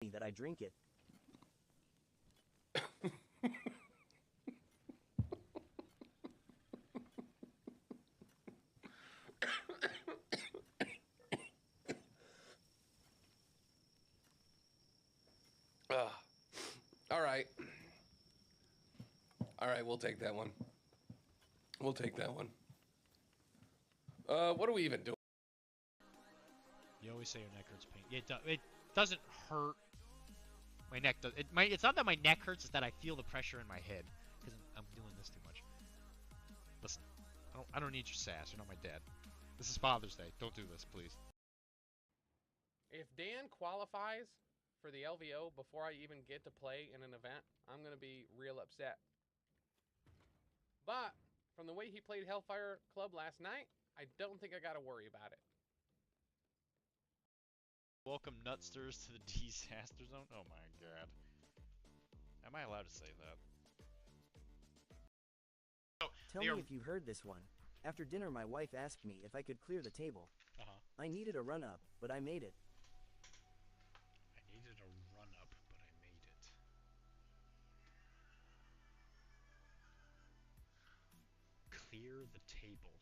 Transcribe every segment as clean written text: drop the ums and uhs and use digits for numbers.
that I drink it. All right, we'll take that one. We'll take that one. What are we even doing? You always say your neck hurts pain. It doesn't hurt. My neck does. It's not that my neck hurts. It's that I feel the pressure in my head because I'm doing this too much. Listen, I don't need your sass. You're not my dad. This is Father's Day. Don't do this, please. If Dan qualifies for the LVO before I even get to play in an event, I'm gonna be real upset. But from the way he played Hellfire Club last night, I don't think I gotta worry about it. Welcome Nutsters to the Deezaster Zone. Oh my god. Am I allowed to say that? Tell me if you heard this one. After dinner, my wife asked me if I could clear the table. I needed a run-up, but I made it. I needed a run-up, but I made it. Clear the table.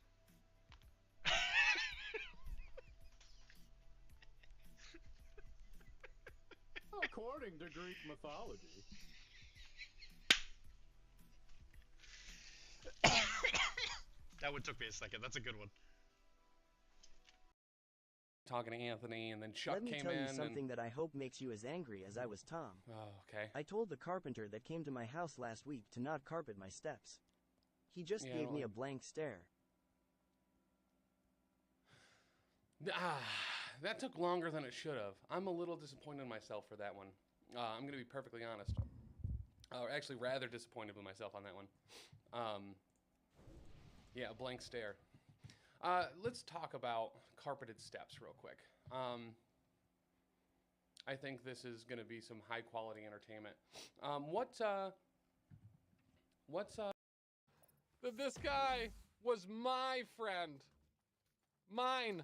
According to Greek mythology. That one took me a second. That's a good one. Talking to Anthony, and then Chuck came in. Let me tell you something that I hope makes you as angry as I was Tom. Oh, okay. I told the carpenter that came to my house last week to not carpet my steps. He just gave me a blank stare. That took longer than it should have. I'm a little disappointed in myself for that one. I'm going to be perfectly honest. Actually, rather disappointed with myself on that one. Yeah, a blank stare. Let's talk about carpeted steps real quick. I think this is going to be some high-quality entertainment. This guy was my friend. Mine.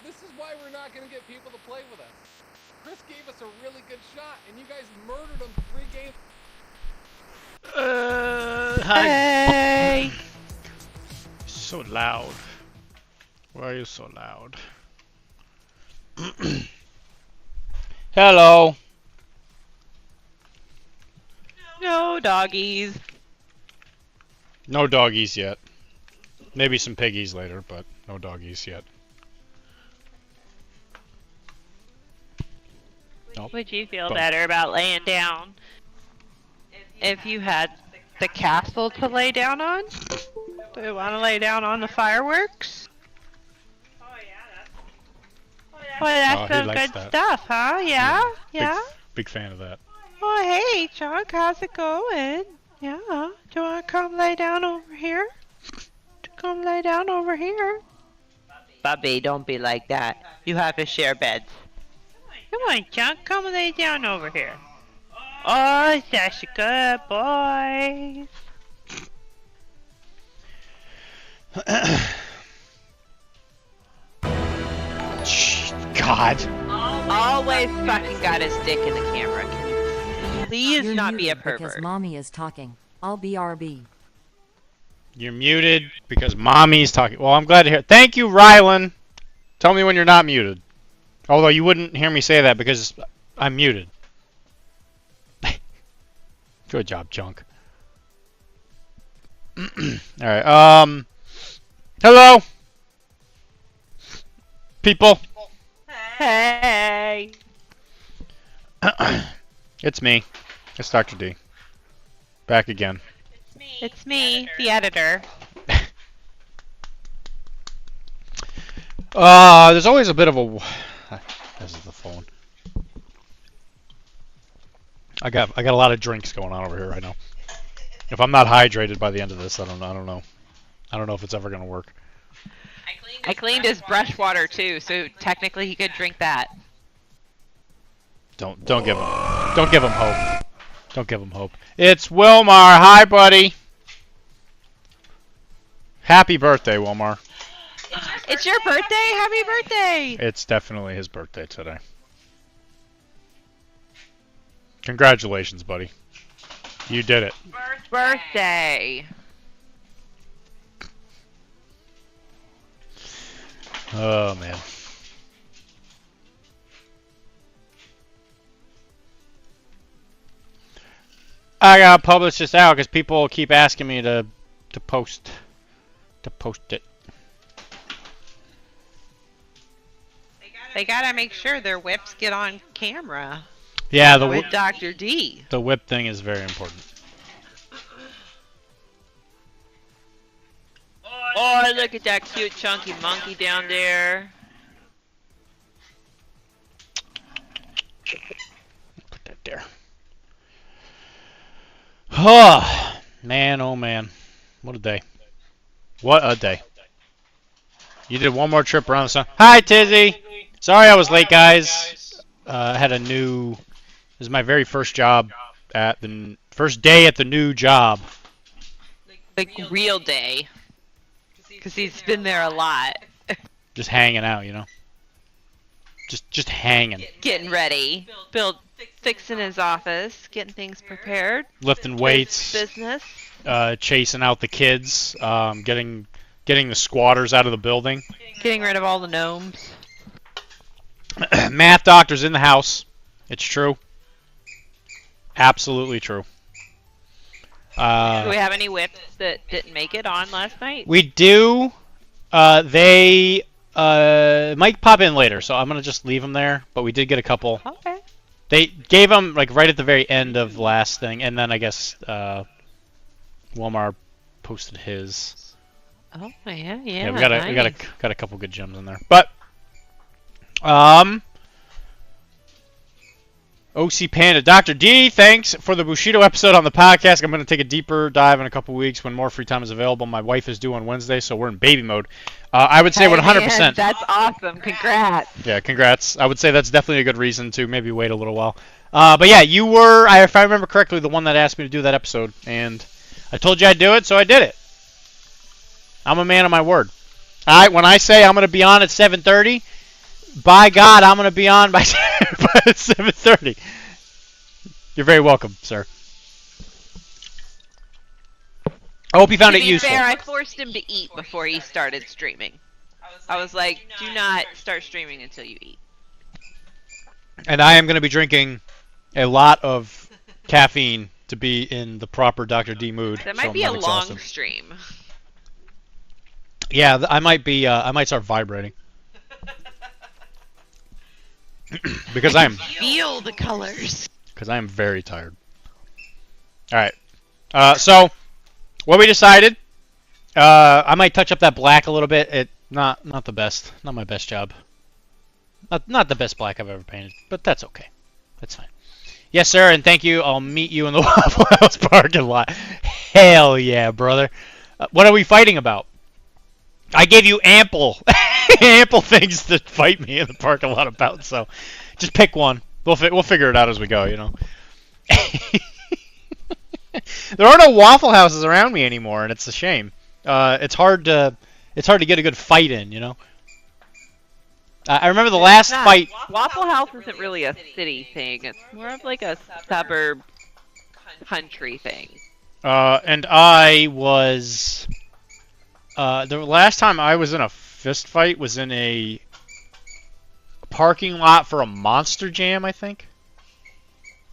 This is why we're not going to get people to play with us. Chris gave us a really good shot, and you guys murdered him 3 games. Hi. Hey! So loud. Why are you so loud? Hello. No doggies. No doggies yet. Maybe some piggies later, but no doggies yet. Nope. Would you feel better about laying down if you had the castle to lay down on? Do you want to lay down on the fireworks? Boy, that's some good stuff, huh? Yeah? Yeah? Big fan of that. Oh, hey, Chuck, how's it going? Yeah. Do you want to come lay down over here? Come lay down over here. Bubby, don't be like that. You have to share beds. Come on, Chuck, come lay down over here. Oh, that's a good boy. God. Always fucking got his dick in the camera. Can you please You're not be a muted pervert? because mommy is talking. I'll BRB. You're muted because mommy's talking. Well, I'm glad to hear it. Thank you, Rylan. Tell me when you're not muted. Although you wouldn't hear me say that because I'm muted. Good job, Junk. Alright, hello? People? Hey! It's me. It's Dr. D. Back again. It's me, the editor. There's always a bit of a... This is the phone. I got a lot of drinks going on over here right now. If I'm not hydrated by the end of this, I don't know. I don't know if it's ever gonna work. I cleaned his brush water too, so technically he could drink that. Don't give him hope. Don't give him hope. It's Wilmar. Hi, buddy. Happy birthday, Wilmar. It's your birthday? Happy birthday! It's definitely his birthday today. Congratulations, buddy. You did it. Birthday! Oh, man. I gotta publish this out because people keep asking me to post it. They gotta make sure their whips get on camera. Yeah, With Dr. D. The whip thing is very important. Oh, look at that cute chunky monkey down there. Put that there. Oh, man, oh man. What a day. What a day. You did one more trip around the sun. Hi, Tizzy! Sorry I was late, guys. I had a new... This is my very first job at the... First day at the new job. Like real day. Because he's been there a lot. Just hanging out, you know? Just hanging. Getting ready. Fixing his office. Getting things prepared. Lifting weights. Business. Chasing out the kids. Getting the squatters out of the building. Getting rid of all the gnomes. Math doctor's in the house. It's true. Absolutely true. Do we have any whips that didn't make it on last night? We do. They might pop in later, so I'm gonna just leave them there. But we did get a couple. Okay. They gave them like right at the very end of the last thing, and then I guess Walmart posted his. Oh yeah, yeah. Yeah, we nice. got a couple good gems in there, but OC Panda, Dr. D, thanks for the Bushido episode on the podcast. I'm going to take a deeper dive in a couple weeks when more free time is available. My wife is due on Wednesday, so we're in baby mode. I would say 100%. Man, that's awesome. Congrats. Yeah, congrats. I would say that's definitely a good reason to maybe wait a little while. But yeah, you were, if I remember correctly, the one that asked me to do that episode, and I told you I'd do it, so I did it. I'm a man of my word. When I say I'm going to be on at 7:30, by God, I'm going to be on by 7:30. You're very welcome, sir. I hope you found it useful. To be fair, I forced him to eat before he started streaming. I was like, do not start streaming until you eat. And I am going to be drinking a lot of caffeine to be in the proper Dr. D mood. That might be a long stream. Yeah, I might be. I might start vibrating. Because I am feel the colors. Because I am very tired. All right. So what we decided, I might touch up that black a little bit. Not the best. Not my best job. Not the best black I've ever painted, but that's okay. That's fine. Yes, sir, and thank you. I'll meet you in the Waffle House parking lot. Hell yeah, brother. What are we fighting about? I gave you ample things to fight me in the parking lot about, so just pick one. We'll figure it out as we go, you know. There are no Waffle Houses around me anymore, and it's a shame. It's hard to get a good fight in, you know. I remember the last fight. Waffle House isn't really a city thing. It's more of like a suburb country thing. And I was. The last time I was in a fist fight was in a parking lot for a Monster Jam, I think.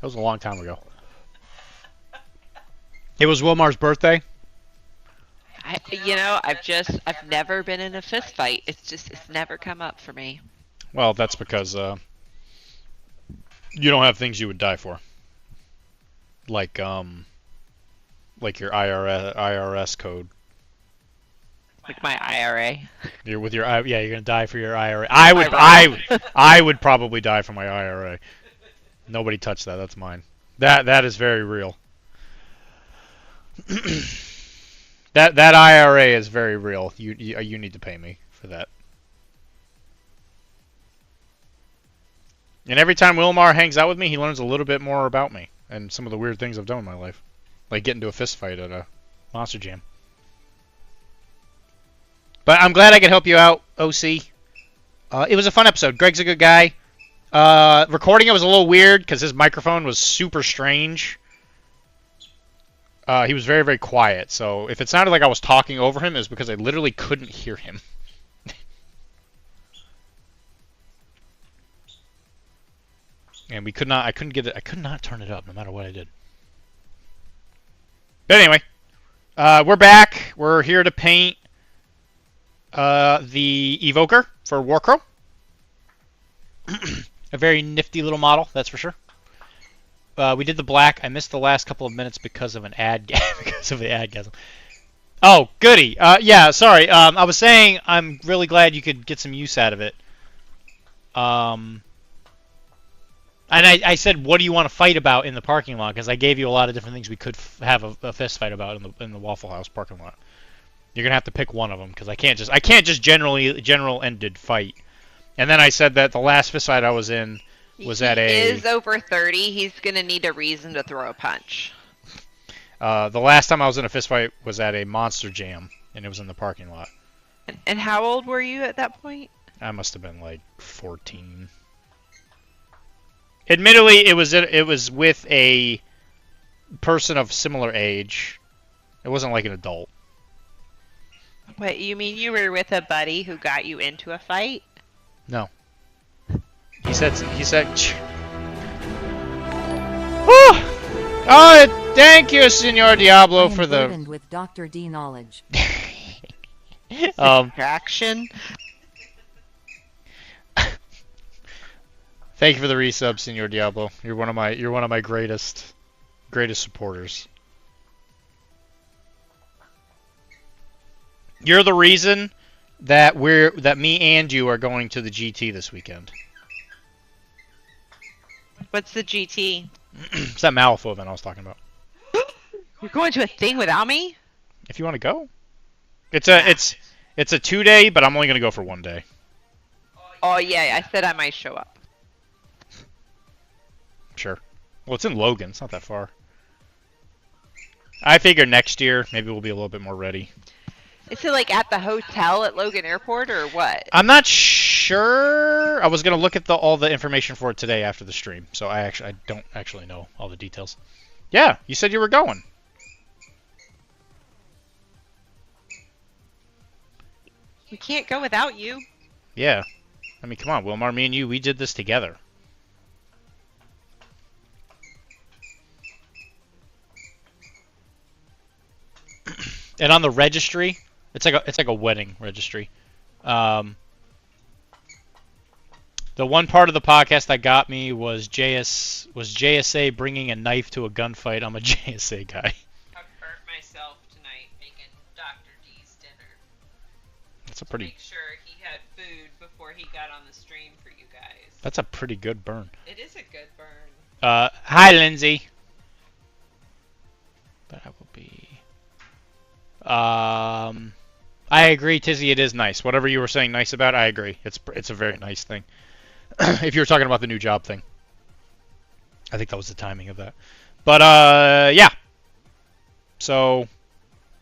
That was a long time ago. It was Wilmar's birthday. I've never been in a fist fight. It's never come up for me. Well, that's because you don't have things you would die for. Like your IRS code. Like my IRA. You're gonna die for your IRA. I would probably die for my IRA. Nobody touch that. That's mine. That is very real. That IRA is very real. You need to pay me for that. And every time Wilmar hangs out with me, he learns a little bit more about me and some of the weird things I've done in my life, like getting into a fist fight at a Monster Jam. But I'm glad I could help you out, OC. It was a fun episode. Greg's a good guy. Recording it was a little weird because his microphone was super strange. He was very, very quiet. So if it sounded like I was talking over him, it was because I literally couldn't hear him. And we could not. I couldn't get it. I could not turn it up no matter what I did. But anyway, we're back. We're here to paint the Evoker for Warcrow. A very nifty little model, that's for sure. We did the black. I missed the last couple of minutes because of an ad, because of the adgasm. Oh, goody. Yeah, sorry. I was saying I'm really glad you could get some use out of it. And I said, what do you want to fight about in the parking lot? Because I gave you a lot of different things we could have a fist fight about in the Waffle House parking lot. You're gonna have to pick one of them because I can't just general ended fight. And then I said that the last fist fight I was in was at a. He is over 30. He's gonna need a reason to throw a punch. The last time I was in a fist fight was at a Monster Jam, and it was in the parking lot. And how old were you at that point? I must have been like 14. Admittedly, it was with a person of similar age. It wasn't like an adult. What, you mean you were with a buddy who got you into a fight? No. He said. Oh, thank you, Senor Diablo, for the. Burdened with Dr.D knowledge. Distraction. Thank you for the resub, Senor Diablo. You're one of my greatest supporters. You're the reason that me and you are going to the GT this weekend. What's the GT? It's that Malifaux event I was talking about. You're going to a thing without me? If you want to go, it's a 2-day, but I'm only gonna go for 1 day. Oh yeah, I said I might show up. Sure. Well, it's in Logan. It's not that far. I figure next year maybe we'll be a little bit more ready. Is it like at the hotel at Logan Airport or what? I'm not sure. I was gonna look at all the information for it today after the stream, so I don't actually know all the details. Yeah, you said you were going. We can't go without you. Yeah. I mean, come on, Wilmar. Me and you, we did this together. And on the registry, it's like a wedding registry. The one part of the podcast that got me was JSA bringing a knife to a gunfight. I'm a JSA guy. I've hurt myself tonight making Dr.D's dinner. That's a pretty. Make sure he had food before he got on the stream for you guys. That's a pretty good burn. It is a good burn. Hi, Lindsay. But I will be. I agree, Tizzy. It is nice. Whatever you were saying nice about, I agree. It's a very nice thing. If you were talking about the new job thing, I think that was the timing of that. But yeah. So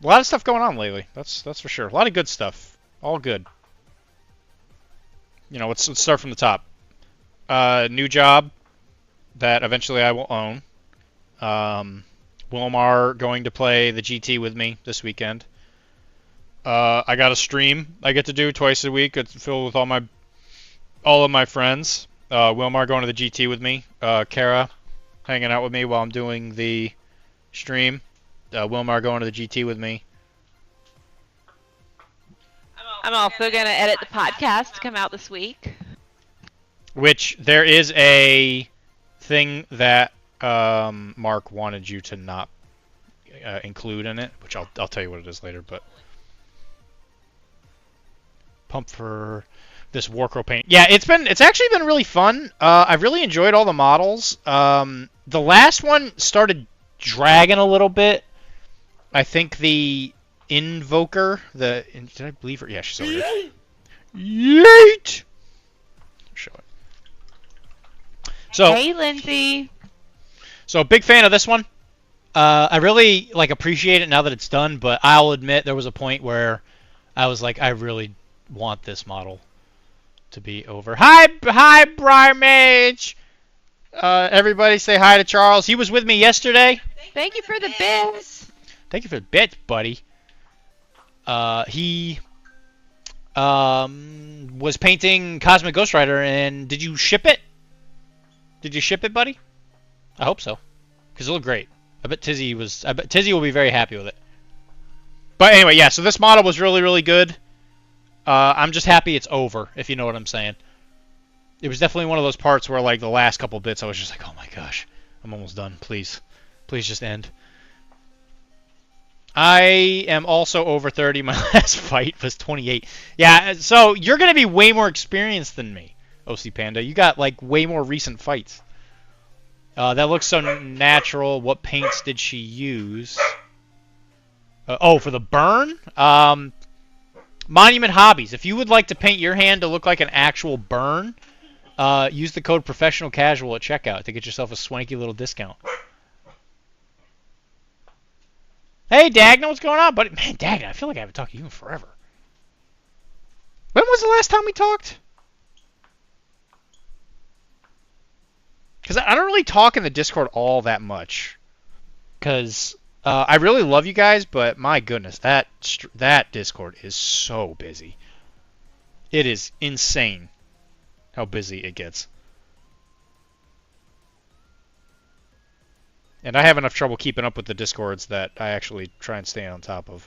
a lot of stuff going on lately. That's for sure. A lot of good stuff. All good. You know, let's start from the top. New job that eventually I will own. Wilmar going to play the GT with me this weekend. I got a stream I get to do twice a week. It's filled with all of my friends. Wilmar going to the GT with me. Kara hanging out with me while I'm doing the stream. Wilmar going to the GT with me. I'm also going to edit the podcast to come out this week. Which there is a thing that Mark wanted you to not include in it, which I'll tell you what it is later. But pump for this Warcrow paint. Yeah, it's actually been really fun. I've really enjoyed all the models. The last one started dragging a little bit. I think the Invoker, did I believe her? Yeah, she's over here. Yeet! Show it. So, hey, Lindsay. So, big fan of this one. I really appreciate it now that it's done, but I'll admit there was a point where I was like, I really want this model to be over. Hi, Briar Mage! Everybody say hi to Charles. He was with me yesterday. Thank you for the bits. Thank you for the bits, buddy. He was painting Cosmic Ghost Rider, and did you ship it? Did you ship it, buddy? I hope so, because it looked great. I bet Tizzy will be very happy with it. But anyway, yeah. So this model was really, really good. I'm just happy it's over, if you know what I'm saying. It was definitely one of those parts where, like, the last couple bits, I was just like, oh my gosh, I'm almost done. Please, please just end. I am also over 30. My last fight was 28. Yeah, so you're going to be way more experienced than me, OC Panda. You got, like, way more recent fights. That looks so natural. What paints did she use? Oh, for the burn? Monument Hobbies. If you would like to paint your hand to look like an actual burn, use the code Professional Casual at checkout to get yourself a swanky little discount. Hey, Dagna, what's going on, buddy? Man, Dagna, I feel like I haven't talked to you in forever. When was the last time we talked? Because I don't really talk in the Discord all that much. Because I really love you guys, but my goodness, that Discord is so busy. It is insane how busy it gets. And I have enough trouble keeping up with the Discords that I actually try and stay on top of.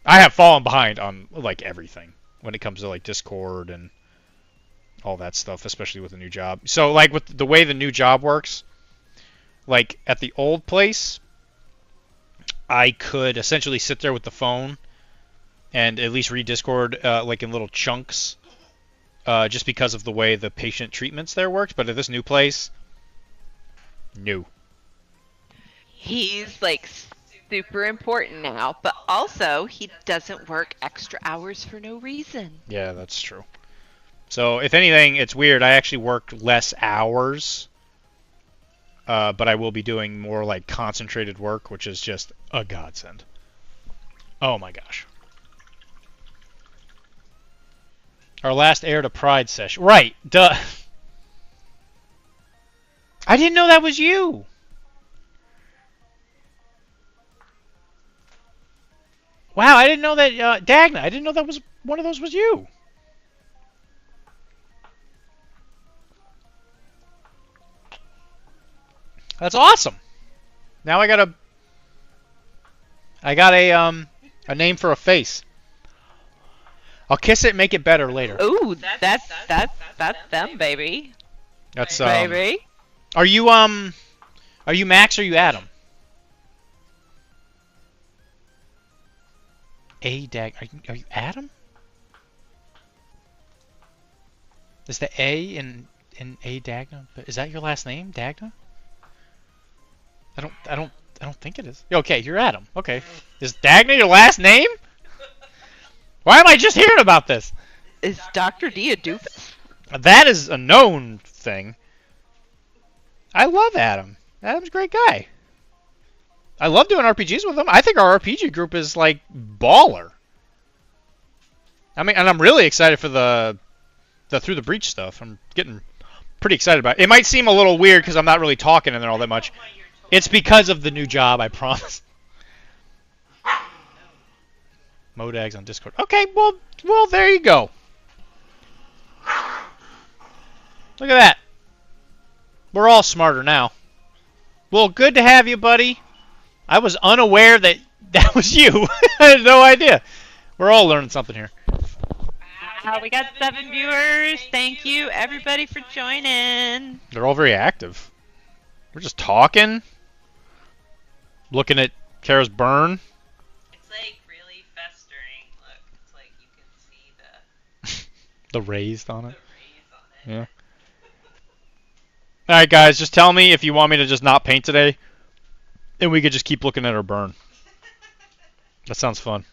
I have fallen behind on, like, everything when it comes to, like, Discord and all that stuff, especially with the new job. So, like, with the way the new job works, like, at the old place, I could essentially sit there with the phone and at least read Discord, like, in little chunks, just because of the way the patient treatments there worked. But at this new place, no. He's like super important now, but also he doesn't work extra hours for no reason. Yeah, that's true. So if anything, it's weird. I actually work less hours, but I will be doing more like concentrated work, which is just a godsend. Oh my gosh. Our last Air to Pride session. Right, duh. I didn't know that was you. Wow, I didn't know that, Dagna, I didn't know that was one of those was you. That's awesome. Now I got a name for a face. I'll kiss it and make it better later. Ooh, that's them, baby. That's baby. Are you Max or are you Adam? Are you Adam? Is the A in A Dagna? Is that your last name, Dagna? I don't think it is. Okay, you're Adam. Okay. Is Dagna your last name? Why am I just hearing about this? Is Dr.D a doofus? That is a known thing. I love Adam. Adam's a great guy. I love doing RPGs with him. I think our RPG group is, like, baller. I mean, and I'm really excited for the Through the Breach stuff. I'm getting pretty excited about it. It might seem a little weird because I'm not really talking in there all that much. It's because of the new job, I promise. Modags on Discord. Okay, well, there you go. Look at that. We're all smarter now. Well, good to have you, buddy. I was unaware that that was you. I had no idea. We're all learning something here. Wow, we got 7 viewers. Thank you, everybody, for joining. They're all very active. We're just talking. Looking at Kara's burn. It's like really festering. Look, it's like you can see the raised on it. the rays on it. Yeah. Alright, guys, just tell me if you want me to just not paint today. And we could just keep looking at her burn. That sounds fun.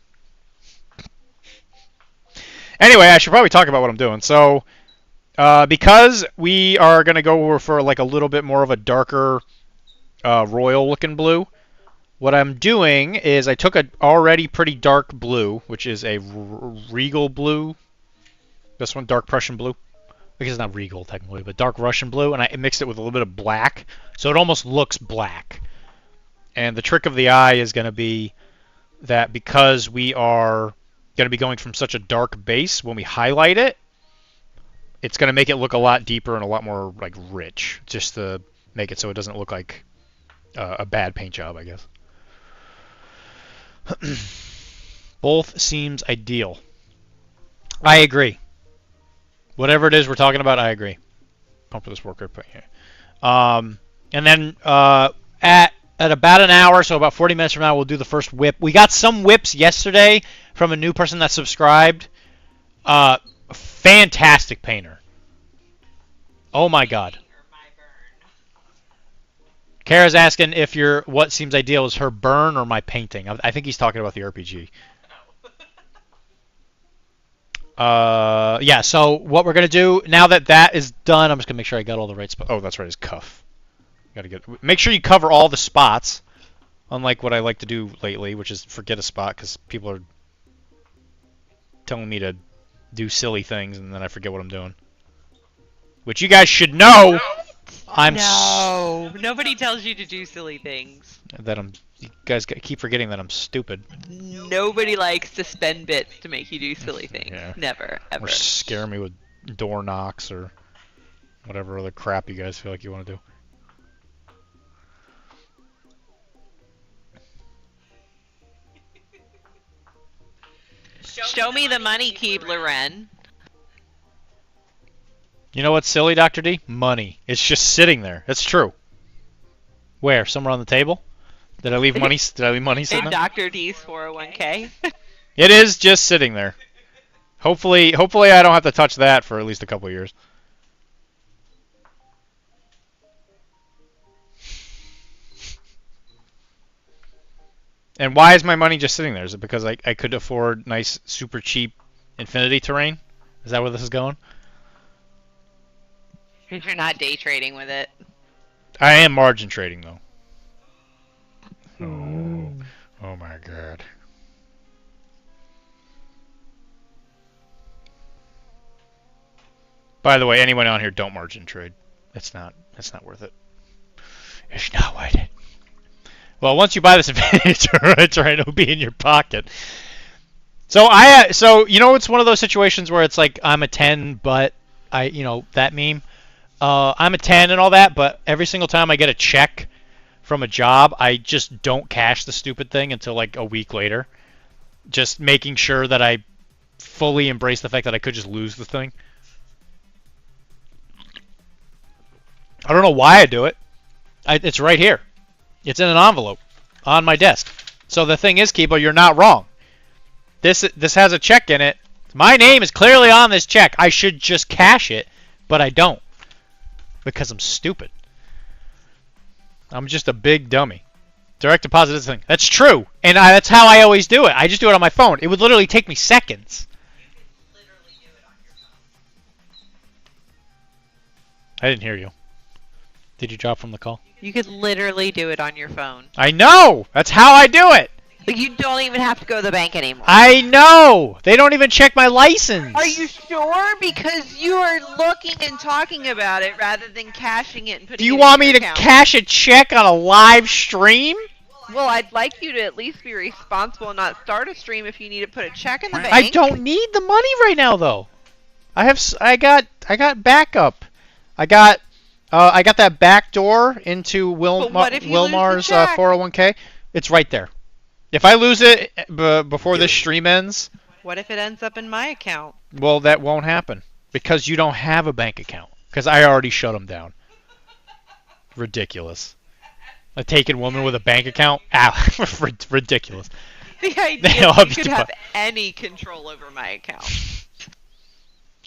Anyway, I should probably talk about what I'm doing. So, because we are going to go for like a little bit more of a darker royal looking blue, what I'm doing is I took a already pretty dark blue, which is a regal blue. This one, dark Prussian blue. I guess it's not regal technically, but dark Russian blue, and I mixed it with a little bit of black, so it almost looks black. And the trick of the eye is going to be that because we are going to be going from such a dark base, when we highlight it, it's going to make it look a lot deeper and a lot more like rich, just to make it so it doesn't look like a bad paint job, I guess. Both seems ideal. I agree. Whatever it is we're talking about, I agree. Pump this worker put here. And then at about an hour, so about 40 minutes from now, we'll do the first whip. We got some whips yesterday from a new person that subscribed. Fantastic painter. Oh my god. Kara's asking if what seems ideal is her burn or my painting. I think he's talking about the RPG. Yeah, so what we're going to do, now that that is done, I'm just going to make sure I got all the right spots. Oh, that's right, his cuff. Make sure you cover all the spots, unlike what I like to do lately, which is forget a spot, because people are telling me to do silly things, and then I forget what I'm doing. Which you guys should know! No, nobody tells you to do silly things. You guys keep forgetting that I'm stupid. Nobody likes to spend bits to make you do silly things. Yeah. Never, ever. Or scare me with door knocks or whatever other crap you guys feel like you want to do. Show me the money, Keebler Wren. You know what's silly, Dr. D? Money. It's just sitting there. It's true. Where? Somewhere on the table? Did I leave money? Did I leave money sitting In there? Dr. D's 401k. It is just sitting there. Hopefully I don't have to touch that for at least a couple of years. And why is my money just sitting there? Is it because I could afford nice, super cheap Infinity terrain? Is that where this is going? Because you're not day trading with it. I am margin trading, though. Oh my god. By the way, anyone on here, don't margin trade. It's not worth it. It's not worth it. Well, once you buy this Infinity terrain, it'll be in your pocket. So you know, it's one of those situations where it's like I'm a 10, but that meme. I'm a 10 and all that, but every single time I get a check from a job, I just don't cash the stupid thing until like a week later. Just making sure that I fully embrace the fact that I could just lose the thing. I don't know why I do it. It's right here. It's in an envelope on my desk. So the thing is, Keeper, you're not wrong. This has a check in it. My name is clearly on this check. I should just cash it, but I don't. Because I'm stupid. I'm just a big dummy. Direct deposit is the thing. That's true. And that's how I always do it. I just do it on my phone. It would literally take me seconds. I didn't hear you. Did you drop from the call? You could literally do it on your phone. I know! That's how I do it! But you don't even have to go to the bank anymore. I know! They don't even check my license! Are you sure? Because you are looking and talking about it rather than cashing it and putting it in your account. Do you want me to cash a check on a live stream? Well, I'd like you to at least be responsible and not start a stream if you need to put a check in the bank. I don't need the money right now, though. I got backup. I got that back door into Wilmar's 401k. It's right there. If I lose it before this stream ends... What if it ends up in my account? Well, that won't happen. Because you don't have a bank account. Because I already shut them down. Ridiculous. A taken woman with a bank account? Ridiculous. The idea that you could have any control over my account.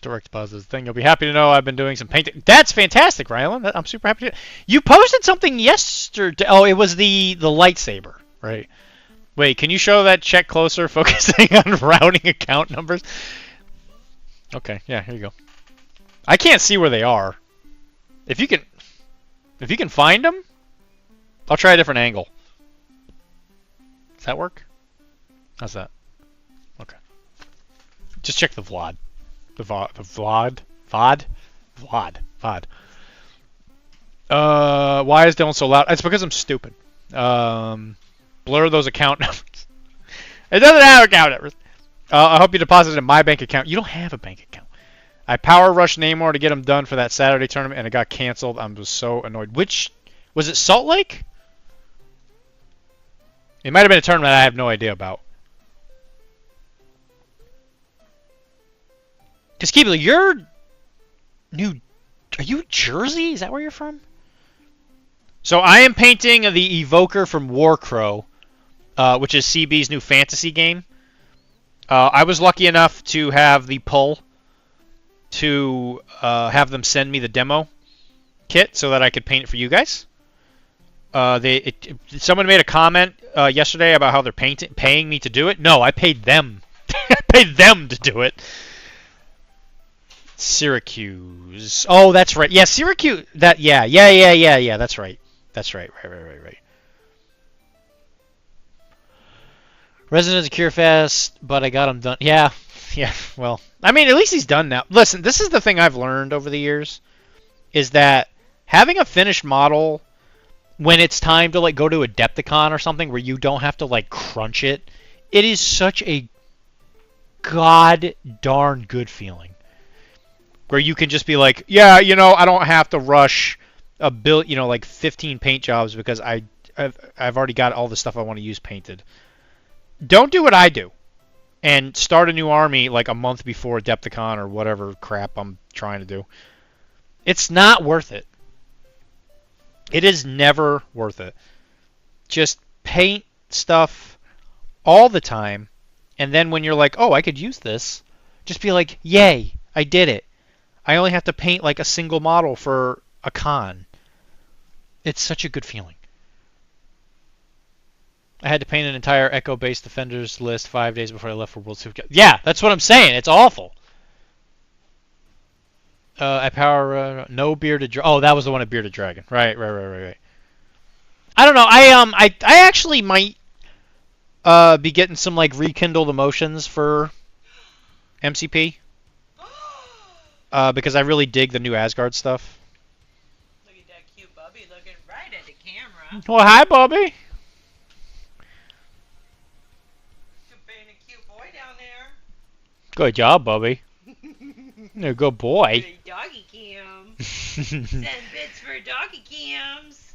Direct deposit is the thing. You'll be happy to know I've been doing some painting. That's fantastic, Rylan. I'm super happy to... You posted something yesterday. Oh, it was the lightsaber, right? Wait, can you show that check closer, focusing on routing account numbers? Okay, yeah, here you go. I can't see where they are. If you can find them, I'll try a different angle. Does that work? How's that? Okay. Just check the VOD. The VOD. Why is Dylan so loud? It's because I'm stupid. Blur those account numbers. It doesn't have account numbers. I hope you deposited in my bank account. You don't have a bank account. I power rushed Namor to get him done for that Saturday tournament, and it got canceled. I was so annoyed. Which was it? Salt Lake? It might have been a tournament I have no idea about. Because Keebler, you're New. Are you Jersey? Is that where you're from? So I am painting the Evoker from Warcrow, which is CB's new fantasy game. I was lucky enough to have the pull to have them send me the demo kit so that I could paint it for you guys. Someone made a comment yesterday about how they're paying me to do it. No, I paid them. I paid them to do it. Syracuse. Oh, that's right. Yeah, Syracuse. Yeah. That's right. Right. Residents of Cure Fest, but I got him done. Yeah. Well, I mean, at least he's done now. Listen, this is the thing I've learned over the years, is that having a finished model when it's time to like go to Adepticon or something where you don't have to like crunch it, it is such a god darn good feeling. Where you can just be like, yeah, I don't have to rush a like 15 paint jobs because I've already got all the stuff I want to use painted. Don't do what I do and start a new army like a month before Adepticon or whatever crap I'm trying to do. It's not worth it. It is never worth it. Just paint stuff all the time, and then when you're like, oh, I could use this, just be like, yay, I did it. I only have to paint like a single model for a con. It's such a good feeling. I had to paint an entire Echo-based Defenders list 5 days before I left for World Super. Yeah, that's what I'm saying. It's awful. I power no bearded dragon. Oh, that was the one at Bearded Dragon. Right. I don't know. I actually might be getting some like rekindled emotions for MCP. Because I really dig the new Asgard stuff. Look at that cute Bubby looking right at the camera. Well, hi, Bubby. You're being a cute boy down there. Good job, Bubby. You're a good boy. Good doggy cam. Send bits for doggy cams.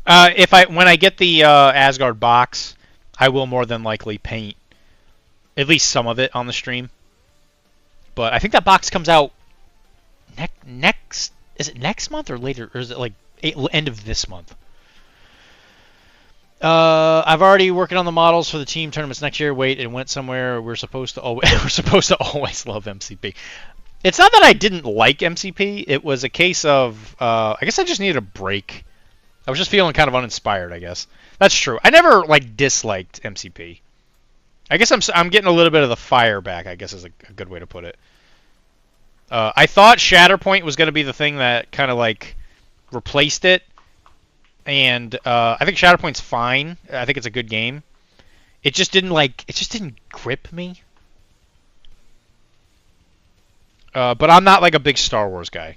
When I get the Asgard box, I will more than likely paint at least some of it on the stream. But I think that box comes out next. Is it next month or later, or is it like end of this month? I've already working on the models for the team tournaments next year. Wait, it went somewhere. We're supposed to always love MCP. It's not that I didn't like MCP. It was a case of I guess I just needed a break. I was just feeling kind of uninspired, I guess. That's true. I never like disliked MCP. I guess I'm getting a little bit of the fire back, I guess is a good way to put it. I thought Shatterpoint was going to be the thing that kind of like replaced it. And I think Shatterpoint's fine. I think it's a good game. It just didn't grip me. But I'm not like a big Star Wars guy.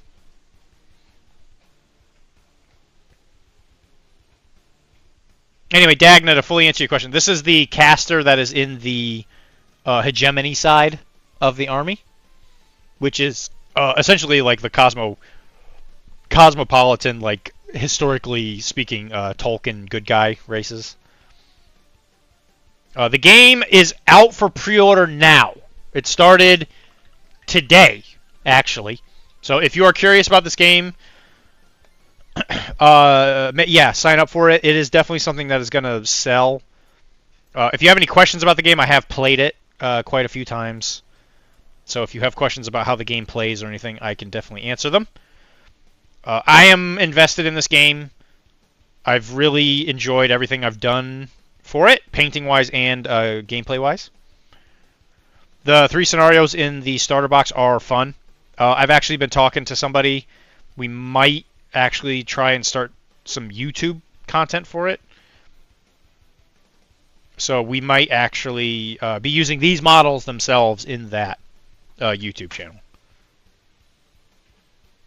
Anyway, Dagna, to fully answer your question, this is the caster that is in the hegemony side of the army, which is essentially like the cosmopolitan, like historically speaking, Tolkien good guy races. The game is out for pre-order now. It started today, actually. So if you are curious about this game, yeah, sign up for it. It is definitely something that is going to sell. If you have any questions about the game, I have played it quite a few times. So if you have questions about how the game plays or anything, I can definitely answer them. I am invested in this game. I've really enjoyed everything I've done for it, painting-wise and gameplay-wise. The 3 scenarios in the starter box are fun. I've actually been talking to somebody. We might actually try and start some YouTube content for it. So we might actually be using these models themselves in that YouTube channel.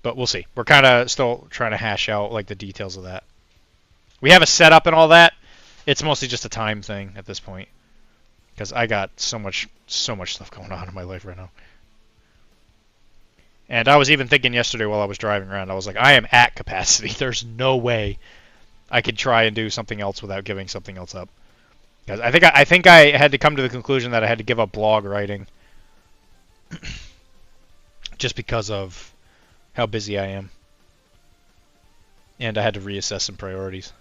But we'll see. We're kind of still trying to hash out like the details of that. We have a setup and all that. It's mostly just a time thing at this point. Because I got so much stuff going on in my life right now. And I was even thinking yesterday while I was driving around, I was like, I am at capacity. There's no way I could try and do something else without giving something else up. Because I think I had to come to the conclusion that I had to give up blog writing. Just because of how busy I am. And I had to reassess some priorities.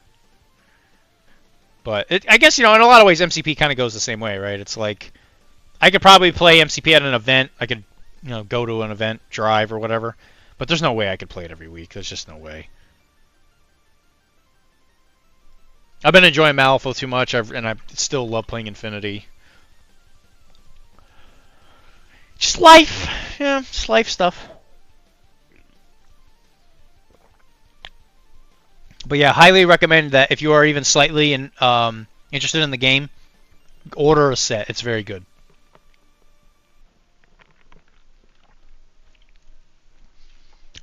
But I guess, in a lot of ways, MCP kind of goes the same way, right? It's like, I could probably play MCP at an event. I could, go to an event, drive, or whatever. But there's no way I could play it every week. There's just no way. I've been enjoying Malifaux too much, and I still love playing Infinity. Just life. Yeah, just life stuff. But yeah, highly recommend that if you are even slightly interested in the game, order a set. It's very good.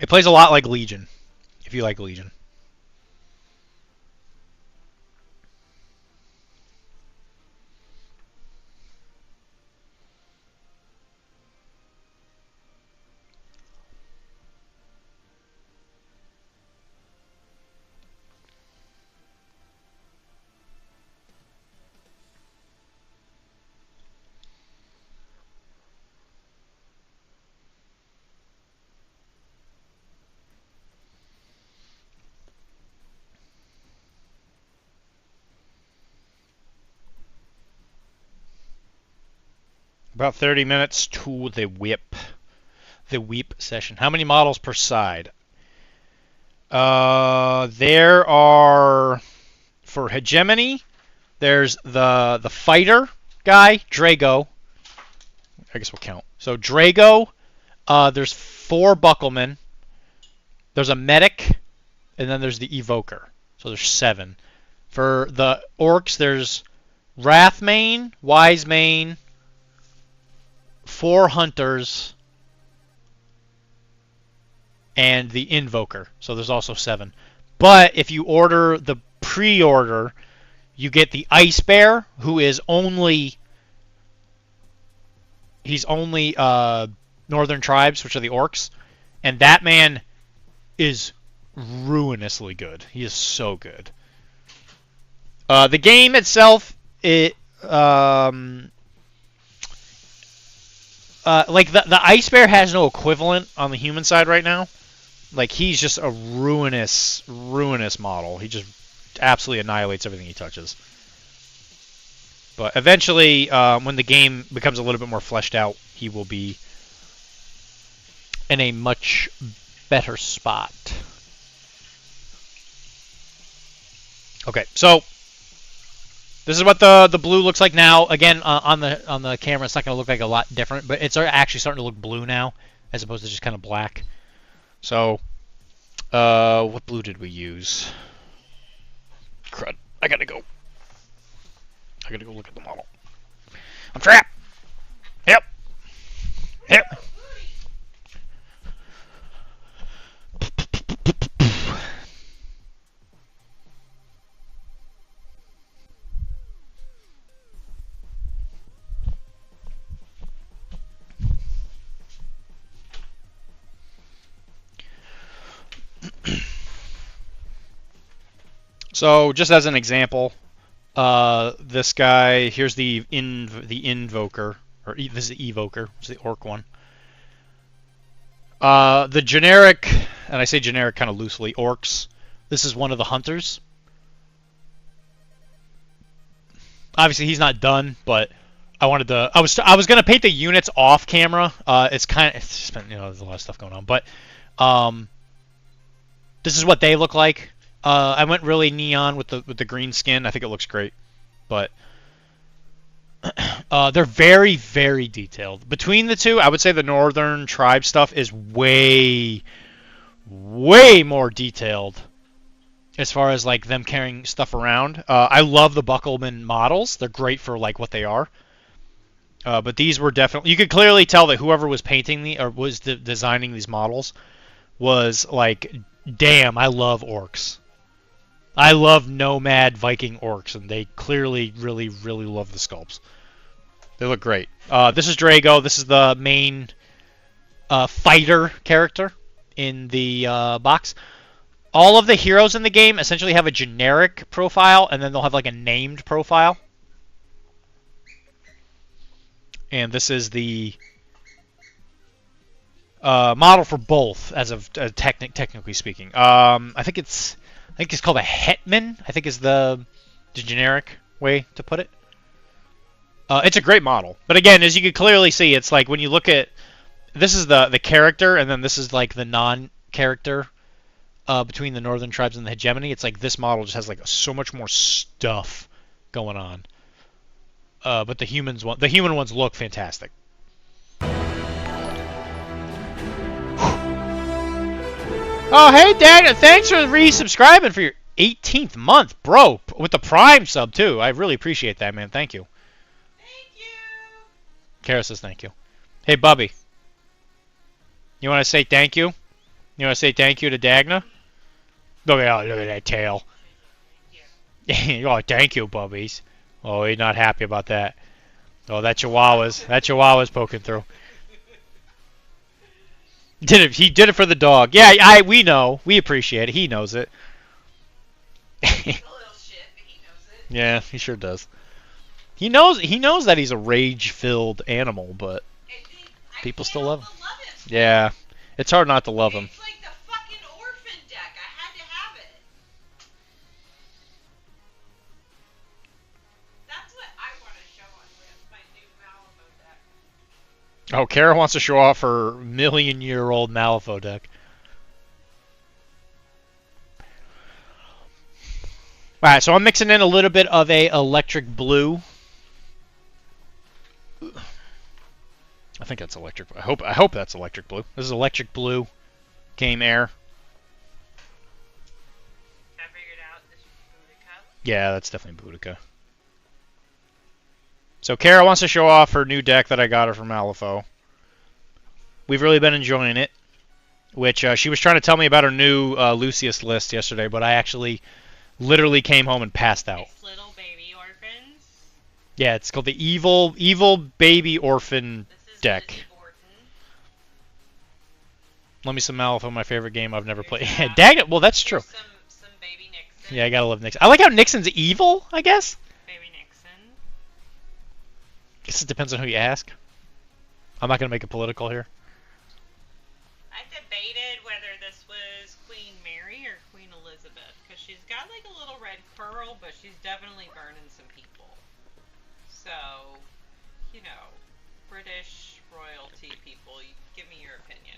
It plays a lot like Legion, if you like Legion. About 30 minutes to the whip. The whip session. How many models per side? There are, for Hegemony, there's the fighter guy, Drago. I guess we'll count. So Drago, there's 4 Bucklemen. There's a medic, and then there's the Evoker. So there's 7. For the Orcs, there's Wrathmane, Wisemane, 4 Hunters, and the Invoker. So there's also 7. But if you order the pre-order, you get the Ice Bear, who is only... He's only Northern Tribes, which are the Orcs. And that man is ruinously good. He is so good. The game itself, like the Ice Bear has no equivalent on the human side right now. Like, he's just a ruinous model. He just absolutely annihilates everything he touches. But eventually, when the game becomes a little bit more fleshed out, he will be in a much better spot. Okay, so this is what the blue looks like now. Again, on the camera, it's not going to look like a lot different, but it's actually starting to look blue now, as opposed to just kind of black. So, what blue did we use? Crud! I gotta go. I gotta go look at the model. I'm trapped. Yep. Yep. So, just as an example, this guy, here's the Invoker, or this is the Evoker, it's the Orc one. The generic, and I say generic kind of loosely, Orcs, this is one of the Hunters. Obviously, he's not done, but I wanted to, I was gonna paint the units off camera. It's just been, there's a lot of stuff going on, but this is what they look like. I went really neon with the green skin. I think it looks great, but They're very, very detailed. Between the two, I would say the Northern Tribe stuff is way, way more detailed as far as like them carrying stuff around. I love the Buckleman models. They're great for like what they are. But these were definitely, you could clearly tell that whoever was painting or was designing these models was like, damn, I love orcs. I love nomad Viking orcs, and they clearly really, really love the sculpts. They look great. This is Drago. This is the main fighter character in the box. All of the heroes in the game essentially have a generic profile, and then they'll have like a named profile. And this is the model for both, as of technically speaking. I think it's called a Hetman. I think is the generic way to put it. It's a great model, but again, as you can clearly see, it's like when you look at this is the character, and then this is like the non-character between the Northern Tribes and the hegemony. It's like this model just has like so much more stuff going on. But the human ones look fantastic. Oh, hey, Dagna, thanks for resubscribing for your 18th month, bro, with the Prime sub, too. I really appreciate that, man. Thank you. Thank you. Kara says thank you. Hey, Bubby. You want to say thank you? You want to say thank you to Dagna? Look at that tail. Oh, thank you, Bubbies. Oh, he's not happy about that. Oh, that Chihuahua's poking through. He did it for the dog. Yeah, we know. We appreciate it. He knows it. He's a little shit, but he knows it. Yeah, he sure does. He knows that he's a rage-filled animal, but people still love him. Yeah, it's hard not to love him. It's like the fucking orphan deck. I had to have it. That's what I want to show on with my new Malamo deck. Oh, Kara wants to show off her million-year-old Malifaux deck. Alright, so I'm mixing in a little bit of a electric blue. I think that's electric. I hope that's electric blue. This is electric blue. Game Air. I figured out this is Boudica. Yeah, that's definitely Boudica. So Kara wants to show off her new deck that I got her from Malifaux. We've really been enjoying it. Which she was trying to tell me about her new Lucius list yesterday, but I actually literally came home and passed out. It's little baby orphans. Yeah, it's called the Evil Baby Orphan deck. Let me some Malifaux, my favorite game I've never played. Dang it, well that's true. Some baby Nixon. Yeah, I gotta love Nixon. I like how Nixon's evil, I guess. Baby Nixon. Guess it depends on who you ask. I'm not gonna make it political here. I debated whether this was Queen Mary or Queen Elizabeth, because she's got like a little red curl, but she's definitely burning some people. So, you know, British royalty people, give me your opinion.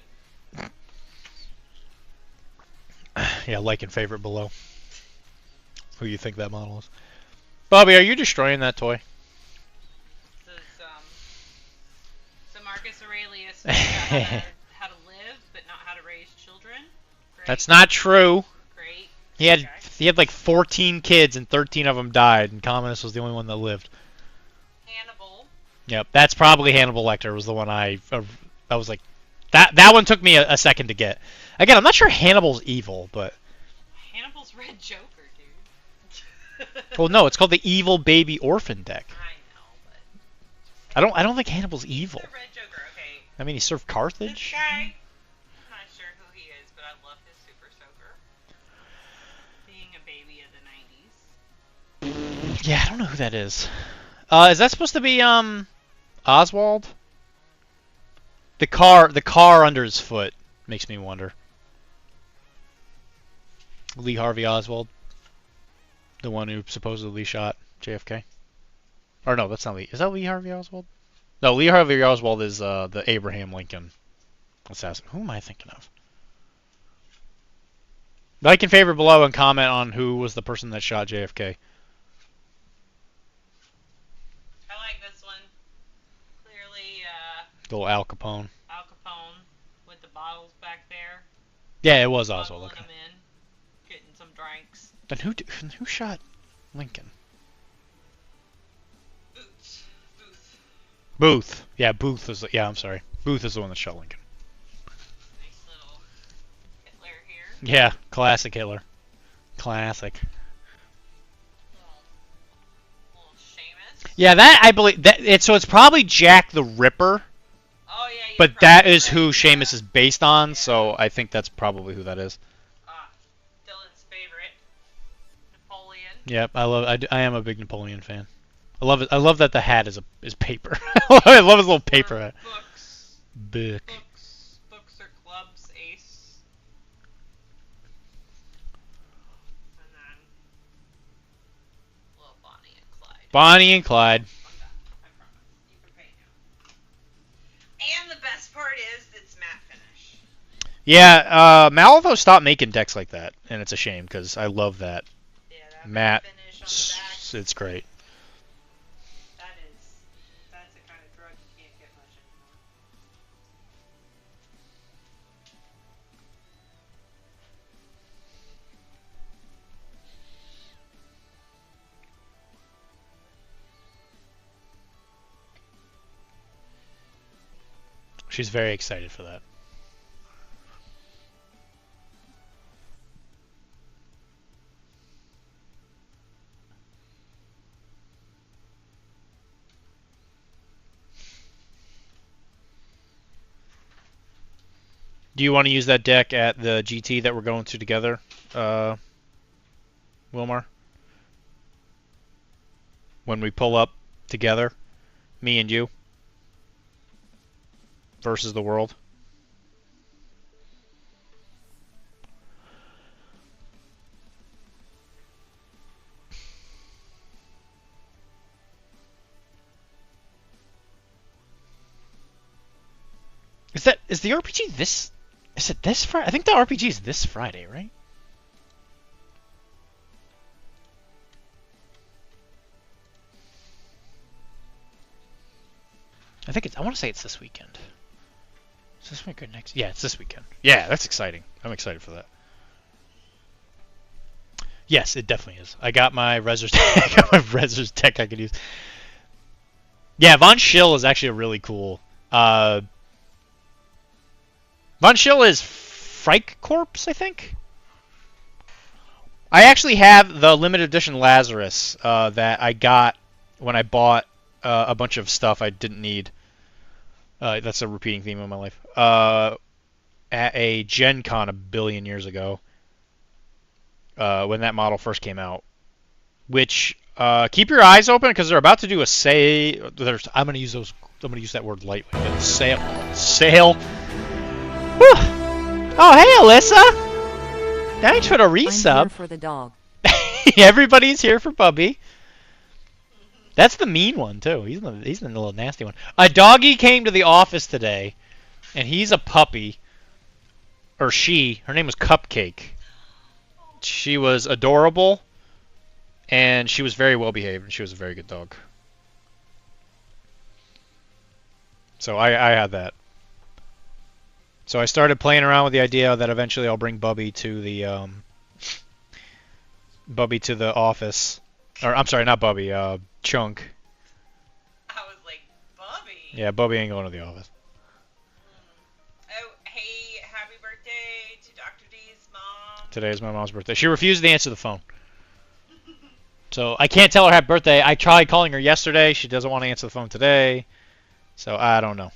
Yeah, like and favorite below. Who you think that model is. Bobby, are you destroying that toy? This is, so Marcus Aurelius knew how to live, but not how to raise children. Great. That's not true. Great. He had like 14 kids and 13 of them died, and Commodus was the only one that lived. Hannibal. Yep, that's probably Hannibal Lecter was the one I was like, that one took me a second to get. Again, I'm not sure Hannibal's evil, but Hannibal's Red Joker, dude. well, no, it's called the Evil Baby Orphan deck. I know, but I don't think Hannibal's evil. the Red Joker, okay. I mean, he served This Carthage. guy, I'm not sure who he is, but I love his Super Soaker. Being a baby of the 90s. Yeah, I don't know who that is. Is that supposed to be Oswald? The car under his foot makes me wonder. Lee Harvey Oswald, the one who supposedly shot JFK. Or no, that's not Lee. Is that Lee Harvey Oswald? No, Lee Harvey Oswald is the Abraham Lincoln assassin. Who am I thinking of? Like and favorite below and comment on who was the person that shot JFK. I like this Little Al Capone. Al Capone with the bottles back there. Yeah, it was Oswald. Bubbling Okay. them in, getting some drinks. Then who shot Lincoln? Booth. Yeah, Booth is. Yeah, I'm sorry. Booth is the one that shot Lincoln. Nice little Hitler here. Yeah, classic Hitler. Classic. Little Seamus. Yeah, that I believe that it's probably Jack the Ripper. Oh yeah. But that is who Seamus is based on, so I think that's probably who that is. Dylan's favorite, Napoleon. Yep, I am a big Napoleon fan. I love it. I love that the hat is paper. I love his little paper hat. Books. Books or clubs, ace. And then little Bonnie and Clyde. Bonnie and Clyde. I promise. You can pay now. And the best part is it's matte finish. Yeah, Malvo stopped making decks like that, and it's a shame because I love that. Yeah, that matte. finish on the back. It's great. That's the kind of drug you can't get much anymore. She's very excited for that. Do you want to use that deck at the GT that we're going to together, Wilmar? When we pull up together, me and you, versus the world? Is the RPG this? Is it this Friday? I think the RPG is this Friday, right? I want to say it's this weekend. Is this weekend next? Yeah, it's this weekend. Yeah, that's exciting. I'm excited for that. Yes, it definitely is. I got my Rezzers deck I could use. Yeah, Von Schill is actually a really cool. Von Schill is Freikorps, I think. I actually have the limited edition Lazarus that I got when I bought a bunch of stuff I didn't need. That's a repeating theme in my life. At a Gen Con a billion years ago, when that model first came out. Which keep your eyes open because they're about to do a sale. I'm gonna use that word lightly. Sale. Whew. Oh, hey, Alyssa. Thanks for the resub. I'm here for the dog. Everybody's here for Bubby. That's the mean one too. He's the little nasty one. A doggy came to the office today, and he's a puppy. Or she. Her name was Cupcake. She was adorable, and she was very well behaved, and she was a very good dog. So I had that. So I started playing around with the idea that eventually I'll bring Bubby to the office. Or I'm sorry, not Bubby. Chunk. I was like, Bubby. Yeah, Bubby ain't going to the office. Oh, hey, happy birthday to Dr.D's mom. Today is my mom's birthday. She refused to answer the phone. So I can't tell her happy birthday. I tried calling her yesterday. She doesn't want to answer the phone today. So I don't know.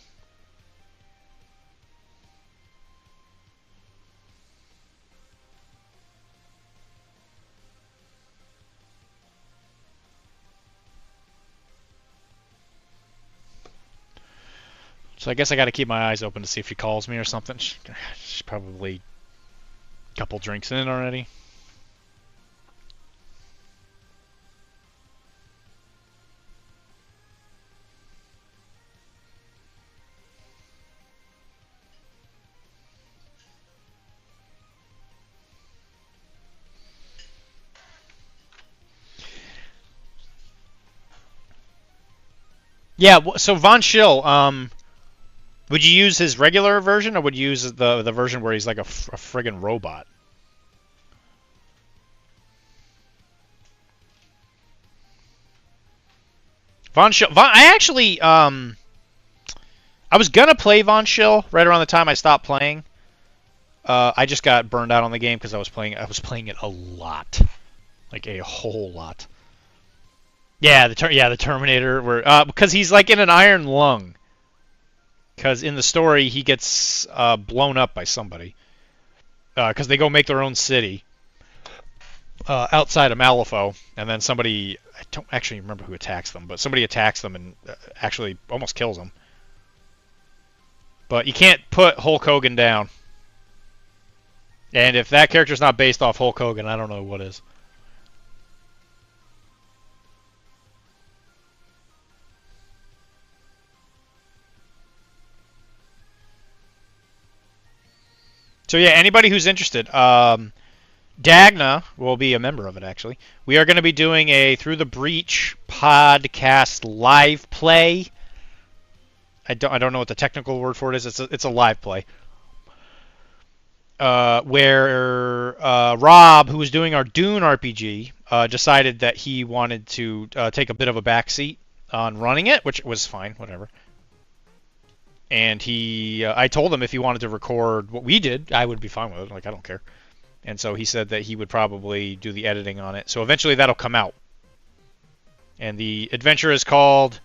So I guess I got to keep my eyes open to see if she calls me or something. She's probably a couple drinks in already. Yeah, so Von Schill, Would you use his regular version, or would you use the version where he's like a friggin' robot? Von Schill. I actually, I was gonna play Von Schill right around the time I stopped playing. I just got burned out on the game because I was playing it a lot, like a whole lot. Yeah, the Terminator, where because he's like in an iron lung. Because in the story, he gets blown up by somebody. Because they go make their own city outside of Malifaux, and then somebody, I don't actually remember who attacks them, but somebody attacks them and actually almost kills them. But you can't put Hulk Hogan down. And if that character's not based off Hulk Hogan, I don't know what is. So yeah, anybody who's interested, Dagna will be a member of it, actually. We are going to be doing a Through the Breach podcast live play. I don't know what the technical word for it is. It's a live play. Where Rob, who was doing our Dune RPG, decided that he wanted to take a bit of a backseat on running it, which was fine, whatever. And I told him if he wanted to record what we did, I would be fine with it. Like, I don't care. And so he said that he would probably do the editing on it. So eventually that'll come out. And the adventure is called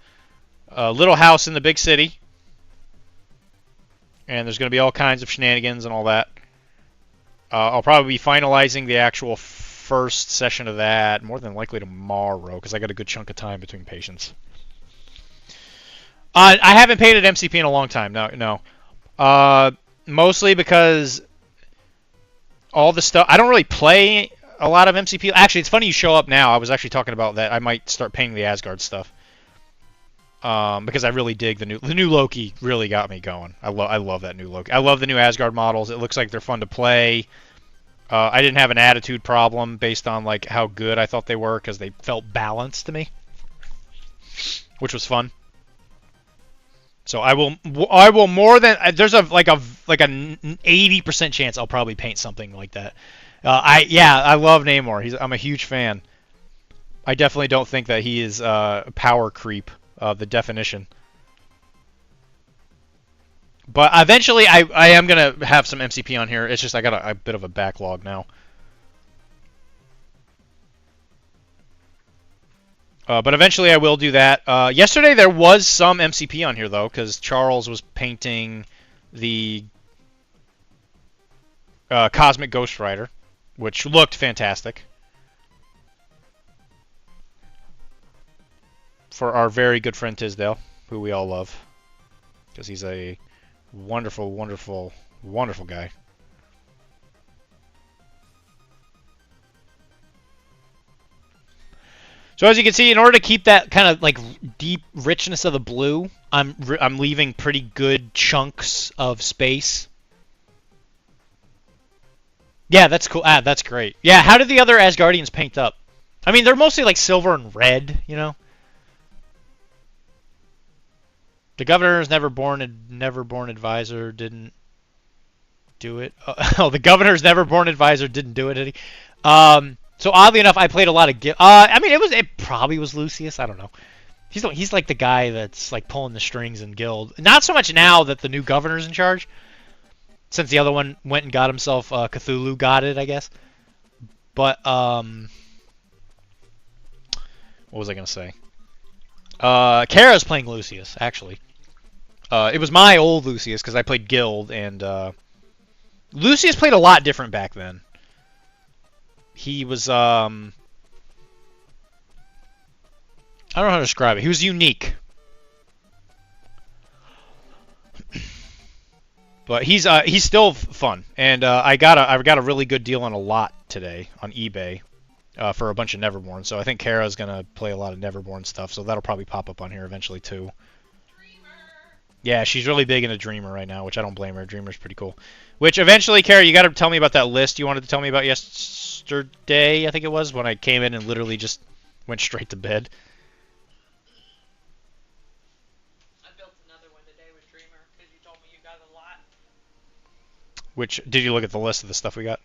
Little House in the Big City. And there's going to be all kinds of shenanigans and all that. I'll probably be finalizing the actual first session of that, more than likely tomorrow, because I got a good chunk of time between patients. I haven't painted MCP in a long time. No. Mostly because all the stuff... I don't really play a lot of MCP. Actually, it's funny you show up now. I was actually talking about that. I might start painting the Asgard stuff. Because I really dig the new Loki. Really got me going. I love that new Loki. I love the new Asgard models. It looks like they're fun to play. I didn't have an attitude problem based on like how good I thought they were, because they felt balanced to me, which was fun. So I will more than there's like an 80% chance I'll probably paint something like that. I love Namor. I'm a huge fan. I definitely don't think that he is power creep, the definition. But eventually I am gonna have some MCP on here. It's just I got a bit of a backlog now. But eventually I will do that. Yesterday there was some MCP on here, though, because Charles was painting the Cosmic Ghost Rider, which looked fantastic. For our very good friend Tisdale, who we all love, because he's a wonderful, wonderful, wonderful guy. So as you can see, in order to keep that kind of like deep richness of the blue, I'm leaving pretty good chunks of space. Yeah, that's cool. That's great. Yeah, how did the other Asgardians paint up? I mean, they're mostly like silver and red, you know. The governor's never born advisor didn't do it. Oh, the governor's never born advisor didn't do it, did he? So oddly enough, I played a lot of Guild. I mean, it probably was Lucius. I don't know. He's like the guy that's like pulling the strings in Guild. Not so much now that the new governor's in charge, since the other one went and got himself Cthulhu got it, I guess. But what was I gonna say? Kara's playing Lucius actually. It was my old Lucius because I played Guild, and Lucius played a lot different back then. He was, I don't know how to describe it. He was unique. But he's still fun. And I got a really good deal on a lot today on eBay for a bunch of Neverborn. So I think Kara's going to play a lot of Neverborn stuff. So that'll probably pop up on here eventually too. Yeah, she's really big into Dreamer right now, which I don't blame her. Dreamer's pretty cool. Which eventually, Kara, you got to tell me about that list you wanted to tell me about yesterday, I think it was, when I came in and literally just went straight to bed. I built another one today with Dreamer because you told me Which, did you look at the list of the stuff we got?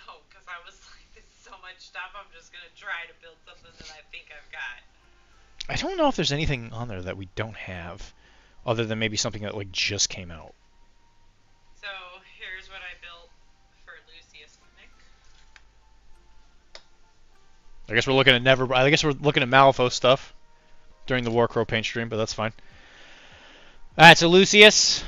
No, because I was like, this is so much stuff, I'm just going to try to build something that I think I've got. I don't know if there's anything on there that we don't have, other than maybe something that like just came out. So, here's what I built for Lucius Clinic. I guess we're looking at I guess we're looking at Malifaux stuff during the Warcrow paint stream, but that's fine. Alright, so Lucius.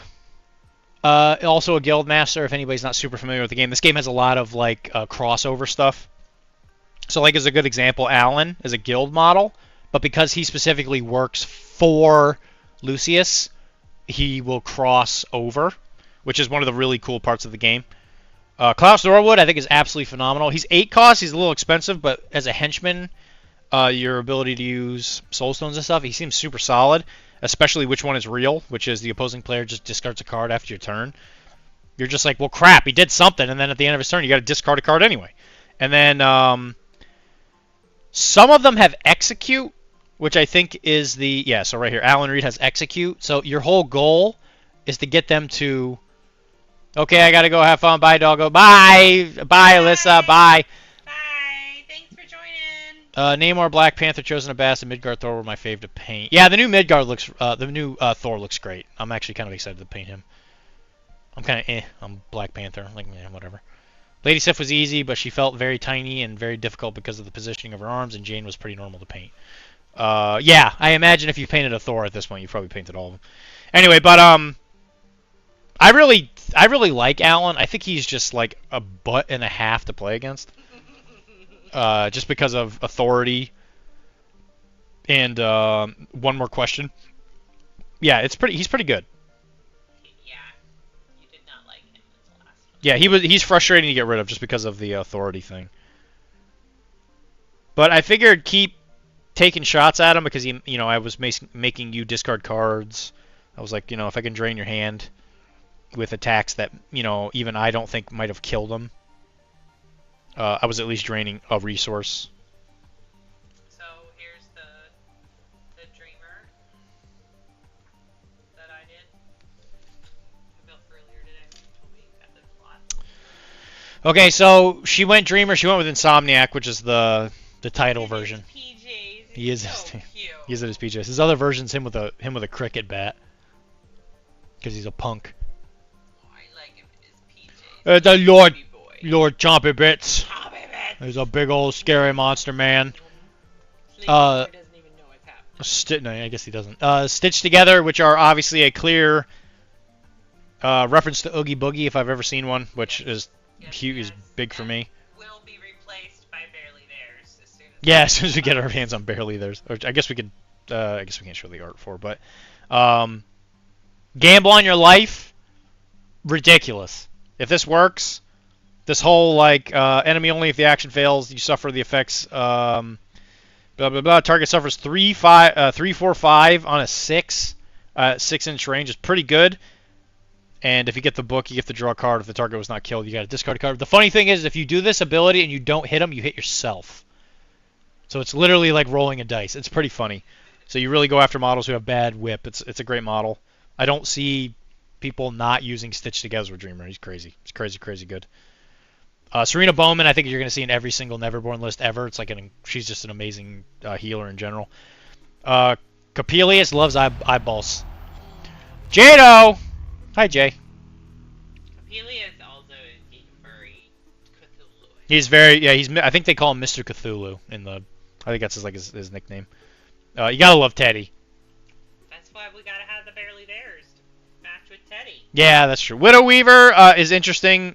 Also a guild master, if anybody's not super familiar with the game. This game has a lot of like crossover stuff. So like as a good example, Alan is a guild model, but because he specifically works for Lucius, he will cross over, which is one of the really cool parts of the game. Klaus Norwood, I think, is absolutely phenomenal. He's 8 cost, he's a little expensive, but as a henchman, your ability to use soulstones and stuff, he seems super solid. Especially which one is real, which is the opposing player just discards a card after your turn. You're just like, well, crap, he did something, and then at the end of his turn, you got to discard a card anyway. And then some of them have execute, which I think is so right here, Alan Reed has execute. So your whole goal is to get them to, okay, I got to go have fun. Bye, doggo. Bye. Bye, Alyssa. Bye. Namor, Black Panther, Chosen of Bass, and Midgard Thor were my fave to paint. Yeah, the new Midgard looks, the new Thor looks great. I'm actually kind of excited to paint him. I'm kind of I'm Black Panther, like whatever. Lady Sif was easy, but she felt very tiny and very difficult because of the positioning of her arms, and Jane was pretty normal to paint. Yeah, I imagine if you painted a Thor at this point, you probably painted all of them. Anyway, but I really like Alan. I think he's just like a butt and a half to play against. Just because of authority. And one more question. Yeah, he's pretty good. Yeah, you did not like him in the last one. Yeah, he's frustrating to get rid of just because of the authority thing. But I figured keep taking shots at him because I was making you discard cards. I was like, if I can drain your hand with attacks that even I don't think might have killed him. I was at least draining a resource. So here's the dreamer that I did. I built earlier today. You told me at the plot. Okay, so she went dreamer. She went with Insomniac, which is the title version. PJs. He is so cute. He is at his PJs. His other version's him with a cricket bat because he's a punk. Oh, I like him in his PJs. The Lord Chompy Bits. There's a big old scary monster man. Doesn't even know what's happening. No, I guess he doesn't. Stitched Together, which are obviously a clear reference to Oogie Boogie, if I've ever seen one, which is huge, is big for me. Will be replaced by Barely Theirs as soon as. Yeah, as soon as we get our hands on Barely Theirs, which I guess we could. I guess we can't show the art for, but gamble on your life, ridiculous. If this works. This whole, enemy only if the action fails, you suffer the effects, blah, blah, blah. Target suffers 3, 4, 5 on a 6. 6-inch range is pretty good. And if you get the book, you get to draw a card. If the target was not killed, you got to discard a card. The funny thing is, if you do this ability and you don't hit them, you hit yourself. So it's literally like rolling a dice. It's pretty funny. So you really go after models who have bad whip. It's a great model. I don't see people not using Stitch Together with Dreamer. He's crazy. He's crazy, crazy good. Serena Bowman, I think you're going to see in every single Neverborn list ever. It's like she's just an amazing healer in general. Capelius loves eyeballs. Jado! Hi, Jay. Capelius also is very Cthulhu. He's very, I think they call him Mr. Cthulhu I think that's his nickname. You gotta love Teddy. That's why we gotta have the Barely Theirs to match with Teddy. Yeah, that's true. Widow Weaver is interesting.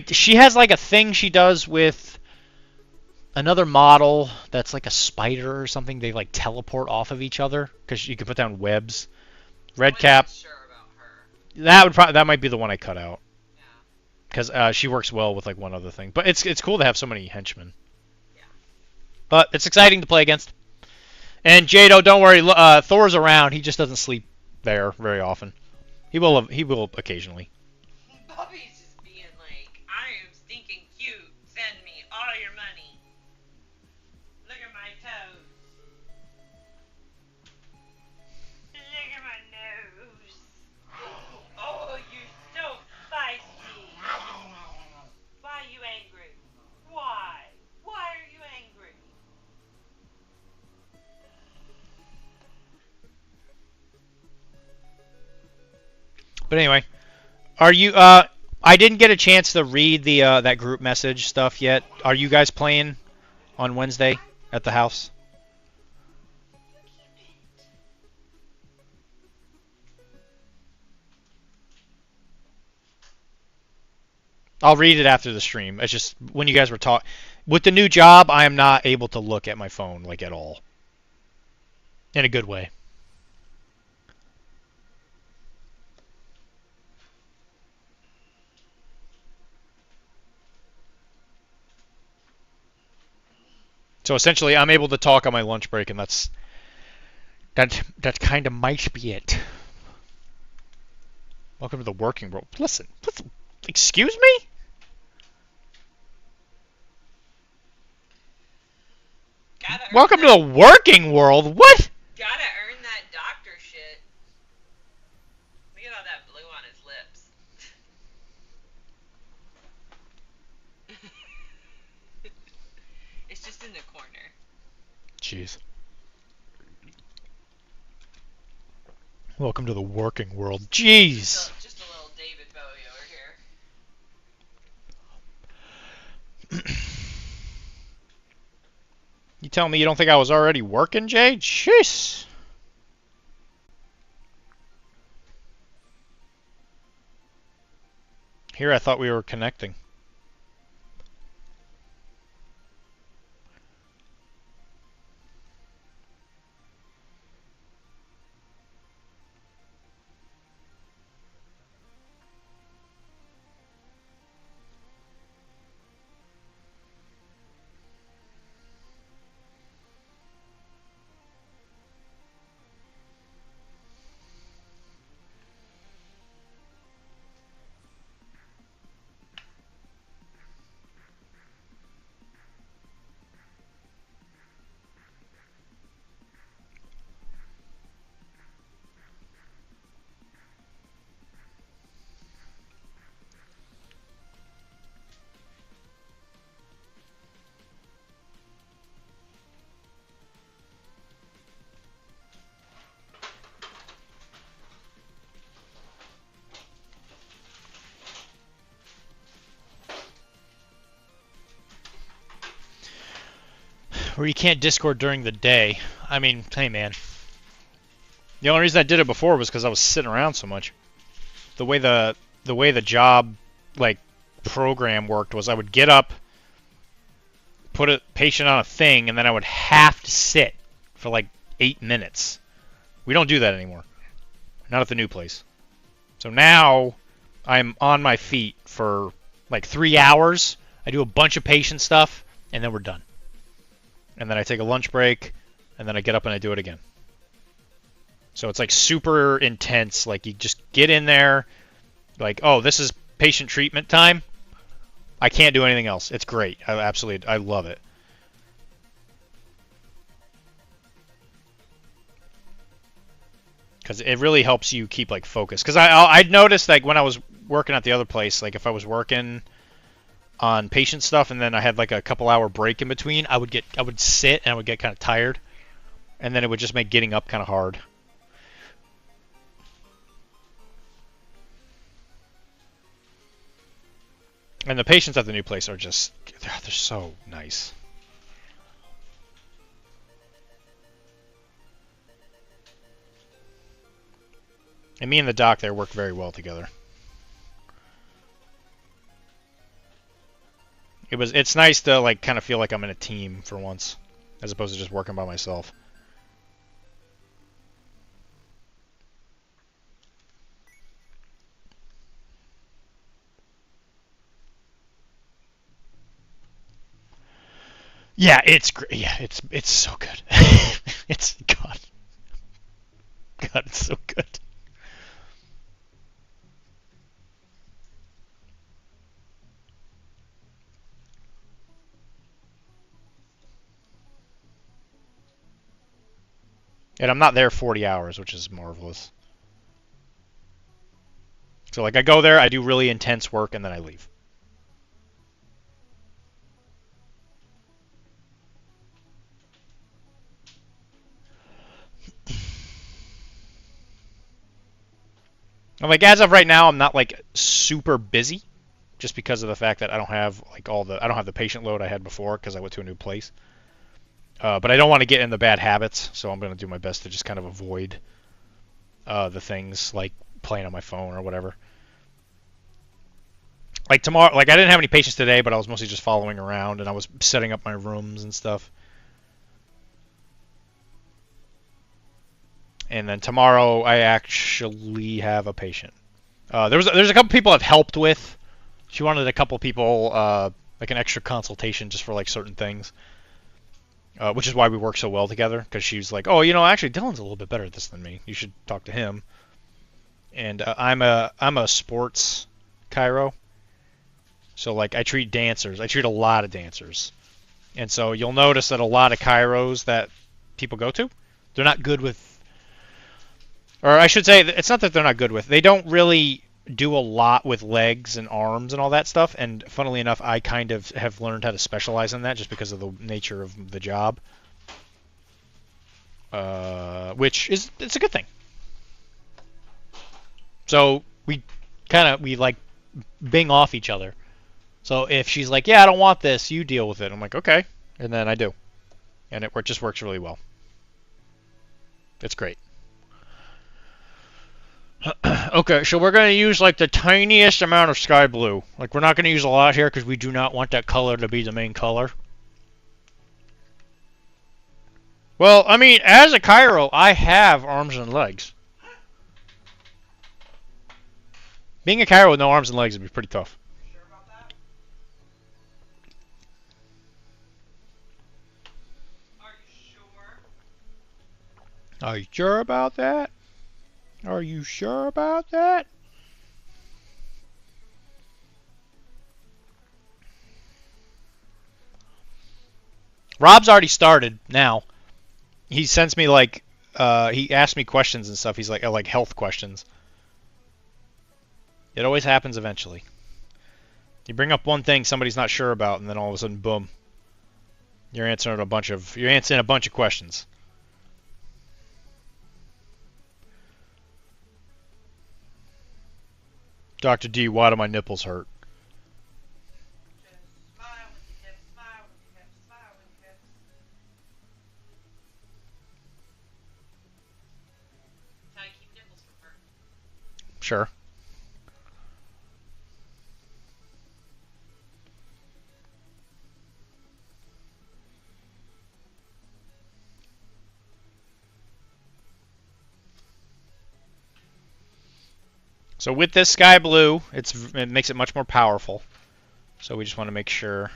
She has like a thing she does with another model that's like a spider or something. They like teleport off of each other because you can put down webs. Redcap. Sure about her. That might be the one I cut out. Because she works well with like one other thing. But it's cool to have so many henchmen. Yeah. But it's exciting to play against. And Jado, don't worry. Thor's around. He just doesn't sleep there very often. He will occasionally. Bobby's just being like, I am stinking cute. Send me all your money. Look at my toes. Look at my nose. Why? Why are you angry? But anyway, are you? I didn't get a chance to read the that group message stuff yet. Are you guys playing on Wednesday at the house? I'll read it after the stream. It's just when you guys were talking with the new job, I am not able to look at my phone like at all. In a good way. So essentially, I'm able to talk on my lunch break, and that kind of might be it. Welcome to the working world. Listen, excuse me? Welcome to the working world? What? Gotta earn that doctor shit. Look at all that blue on his lips. It's just in the corner. Jeez. Welcome to the working world. Jeez. Just a little David Bowie over here. You telling me you don't think I was already working, Jay? Jeez. Here I thought we were connecting. Where you can't Discord during the day. I mean, hey man. The only reason I did it before was because I was sitting around so much. The way the job like program worked was I would get up, put a patient on a thing, and then I would have to sit for like 8 minutes. We don't do that anymore. Not at the new place. So now I'm on my feet for like 3 hours. I do a bunch of patient stuff, and then we're done. And then I take a lunch break, and then I get up and I do it again. So it's like super intense. Like you just get in there, like, oh, this is patient treatment time. I can't do anything else. It's great. I love it. Because it really helps you keep like focused. Because I'd noticed like when I was working at the other place, like if I was working on patient stuff and then I had like a couple hour break in between, I would sit and I would get kind of tired, and then it would just make getting up kind of hard. And the patients at the new place are just, they're so nice. And me and the doc there work very well together. It's nice to like kind of feel like I'm in a team for once, as opposed to just working by myself. Yeah, it's great. Yeah, it's so good. It's God, it's so good. And I'm not there 40 hours, which is marvelous. So like I go there, I do really intense work, and then I leave. And like as of right now, I'm not like super busy, just because of the fact that I don't have like I don't have the patient load I had before because I went to a new place. But I don't want to get in the bad habits, so I'm going to do my best to just kind of avoid the things like playing on my phone or whatever. Like tomorrow, like I didn't have any patients today, but I was mostly just following around and I was setting up my rooms and stuff. And then tomorrow I actually have a patient. There's a couple people I've helped with. She wanted a couple people like an extra consultation just for like certain things, which is why we work so well together. Because she was like, "Oh, you know, actually Dylan's a little bit better at this than me. You should talk to him." And I'm a sports chiro, so like I treat dancers. I treat a lot of dancers, and so you'll notice that a lot of chiros that people go to, they're not good with. Or I should say, it's not that they're not good with. They don't really do a lot with legs and arms and all that stuff. And funnily enough, I kind of have learned how to specialize in that just because of the nature of the job. Which is, it's a good thing. So we like bing off each other. So if she's like, yeah, I don't want this, you deal with it. I'm like, okay. And then I do. And it just works really well. It's great. Okay, so we're going to use like the tiniest amount of sky blue. Like we're not going to use a lot here because we do not want that color to be the main color. Well, I mean, as a chiro, I have arms and legs. Being a chiro with no arms and legs would be pretty tough. Are you sure about that? Are you sure about that? Rob's already started now. He sends me like he asks me questions and stuff. He's like health questions. It always happens eventually. You bring up one thing somebody's not sure about, and then all of a sudden, boom, you're answering a bunch of questions. Dr. D, why do my nipples hurt? Sure. So with this sky blue, it makes it much more powerful. So we just want to make sure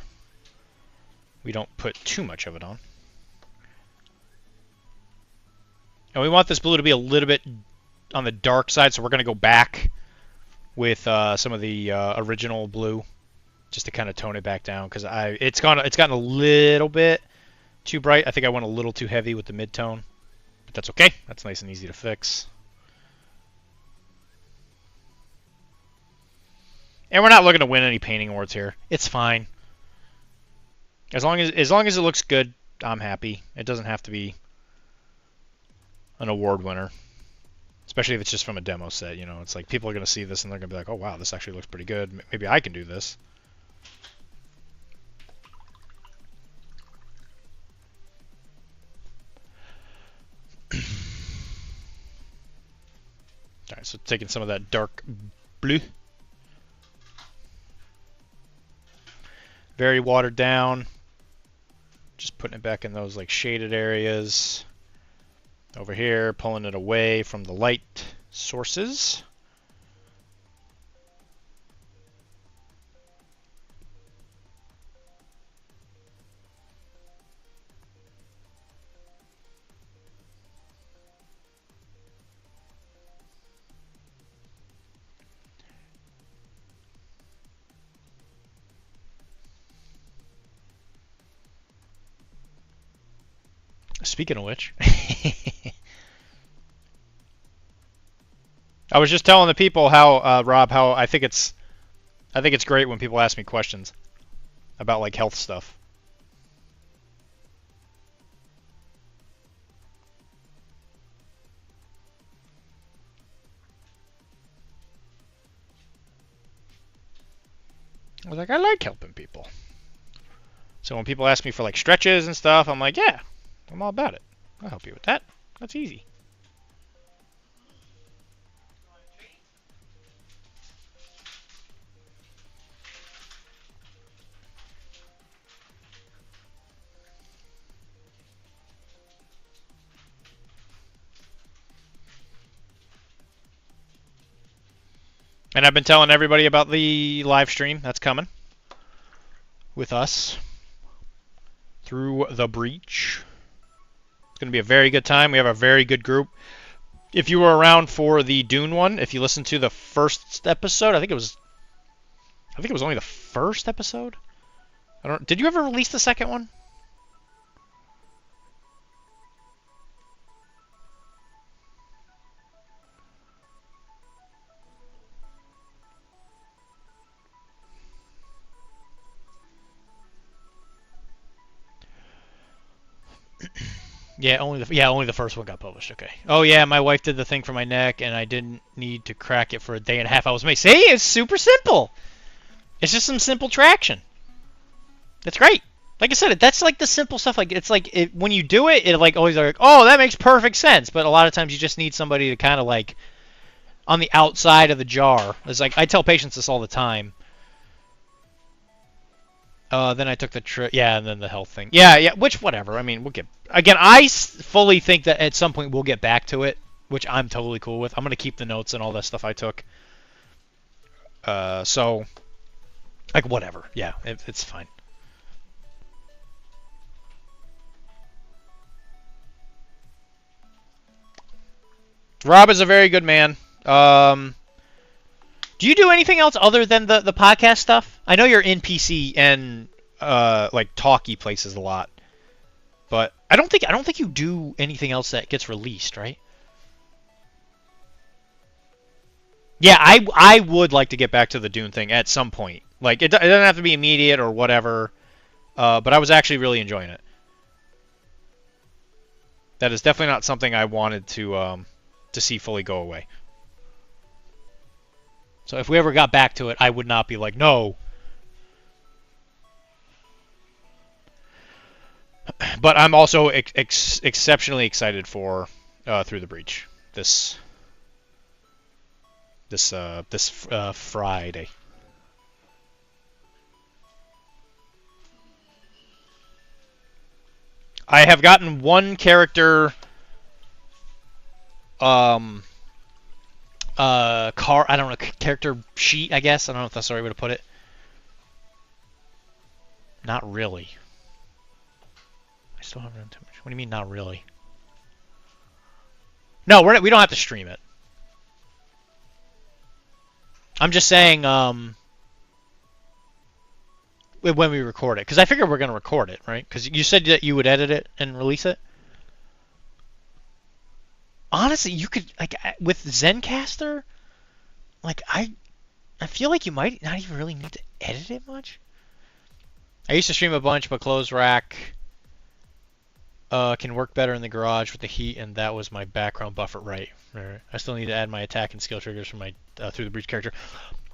we don't put too much of it on. And we want this blue to be a little bit on the dark side, so we're going to go back with some of the original blue just to kind of tone it back down because it's gotten a little bit too bright. I think I went a little too heavy with the mid-tone, but that's okay. That's nice and easy to fix. And we're not looking to win any painting awards here. It's fine. As long as it looks good, I'm happy. It doesn't have to be an award winner. Especially if it's just from a demo set, you know. It's like people are going to see this and they're going to be like, "Oh wow, this actually looks pretty good. Maybe I can do this." Alright, so taking some of that dark blue. Very watered down. Just putting it back in those like shaded areas. Over here, pulling it away from the light sources. Speaking of which, I was just telling the people how Rob, how I think it's great when people ask me questions about like health stuff. like, I like helping people. So when people ask me for like stretches and stuff, I'm like, yeah, I'm all about it. I'll help you with that. That's easy. And I've been telling everybody about the live stream that's coming with us through the breach. It's going to be a very good time. We have a very good group. If you were around for the Dune one, if you listened to the first episode, I think it was only the first episode. Did you ever release the second one? Only the first one got published. Okay. Oh yeah, my wife did the thing for my neck, and I didn't need to crack it for a day and a half. I was amazed. See, it's super simple. It's just some simple traction. That's great. Like I said, that's like the simple stuff. Like it's like when you do it, it like always like, oh, that makes perfect sense. But a lot of times you just need somebody to kind of like on the outside of the jar. It's like I tell patients this all the time. Then I took the trip. Yeah, and then the health thing. Yeah. Which, whatever. I mean, we'll get... Again, I fully think that at some point we'll get back to it, which I'm totally cool with. I'm going to keep the notes and all that stuff I took. So... Like, whatever. Yeah, it's fine. Rob is a very good man. Do you do anything else other than the podcast stuff? I know you're in PC and like talky places a lot, but I don't think you do anything else that gets released, right? Yeah, I would like to get back to the Dune thing at some point. Like it doesn't have to be immediate or whatever, but I was actually really enjoying it. That is definitely not something I wanted to see fully go away. So if we ever got back to it, I would not be like, no. But I'm also exceptionally excited for Through the Breach this Friday. I have gotten one character I don't know, character sheet, I guess. I don't know if that's the right way to put it. Not really. I still haven't done too much. What do you mean, not really? No, we don't have to stream it. I'm just saying, when we record it. Because I figure we're going to record it, right? Because you said that you would edit it and release it. Honestly, you could, like, with Zencaster, like, I feel like you might not even really need to edit it much. I used to stream a bunch, but Clothes Rack can work better in the garage with the heat, and that was my background buffer. Right. I still need to add my attack and skill triggers for my Through the Breach character.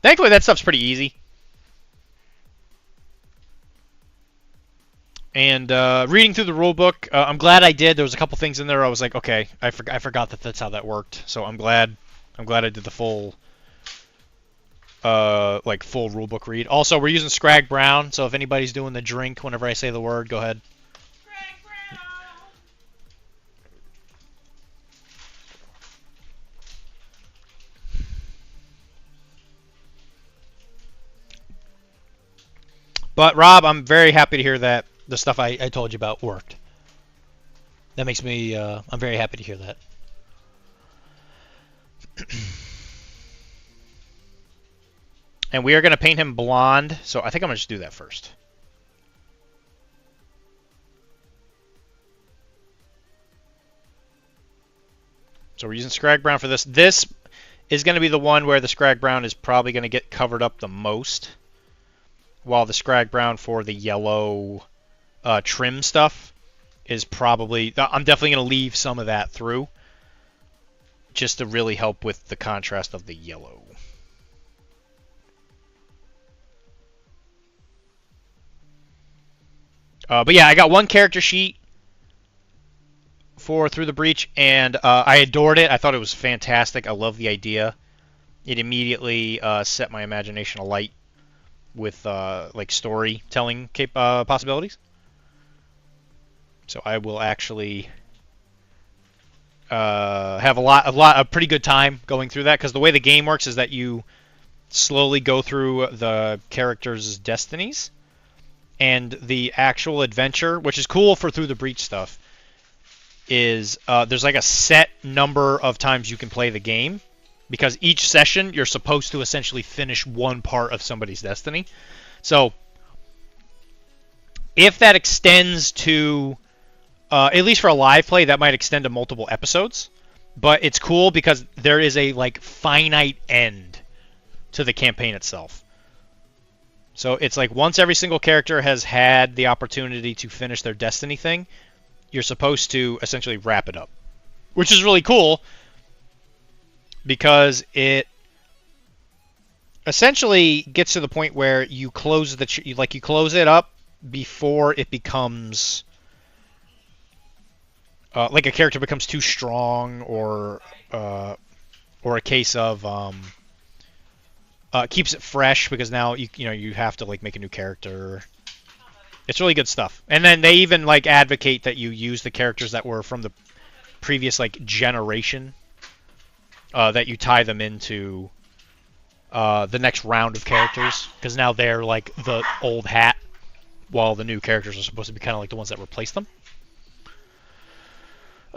Thankfully, that stuff's pretty easy. And reading through the rulebook, I'm glad I did. There was a couple things in there I was like, okay, I forgot that that's how that worked. So I'm glad I did the full full rulebook read. Also, we're using Scrag Brown, so if anybody's doing the drink whenever I say the word, go ahead. Scrag Brown. But Rob, I'm very happy to hear that the stuff I told you about worked. That makes me, I'm very happy to hear that. And we are going to paint him blonde, so I think I'm going to just do that first. So we're using Scrag Brown for this. This is going to be the one where the Scrag Brown is probably going to get covered up the most, while the Scrag Brown for the yellow trim stuff is probably... I'm definitely going to leave some of that through, just to really help with the contrast of the yellow. But yeah, I got one character sheet for Through the Breach, and I adored it. I thought it was fantastic. I love the idea. It immediately set my imagination alight with like storytelling possibilities. So I will actually have a pretty good time going through that, because the way the game works is that you slowly go through the characters' destinies, and the actual adventure, which is cool for Through the Breach stuff, is there's like a set number of times you can play the game, because each session you're supposed to essentially finish one part of somebody's destiny. So if that extends to at least for a live play, that might extend to multiple episodes, but it's cool because there is a like finite end to the campaign itself. So it's like once every single character has had the opportunity to finish their destiny thing, you're supposed to essentially wrap it up, which is really cool because it essentially gets to the point where you close you close it up before it becomes like a character becomes too strong, or a case of keeps it fresh, because now you have to like make a new character. It's really good stuff. And then they even like advocate that you use the characters that were from the previous like generation, that you tie them into the next round of characters, because now they're like the old hat, while the new characters are supposed to be kind of like the ones that replaced them.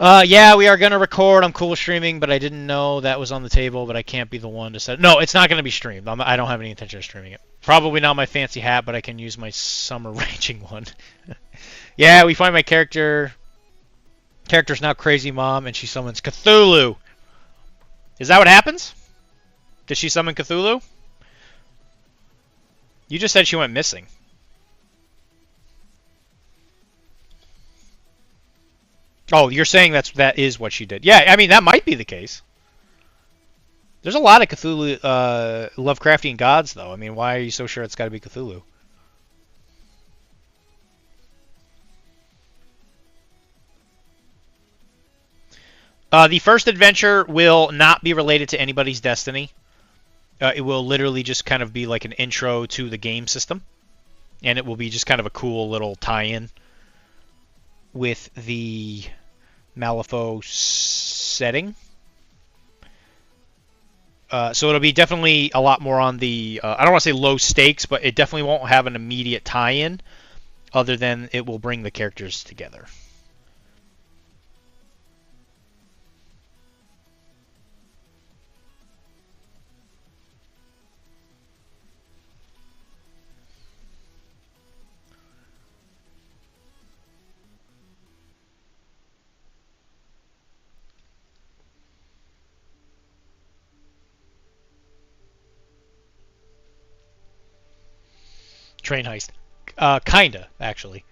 Yeah, we are going to record. I'm cool with streaming, but I didn't know that was on the table, but I can't be the one to set it. No, it's not going to be streamed. I don't have any intention of streaming it. Probably not my fancy hat, but I can use my summer ranging one. Yeah, we find my character's now Crazy Mom, and she summons Cthulhu. Is that what happens? Did she summon Cthulhu? You just said she went missing. Oh, you're saying that is what she did. Yeah, I mean, that might be the case. There's a lot of Cthulhu, Lovecraftian gods, though. I mean, why are you so sure it's got to be Cthulhu? The first adventure will not be related to anybody's destiny. It will literally just kind of be like an intro to the game system. And it will be just kind of a cool little tie-in with the Malifaux setting. So it'll be definitely a lot more on the, I don't want to say low stakes, but it definitely won't have an immediate tie-in, other than it will bring the characters together. Train heist. Kinda, actually.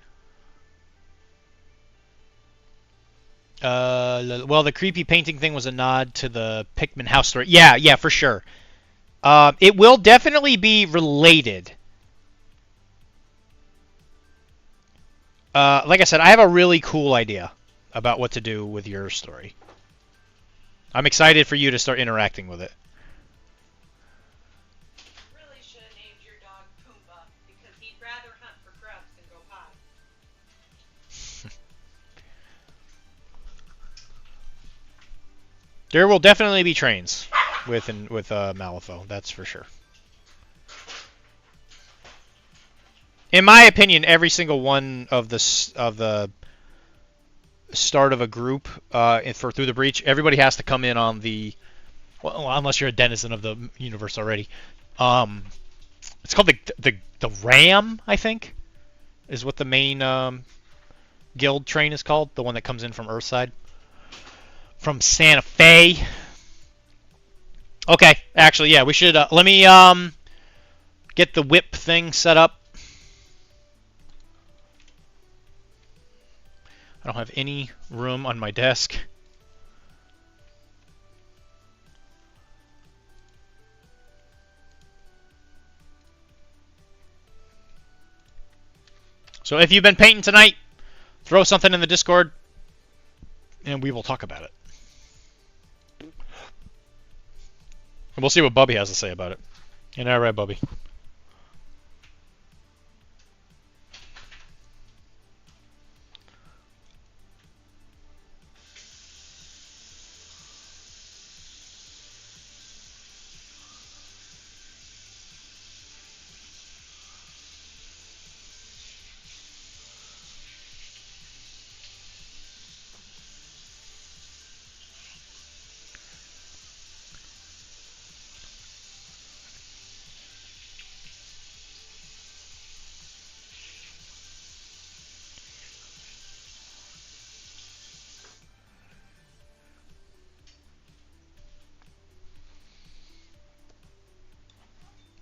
Well, the creepy painting thing was a nod to the Pickman house story. Yeah, for sure. It will definitely be related. Like I said, I have a really cool idea about what to do with your story. I'm excited for you to start interacting with it. There will definitely be trains with Malifaux, that's for sure. In my opinion, every single one of the start of a group for Through the Breach, everybody has to come in on the, well, unless you're a denizen of the universe already. It's called the Ram, I think, is what the main guild train is called, the one that comes in from Earthside. From Santa Fe. Okay, actually, yeah, we should, let me get the whip thing set up. I don't have any room on my desk. So if you've been painting tonight, throw something in the Discord, and we will talk about it. And we'll see what Bubby has to say about it. You know, right, Bubby?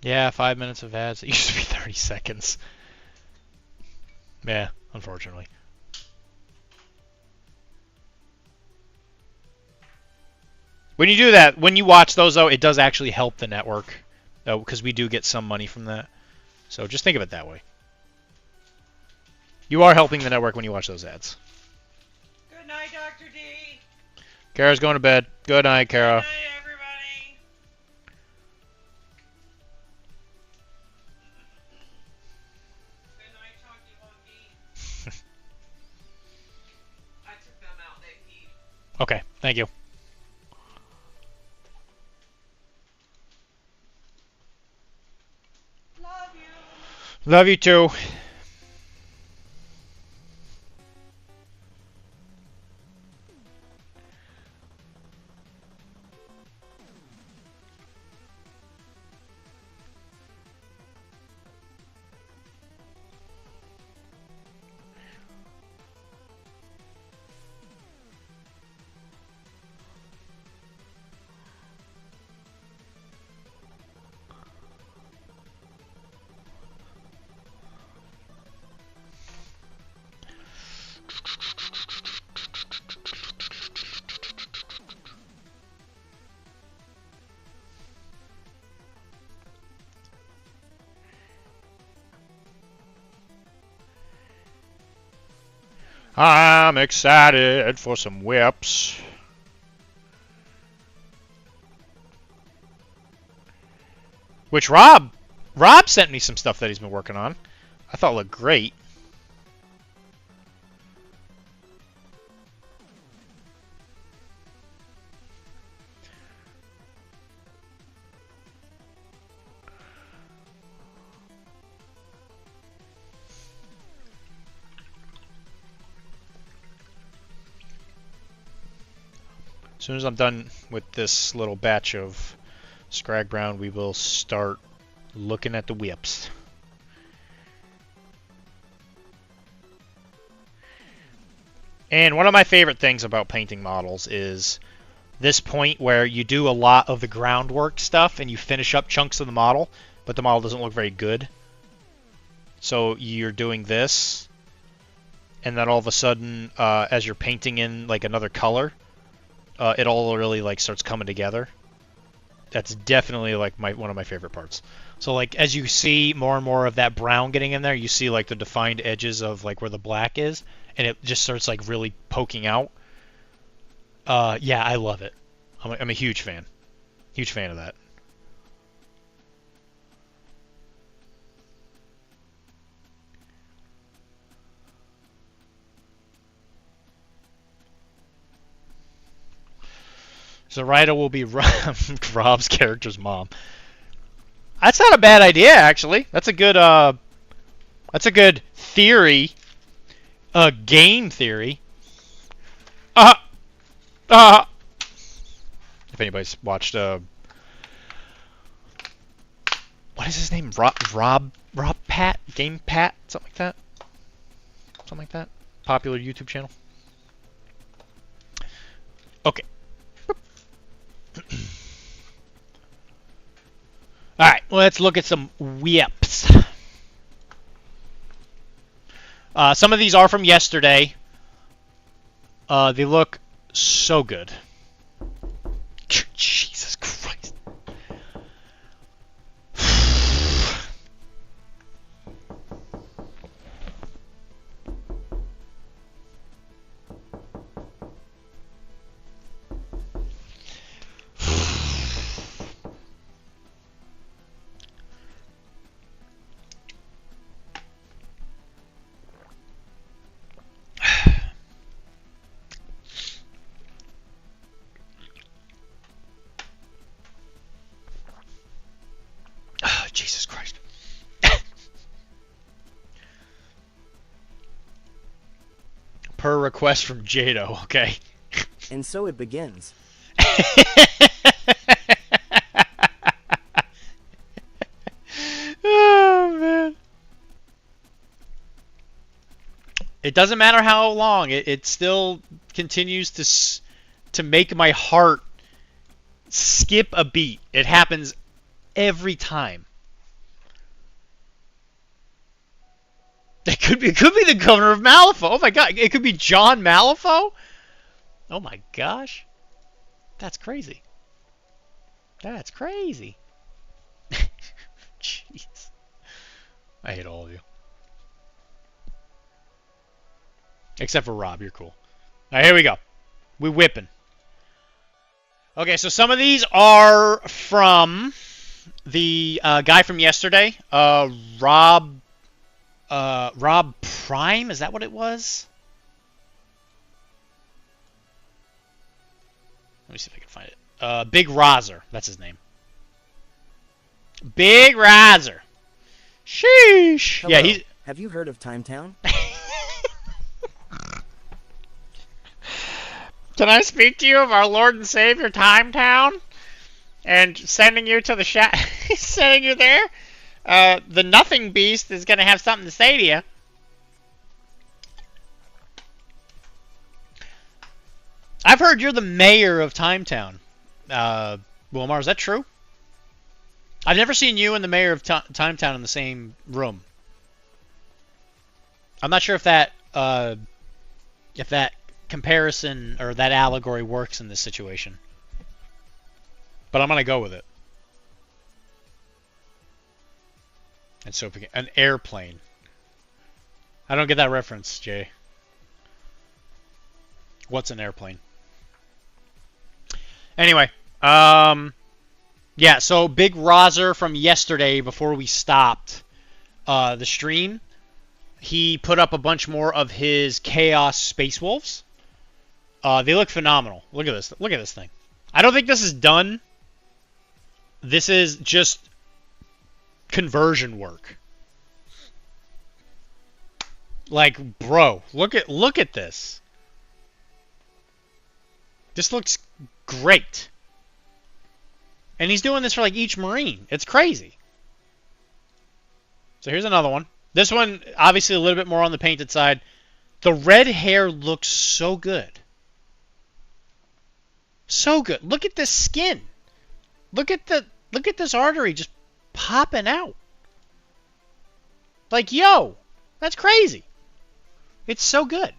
Yeah, 5 minutes of ads. It used to be 30 seconds. Yeah, unfortunately. When you do that, when you watch those, though, it does actually help the network, because we do get some money from that. So just think of it that way. You are helping the network when you watch those ads. Good night, Dr. D. Kara's going to bed. Good night, Kara. Good night, everybody. Good night, Chunky Monkey. I took them out, they peed. Okay, thank you. Love you. Love you too. I'm excited for some whips. Which Rob sent me some stuff that he's been working on. I thought looked great. As soon as I'm done with this little batch of Scrag Brown, we will start looking at the whips. And one of my favorite things about painting models is this point where you do a lot of the groundwork stuff and you finish up chunks of the model, but the model doesn't look very good. So you're doing this, and then all of a sudden, as you're painting in like another color, it all really like starts coming together. That's definitely like one of my favorite parts. So like as you see more and more of that brown getting in there, you see like the defined edges of like where the black is, and it just starts like really poking out. Yeah, I love it. I'm a huge fan. Huge fan of that. Zoraida will be Rob's character's mom. That's not a bad idea, actually. That's a good theory. Game theory. If anybody's watched what is his name? Rob Pat? Game Pat? Something like that. Something like that. Popular YouTube channel. Okay. Alright, let's look at some whips. Some of these are from yesterday. They look so good. Jesus Christ. per request from Jado, okay? And so it begins. Oh, man. It doesn't matter how long. It still continues to make my heart skip a beat. It happens every time. It could be the governor of Malifaux. Oh my god, it could be John Malifaux? Oh my gosh. That's crazy. That's crazy. Jeez. I hate all of you. Except for Rob, you're cool. Alright, here we go. We whipping. Okay, so some of these are from the guy from yesterday. Rob Prime, is that what it was? Let me see if I can find it. Big Rozer, that's his name. Big Rozer. Sheesh. Hello. Yeah, he's. Have you heard of Timetown? Can I speak to you of our Lord and Savior Timetown? And sending you to the sending you there? The Nothing Beast is going to have something to say to you. I've heard you're the mayor of Timetown. Wilmar, is that true? I've never seen you and the mayor of Timetown in the same room. I'm not sure if that comparison or that allegory works in this situation. But I'm going to go with it. And so an airplane. I don't get that reference, Jay. What's an airplane? Anyway, yeah, so Big Rozer from yesterday before we stopped the stream, he put up a bunch more of his Chaos Space Wolves. They look phenomenal. Look at this. Look at this thing. I don't think this is done. This is just conversion work. Like, bro, look at this. This looks great. And he's doing this for like each Marine. It's crazy. So here's another one. This one, obviously a little bit more on the painted side. The red hair looks so good. So good. Look at this skin. Look at this artery just popping out. Like, yo, that's crazy. It's so good.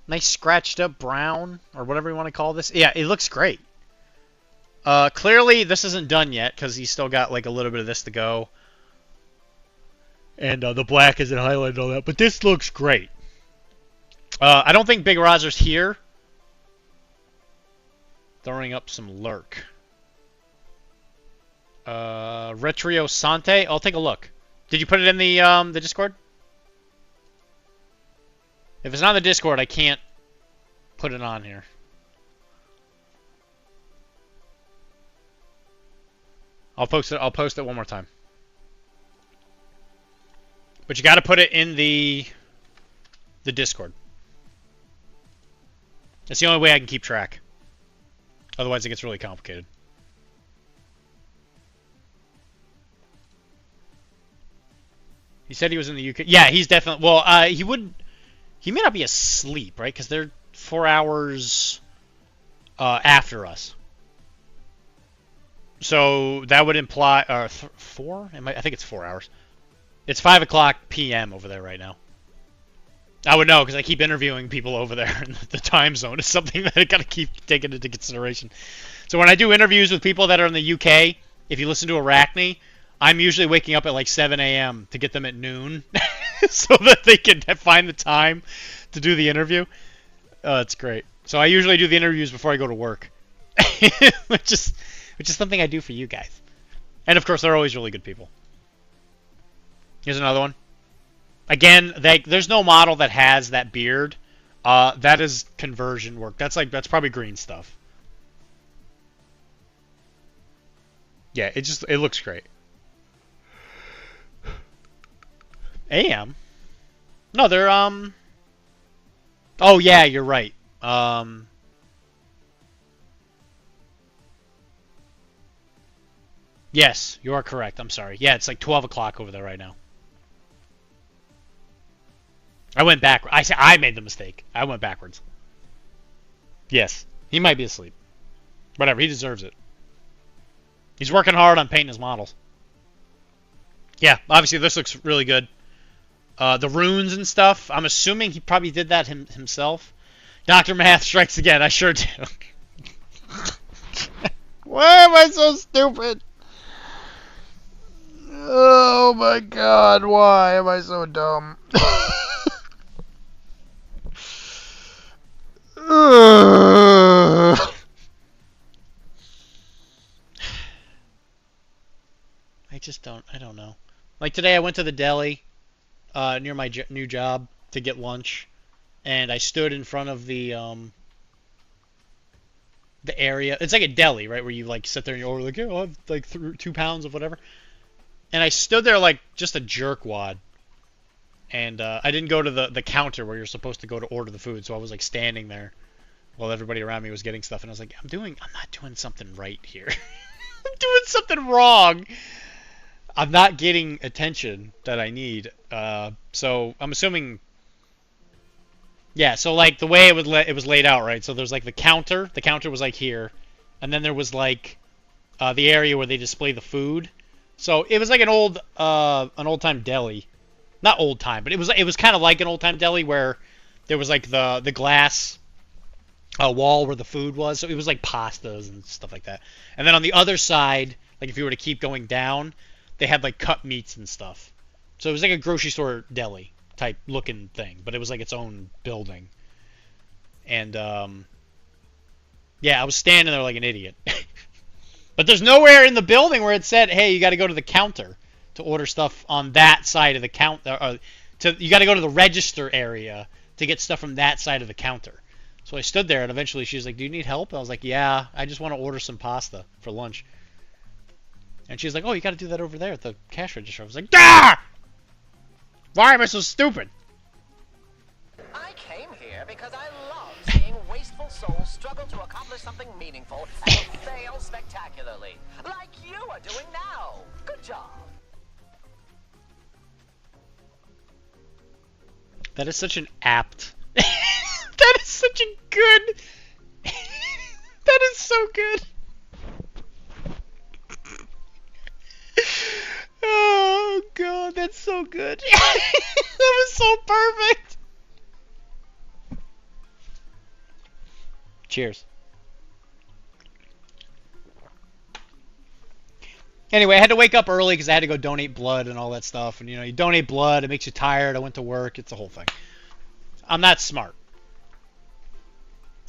Nice scratched up brown, or whatever you want to call this. Yeah, it looks great. Clearly, this isn't done yet, because he's still got like a little bit of this to go. And the black isn't highlighted and all that, but this looks great. I don't think Big Rozer's here. Throwing up some lurk. Retrio Sante. I'll take a look. Did you put it in the Discord? If it's not in the Discord, I can't put it on here. I'll post it one more time. But you got to put it in the Discord. That's the only way I can keep track. Otherwise, it gets really complicated. He said he was in the UK. Yeah, he's definitely. Well, he may not be asleep, right? Because they're 4 hours after us. So that would imply 4. I think it's 4 hours. It's 5 o'clock p.m. over there right now. I would know because I keep interviewing people over there, and the time zone is something that I gotta keep taking into consideration. So when I do interviews with people that are in the UK, if you listen to Arachne, I'm usually waking up at like 7 a.m. to get them at noon, so that they can find the time to do the interview. It's great. So I usually do the interviews before I go to work, which is something I do for you guys. And of course, they're always really good people. Here's another one. Again, there's no model that has that beard. That is conversion work. That's probably green stuff. Yeah, it looks great. AM? No, they're Oh yeah, you're right. Yes, you are correct. I'm sorry. Yeah, it's like 12 o'clock over there right now. I went back. I made the mistake. I went backwards. Yes, he might be asleep. Whatever, he deserves it. He's working hard on painting his models. Yeah, obviously this looks really good. The runes and stuff, I'm assuming he probably did that himself. Dr. Math strikes again, I sure do. Why am I so stupid? Oh my god, why am I so dumb? I don't know. Like today I went to the deli near my new job to get lunch, and I stood in front of the area. It's like a deli, right, where you like sit there and you order like, yeah, I'll have like 2 pounds of whatever. And I stood there like just a jerkwad. And I didn't go to the counter where you're supposed to go to order the food, so I was like standing there while everybody around me was getting stuff, and I was like, I'm not doing something right here. I'm doing something wrong. I'm not getting attention that I need. So I'm assuming. Yeah. So like the way it was laid out, right? So there's like the counter. The counter was like here, and then there was like the area where they display the food. So it was like an old time deli. Not old time, but it was kind of like an old time deli where there was like the glass wall where the food was. So it was like pastas and stuff like that. And then on the other side, like if you were to keep going down, they had like cut meats and stuff. So it was like a grocery store deli type looking thing, but it was like its own building. And yeah, I was standing there like an idiot. But there's nowhere in the building where it said, "Hey, you got to go to the counter to order stuff on that side of the counter." You got to go to the register area to get stuff from that side of the counter. So I stood there, and eventually she was like, "Do you need help?" I was like, "Yeah, I just want to order some pasta for lunch." And she's like, "Oh, you got to do that over there at the cash register." I was like, "Ah! Why am I so stupid?" I came here because I love seeing wasteful souls struggle to accomplish something meaningful and fail spectacularly, like you are doing now. Good job. That is such an apt. That is such a good. That is so good. Oh god, that's so good. That was so perfect. Cheers. Anyway, I had to wake up early because I had to go donate blood and all that stuff. And you know, you donate blood, it makes you tired. I went to work. It's a whole thing. I'm not smart.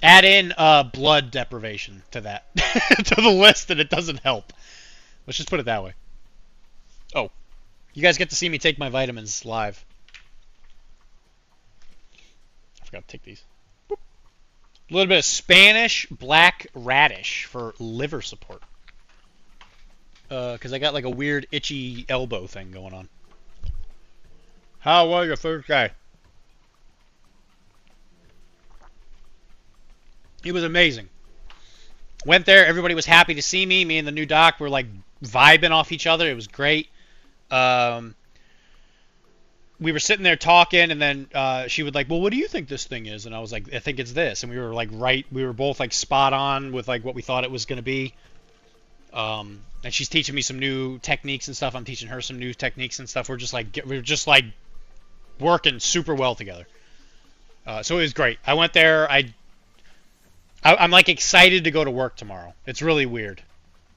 Add in blood deprivation to that to the list, and it doesn't help. Let's just put it that way. Oh, you guys get to see me take my vitamins live. I forgot to take these. Boop. A little bit of Spanish black radish for liver support. Because I got like a weird itchy elbow thing going on. How was your first day? It was amazing. Went there, everybody was happy to see me. Me and the new doc were like vibing off each other. It was great. We were sitting there talking, and then she would like, well, what do you think this thing is? And I was like, I think it's this. And we were like we were both like spot on with like what we thought it was going to be. And she's teaching me some new techniques and stuff. I'm teaching her some new techniques and stuff. We're just like working super well together. So it was great. I went there. I'm like excited to go to work tomorrow. It's really weird.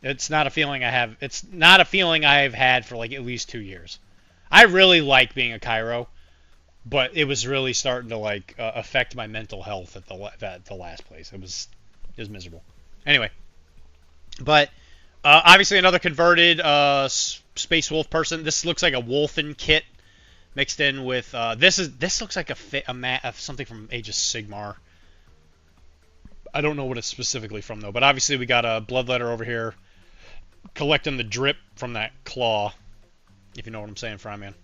It's not a feeling I have. It's not a feeling I've had for like at least 2 years. I really like being a chiro, but it was really starting to like affect my mental health at the last place. It was miserable. Anyway, but obviously another converted Space Wolf person. This looks like a Wolfen kit mixed in with this looks like something from Age of Sigmar. I don't know what it's specifically from though, but obviously we got a Bloodletter over here collecting the drip from that claw, if you know what I'm saying, Fryman.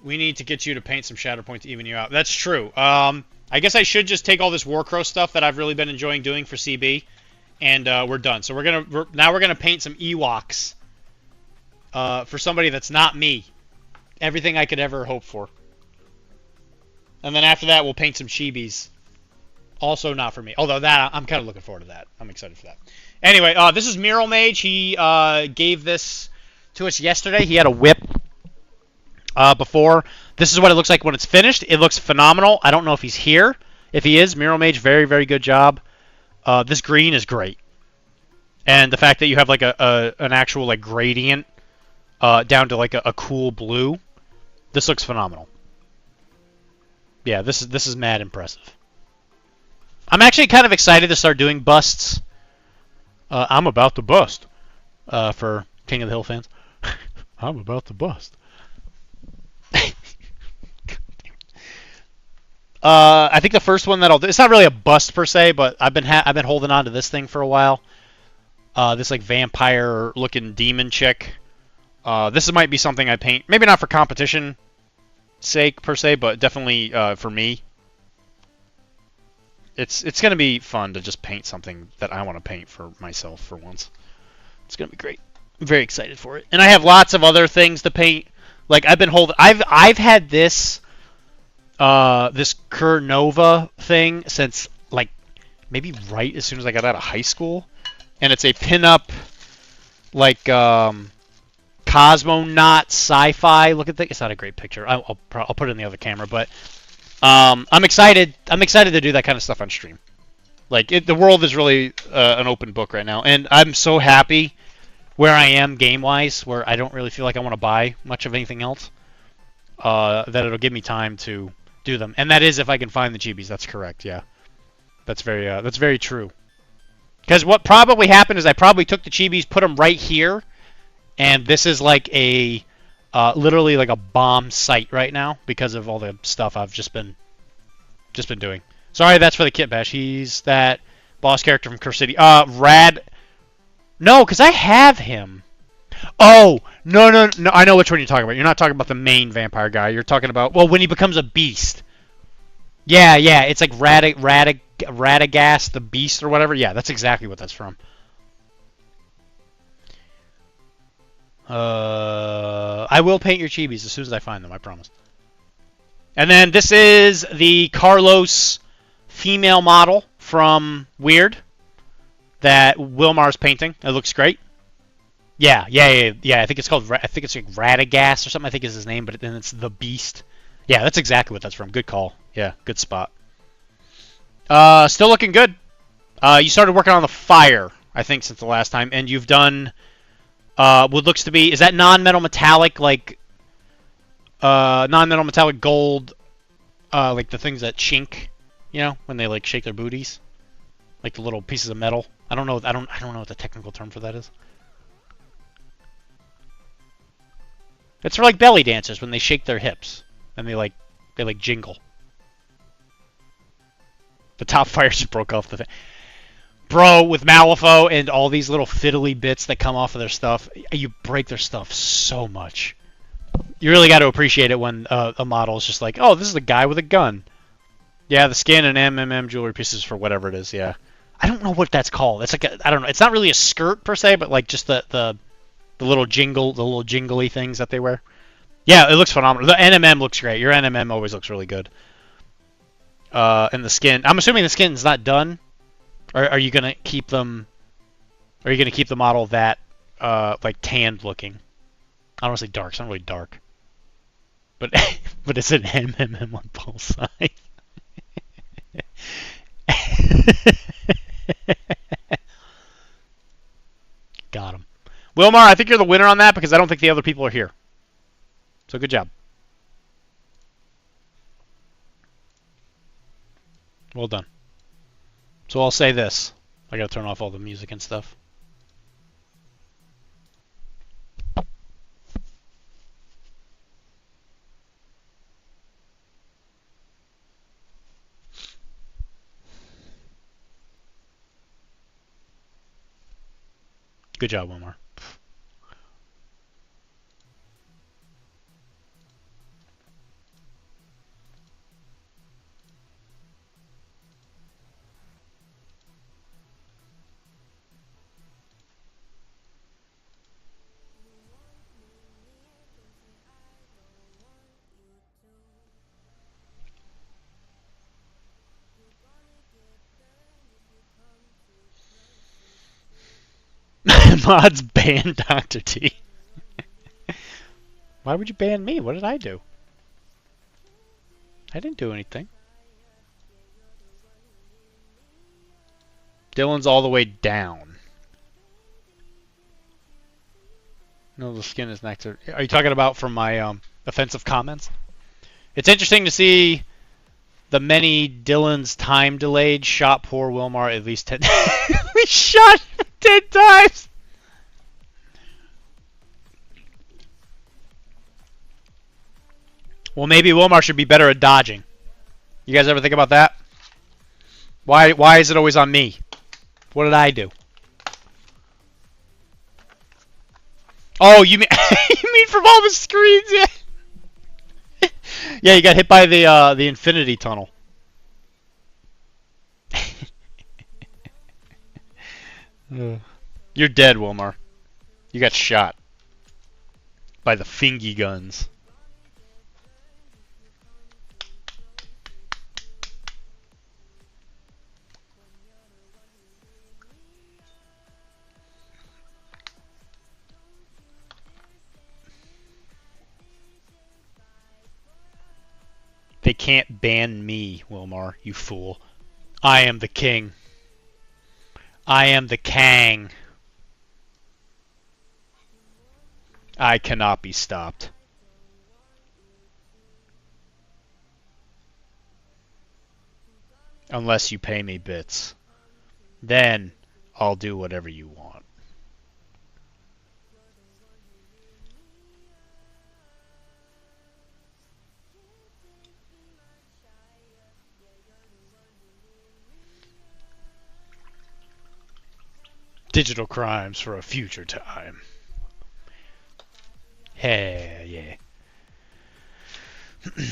We need to get you to paint some shadow point to even you out. That's true. I guess I should just take all this Warcrow stuff that I've really been enjoying doing for CB, and we're done. So now we're gonna paint some Ewoks for somebody that's not me. Everything I could ever hope for. And then after that, we'll paint some Chibis. Also not for me. Although that I'm kind of looking forward to that. I'm excited for that. Anyway, this is Mural Mage. He gave this to us yesterday. He had a whip before. This is what it looks like when it's finished. It looks phenomenal. I don't know if he's here. If he is, Mural Mage, very, very good job. This green is great. And the fact that you have like an actual like gradient down to like a cool blue. This looks phenomenal. Yeah, this is mad impressive. I'm actually kind of excited to start doing busts. I'm about to bust. For King of the Hill fans. I'm about to bust. I think the first one that I'll do, it's not really a bust per se, but I've been holding on to this thing for a while. This like vampire looking demon chick. This might be something I paint, maybe not for competition sake per se, but definitely for me. It's gonna be fun to just paint something that I want to paint for myself for once. It's gonna be great. I'm very excited for it, and I have lots of other things to paint. Like I've had this this Kernova thing since like maybe right as soon as I got out of high school, and it's a pinup like cosmonaut sci-fi. Look at that. It's not a great picture. I'll put it in the other camera, but I'm excited. I'm excited to do that kind of stuff on stream. Like the world is really an open book right now, and I'm so happy where I am game-wise, where I don't really feel like I want to buy much of anything else. That it'll give me time to do them, and that is if I can find the chibis. That's correct. Yeah, that's very true. Because what probably happened is I probably took the chibis, put them right here, and this is like a literally like a bomb site right now because of all the stuff I've just been doing. Sorry, that's for the Kit Bash. He's that boss character from Curse City. Rad. No, because I have him. Oh, no. I know which one you're talking about. You're not talking about the main vampire guy. You're talking about, well, when he becomes a beast. Yeah. It's like Radagast the Beast or whatever. Yeah, that's exactly what that's from. I will paint your chibis as soon as I find them, I promise. And then this is the Carlos female model from Weird that Wilmar's painting. It looks great. Yeah. I think it's called. I think it's like Radagast or something. I think is his name, but then it's the Beast. Yeah, that's exactly what that's from. Good call. Yeah, good spot. Still looking good. You started working on the fire, I think, since the last time, and you've done what looks to be, is that non-metal metallic, like non-metal metallic gold, like the things that chink, you know, when they like shake their booties, like the little pieces of metal. I don't know what the technical term for that is. It's for like belly dancers when they shake their hips and they like jingle. The top fire just broke off the thing. Bro, with Malifaux and all these little fiddly bits that come off of their stuff, you break their stuff so much. You really got to appreciate it when a model is just like, oh, this is a guy with a gun. Yeah, the skin and MMM jewelry pieces for whatever it is, yeah. I don't know what that's called. It's like I don't know. It's not really a skirt per se, but like just the little jingly things that they wear. Yeah, it looks phenomenal. The NMM looks great. Your NMM always looks really good. And the skin. I'm assuming the skin's not done. Or are you gonna keep them? Are you gonna keep the model that like tanned looking? I don't want to say dark. It's not really dark. But but it's an MMM on both sides. Got him. Wilmar, I think you're the winner on that because I don't think the other people are here. So good job. Well done. So I'll say this. I gotta turn off all the music and stuff. Good job, Wilmar. mods ban Dr. D. Why would you ban me? What did I do? I didn't do anything. Dylan's all the way down. No, the skin is next to... Are you talking about from my offensive comments? It's interesting to see the many Dylan's time delayed shot poor Wilmar at least 10... We shot him 10 times! Well, maybe Wilmar should be better at dodging. You guys ever think about that? Why is it always on me? What did I do? Oh, you mean you mean from all the screens? Yeah. Yeah, you got hit by the infinity tunnel. You're dead, Wilmar. You got shot by the fingy guns. They can't ban me, Wilmar, you fool. I am the king. I am the Kang. I cannot be stopped. Unless you pay me bits. Then I'll do whatever you want. Digital crimes for a future time. Hey, yeah.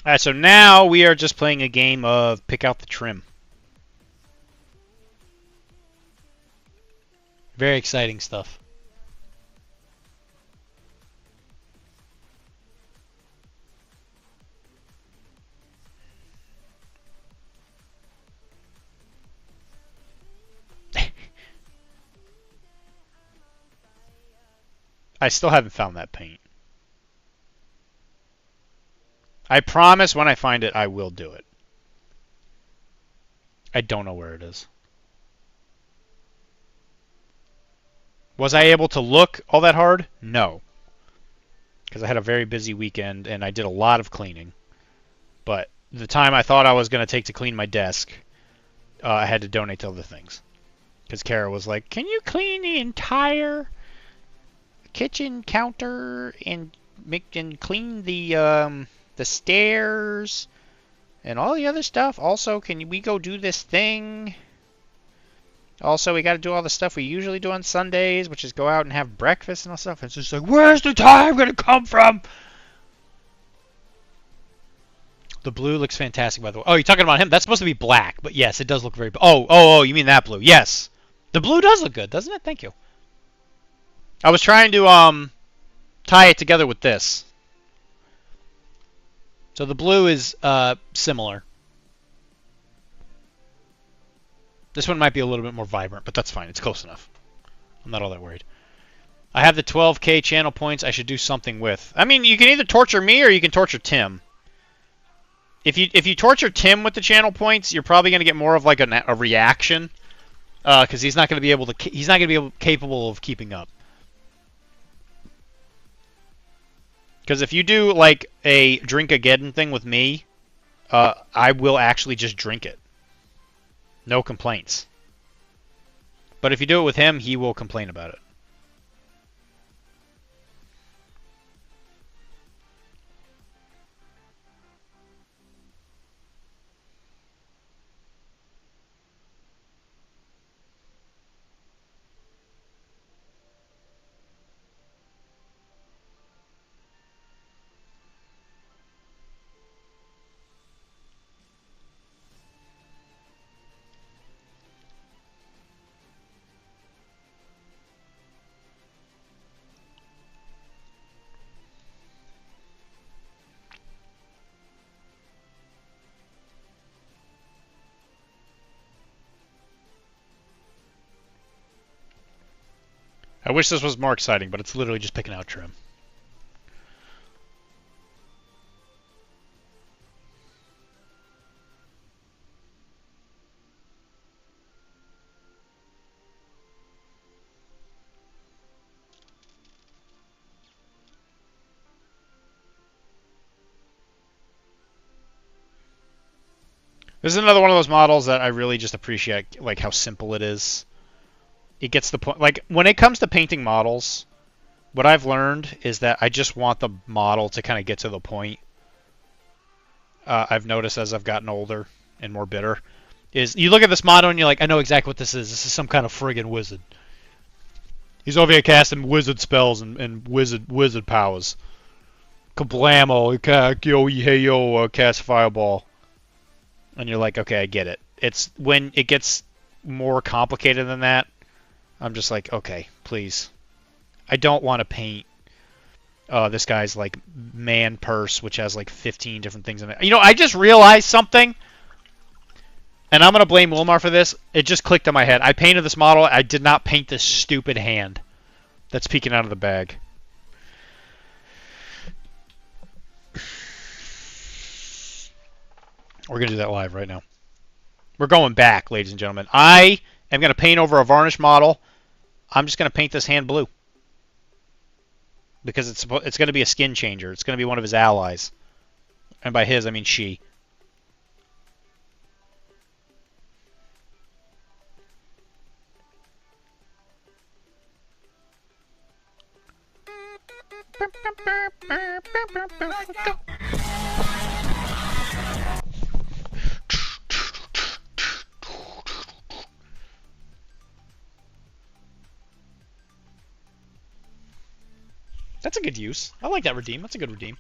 Alright, so now we are just playing a game of pick out the trim. Very exciting stuff. I still haven't found that paint. I promise when I find it, I will do it. I don't know where it is. Was I able to look all that hard? No. Because I had a very busy weekend and I did a lot of cleaning. But the time I thought I was going to take to clean my desk, I had to donate to other things. Because Kara was like, can you clean the entire kitchen counter and clean the stairs and all the other stuff? Also, can we go do this thing? Also, we got to do all the stuff we usually do on Sundays, which is go out and have breakfast and all stuff. It's just like, where's the time going to come from? The blue looks fantastic, by the way. Oh, you're talking about him? That's supposed to be black, but yes, it does look very... Oh, you mean that blue. Yes. The blue does look good, doesn't it? Thank you. I was trying to tie it together with this. So the blue is similar. This one might be a little bit more vibrant, but that's fine. It's close enough. I'm not all that worried. I have the 12k channel points I should do something with. I mean, you can either torture me or you can torture Tim. If you torture Tim with the channel points, you're probably going to get more of like a reaction, because he's not going to be able to. He's not going to be capable of keeping up. Because if you do like a drink-ageddon thing with me, I will actually just drink it. No complaints. But if you do it with him, he will complain about it. I wish this was more exciting, but it's literally just picking out trim. This is another one of those models that I really just appreciate, like how simple it is. It gets the point. Like when it comes to painting models, what I've learned is that I just want the model to kind of get to the point. I've noticed as I've gotten older and more bitter, is you look at this model and you're like, I know exactly what this is. This is some kind of friggin' wizard. He's over here casting wizard spells and wizard powers. Kablamo, yo, hey yo, cast fireball. And you're like, okay, I get it. It's when it gets more complicated than that, I'm just like, okay, please. I don't want to paint this guy's like man purse, which has like 15 different things in it. You know, I just realized something, and I'm gonna blame Wilmar for this. It just clicked in my head. I painted this model. I did not paint this stupid hand that's peeking out of the bag. We're going to do that live right now. We're going back, ladies and gentlemen. I am going to paint over a varnish model. I'm just going to paint this hand blue. Because it's going to be a skin changer. It's going to be one of his allies. And by his, I mean she. That's a good use. I like that redeem. That's a good redeem.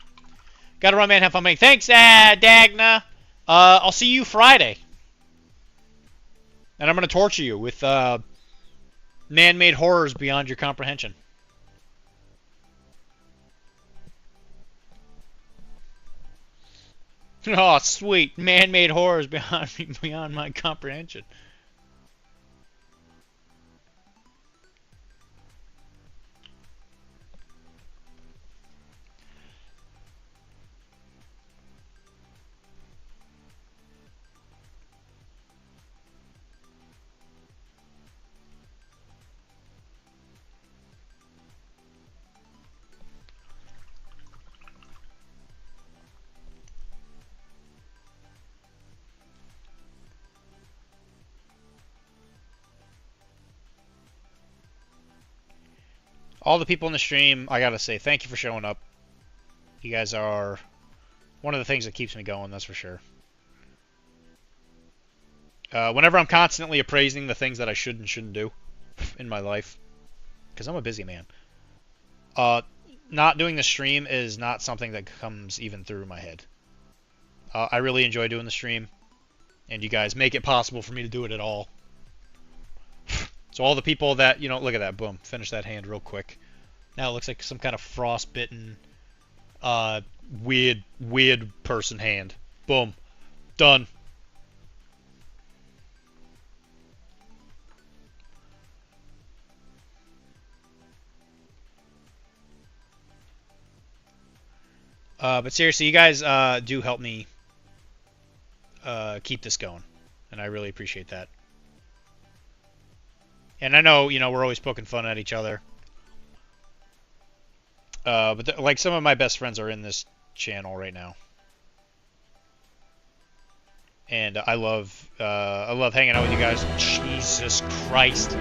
Gotta run, man. Have fun, man. Thanks, Dagna. I'll see you Friday. And I'm gonna torture you with man-made horrors beyond your comprehension. Oh, sweet. Man-made horrors beyond my comprehension. All the people in the stream, I gotta say, thank you for showing up. You guys are one of the things that keeps me going, that's for sure. Whenever I'm constantly appraising the things that I should and shouldn't do in my life, because I'm a busy man, not doing the stream is not something that comes even through my head. I really enjoy doing the stream, and you guys make it possible for me to do it at all. So all the people that, you know, look at that, boom, finish that hand real quick. Now it looks like some kind of frostbitten, weird person hand. Boom. Done. But seriously, you guys do help me keep this going, and I really appreciate that. And I know, you know, we're always poking fun at each other. But like some of my best friends are in this channel right now. And I love hanging out with you guys. Jesus Christ.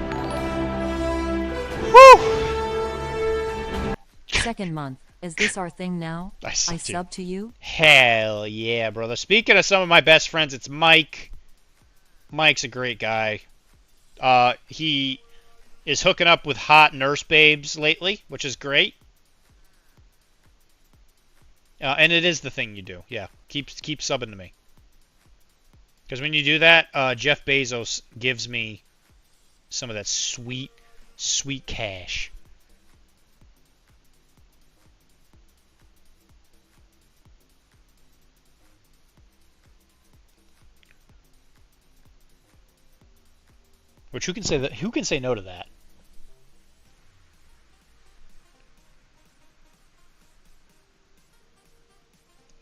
Woo! Second month. Is this our thing now? I sub to you? Hell yeah, brother. Speaking of some of my best friends, it's Mike. Mike's a great guy. He is hooking up with hot nurse babes lately, which is great. And it is the thing you do. Yeah, keep subbing to me. Because when you do that, Jeff Bezos gives me some of that sweet, sweet cash. Which who can say no to that?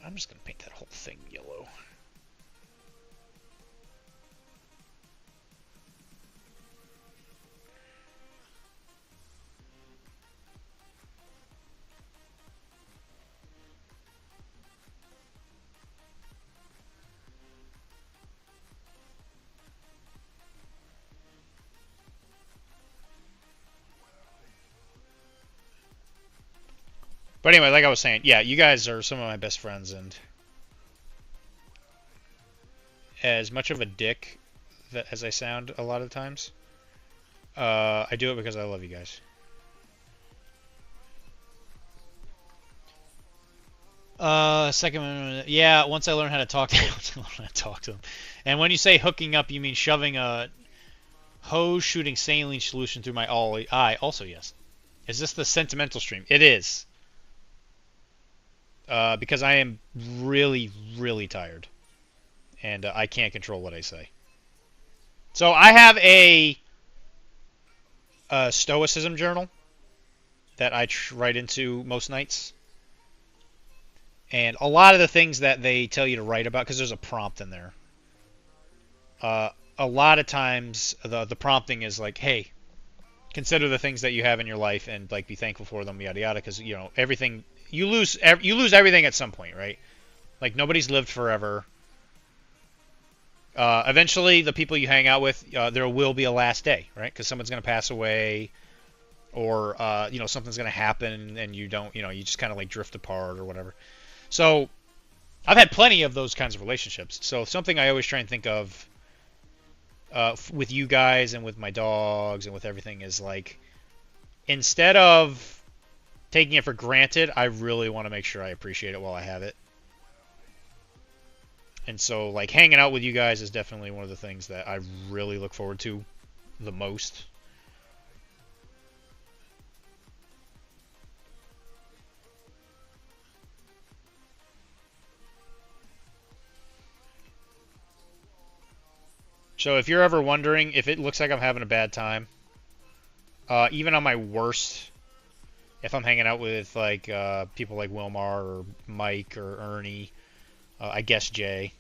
I'm just gonna paint that whole thing yellow. But anyway, like I was saying, yeah, you guys are some of my best friends, and as much of a dick as I sound a lot of times, I do it because I love you guys. Second one, yeah, once I learn how to talk to them. And when you say hooking up, you mean shoving a hose shooting saline solution through my eye? Also, yes. Is this the sentimental stream? It is. Because I am really, really tired. And I can't control what I say. So I have a stoicism journal that I write into most nights. And a lot of the things that they tell you to write about, because there's a prompt in there. A lot of times the prompting is like, hey, consider the things that you have in your life and like be thankful for them, yada yada, because you know everything you lose everything at some point, right? Like nobody's lived forever. Eventually, the people you hang out with, there will be a last day, right? Because someone's gonna pass away, or you know something's gonna happen, and you don't, you know, you just kind of like drift apart or whatever. So, I've had plenty of those kinds of relationships. So something I always try and think of with you guys and with my dogs and with everything is like, instead of taking it for granted, I really want to make sure I appreciate it while I have it. And so, like, hanging out with you guys is definitely one of the things that I really look forward to the most. So if you're ever wondering if it looks like I'm having a bad time, even on my worst, if I'm hanging out with like people like Wilmar or Mike or Ernie, I guess Jay.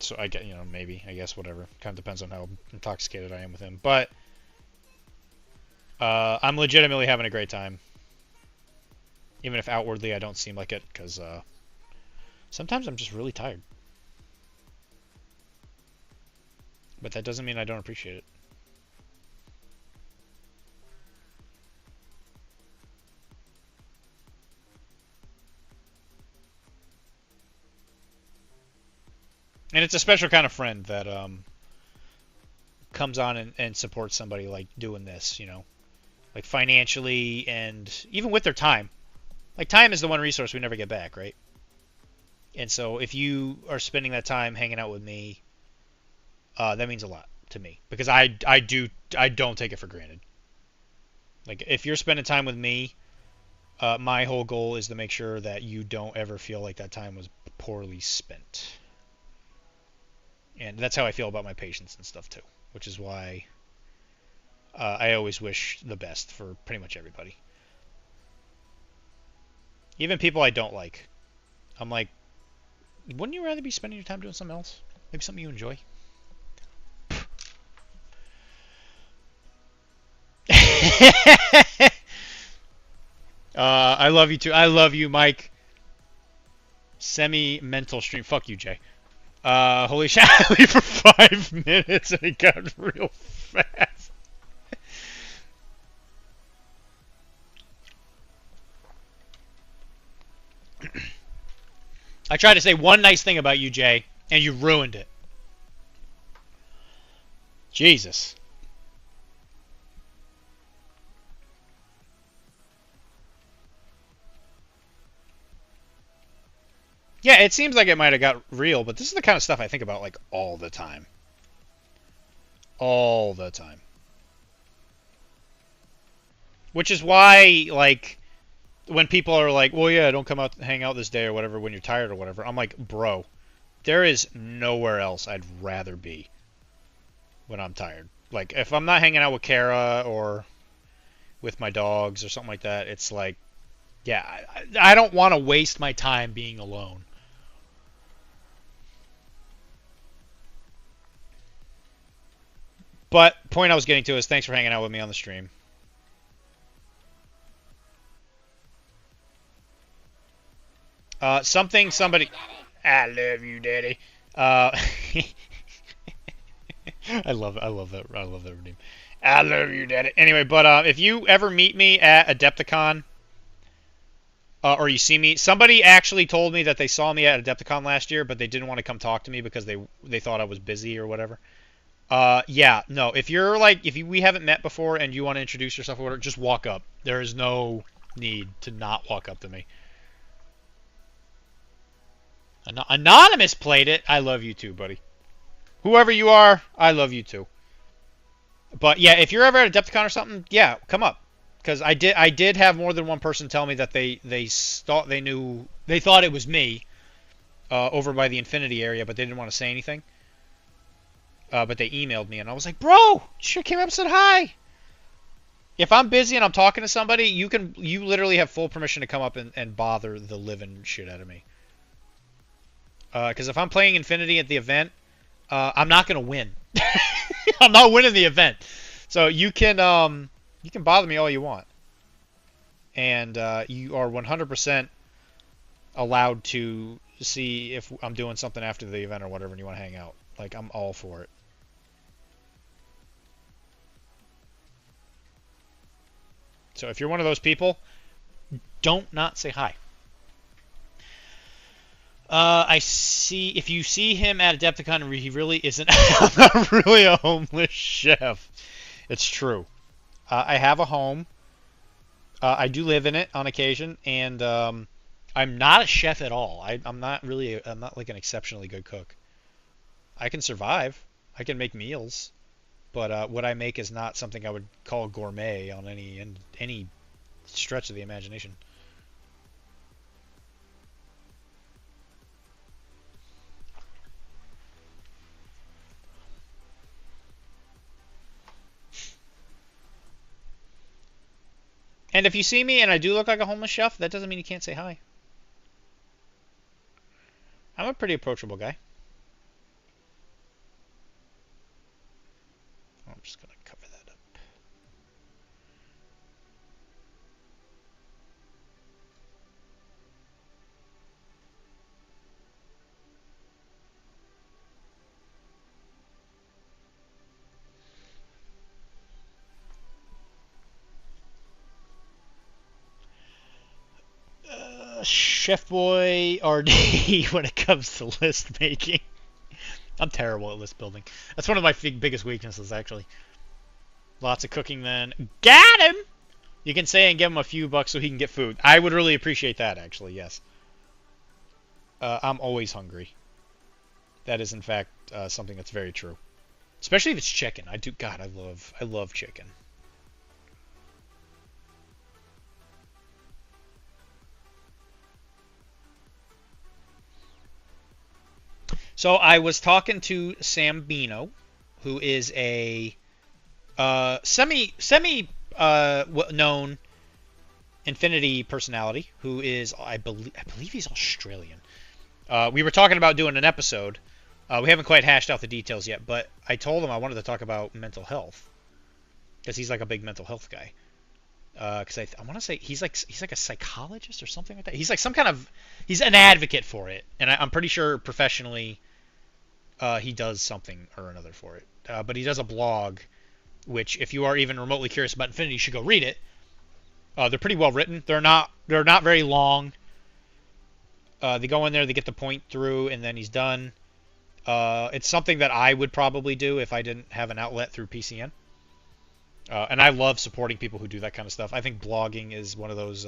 So I get, you know, maybe, I guess, whatever. Kind of depends on how intoxicated I am with him. But I'm legitimately having a great time, even if outwardly I don't seem like it, because sometimes I'm just really tired. But that doesn't mean I don't appreciate it. And it's a special kind of friend that comes on and supports somebody like doing this, you know, like financially and even with their time. Like time is the one resource we never get back, right? And so if you are spending that time hanging out with me, that means a lot to me, because I don't take it for granted. Like if you're spending time with me, my whole goal is to make sure that you don't ever feel like that time was poorly spent. And that's how I feel about my patients and stuff too, which is why I always wish the best for pretty much everybody. Even people I don't like. I'm like, wouldn't you rather be spending your time doing something else? Maybe something you enjoy? I love you too. I love you, Mike. Semi-mental stream. Fuck you, Jay. Holy shit, I leave for 5 minutes and it got real fast. I tried to say one nice thing about you, Jay, and you ruined it. Jesus. Yeah, it seems like it might have got real, but this is the kind of stuff I think about like all the time. All the time. Which is why, like, when people are like, well, yeah, don't come out, hang out this day or whatever when you're tired or whatever, I'm like, bro, there is nowhere else I'd rather be when I'm tired. Like, if I'm not hanging out with Kara or with my dogs or something like that, it's like, Yeah, I don't want to waste my time being alone. But point I was getting to is thanks for hanging out with me on the stream. Somebody. I love you, Daddy. I love that name. I love you, Daddy. Anyway, but if you ever meet me at Adepticon, or you see me, somebody actually told me that they saw me at Adepticon last year, but they didn't want to come talk to me because they thought I was busy or whatever. Yeah, no. If we haven't met before and you want to introduce yourself or whatever, just walk up. There is no need to not walk up to me. Anonymous played it. I love you too, buddy. Whoever you are, I love you too. But yeah, if you're ever at Adepticon or something, yeah, come up. Because I did have more than one person tell me that they thought it was me over by the Infinity area, but they didn't want to say anything. But they emailed me, and I was like, bro, you sure came up and said hi. If I'm busy and I'm talking to somebody, you literally have full permission to come up and bother the living shit out of me. Because if I'm playing Infinity at the event, I'm not gonna win. I'm not winning the event. So you can bother me all you want, and you are 100% allowed to see if I'm doing something after the event or whatever, and you want to hang out. Like, I'm all for it. So if you're one of those people, don't not say hi. If you see him at Adepticon, he really isn't. I'm not really a homeless chef. It's true. I have a home. I do live in it on occasion, and I'm not a chef at all. I'm not like an exceptionally good cook. I can survive. I can make meals, but what I make is not something I would call gourmet on any stretch of the imagination. And if you see me and I do look like a homeless chef, that doesn't mean you can't say hi. I'm a pretty approachable guy. I'm just going to cover that up. Chef Boy RD when it comes to list making. I'm terrible at list building. That's one of my biggest weaknesses, actually. Lots of cooking then. Got him! You can say and give him a few bucks so he can get food. I would really appreciate that, actually, yes. I'm always hungry. That is, in fact, something that's very true. Especially if it's chicken. God, I love chicken. So I was talking to Sam Bino, who is a semi known Infinity personality, who is I believe he's Australian. We were talking about doing an episode. We haven't quite hashed out the details yet, but I told him I wanted to talk about mental health because he's like a big mental health guy. Because I want to say he's like a psychologist or something like that. He's like he's an advocate for it, and I'm pretty sure professionally he does something or another for it. But he does a blog, which if you are even remotely curious about Infinity, you should go read it. They're pretty well written. They're not very long. They go in there, they get the point through, and then he's done. It's something that I would probably do if I didn't have an outlet through PCN. And I love supporting people who do that kind of stuff. I think blogging is one of those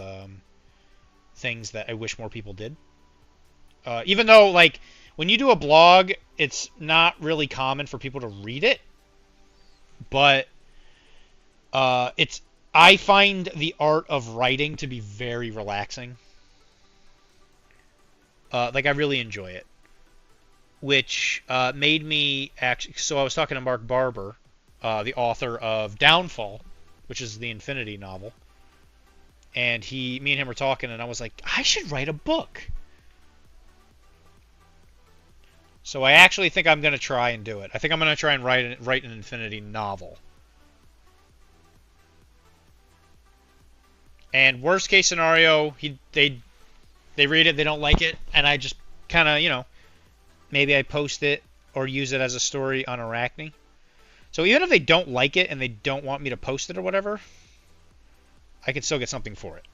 things that I wish more people did. Even though, like, when you do a blog, it's not really common for people to read it. But I find the art of writing to be very relaxing. Like, I really enjoy it. Which made me actually... So I was talking to Mark Barber, the author of Downfall, which is the Infinity novel. and me and him were talking, and I was like, I should write a book. So I actually think I'm going to try and do it. I think I'm going to try and write an Infinity novel. And worst case scenario, they read it, they don't like it, and I just kind of, you know, maybe I post it or use it as a story on Arachne. So even if they don't like it and they don't want me to post it or whatever, I can still get something for it.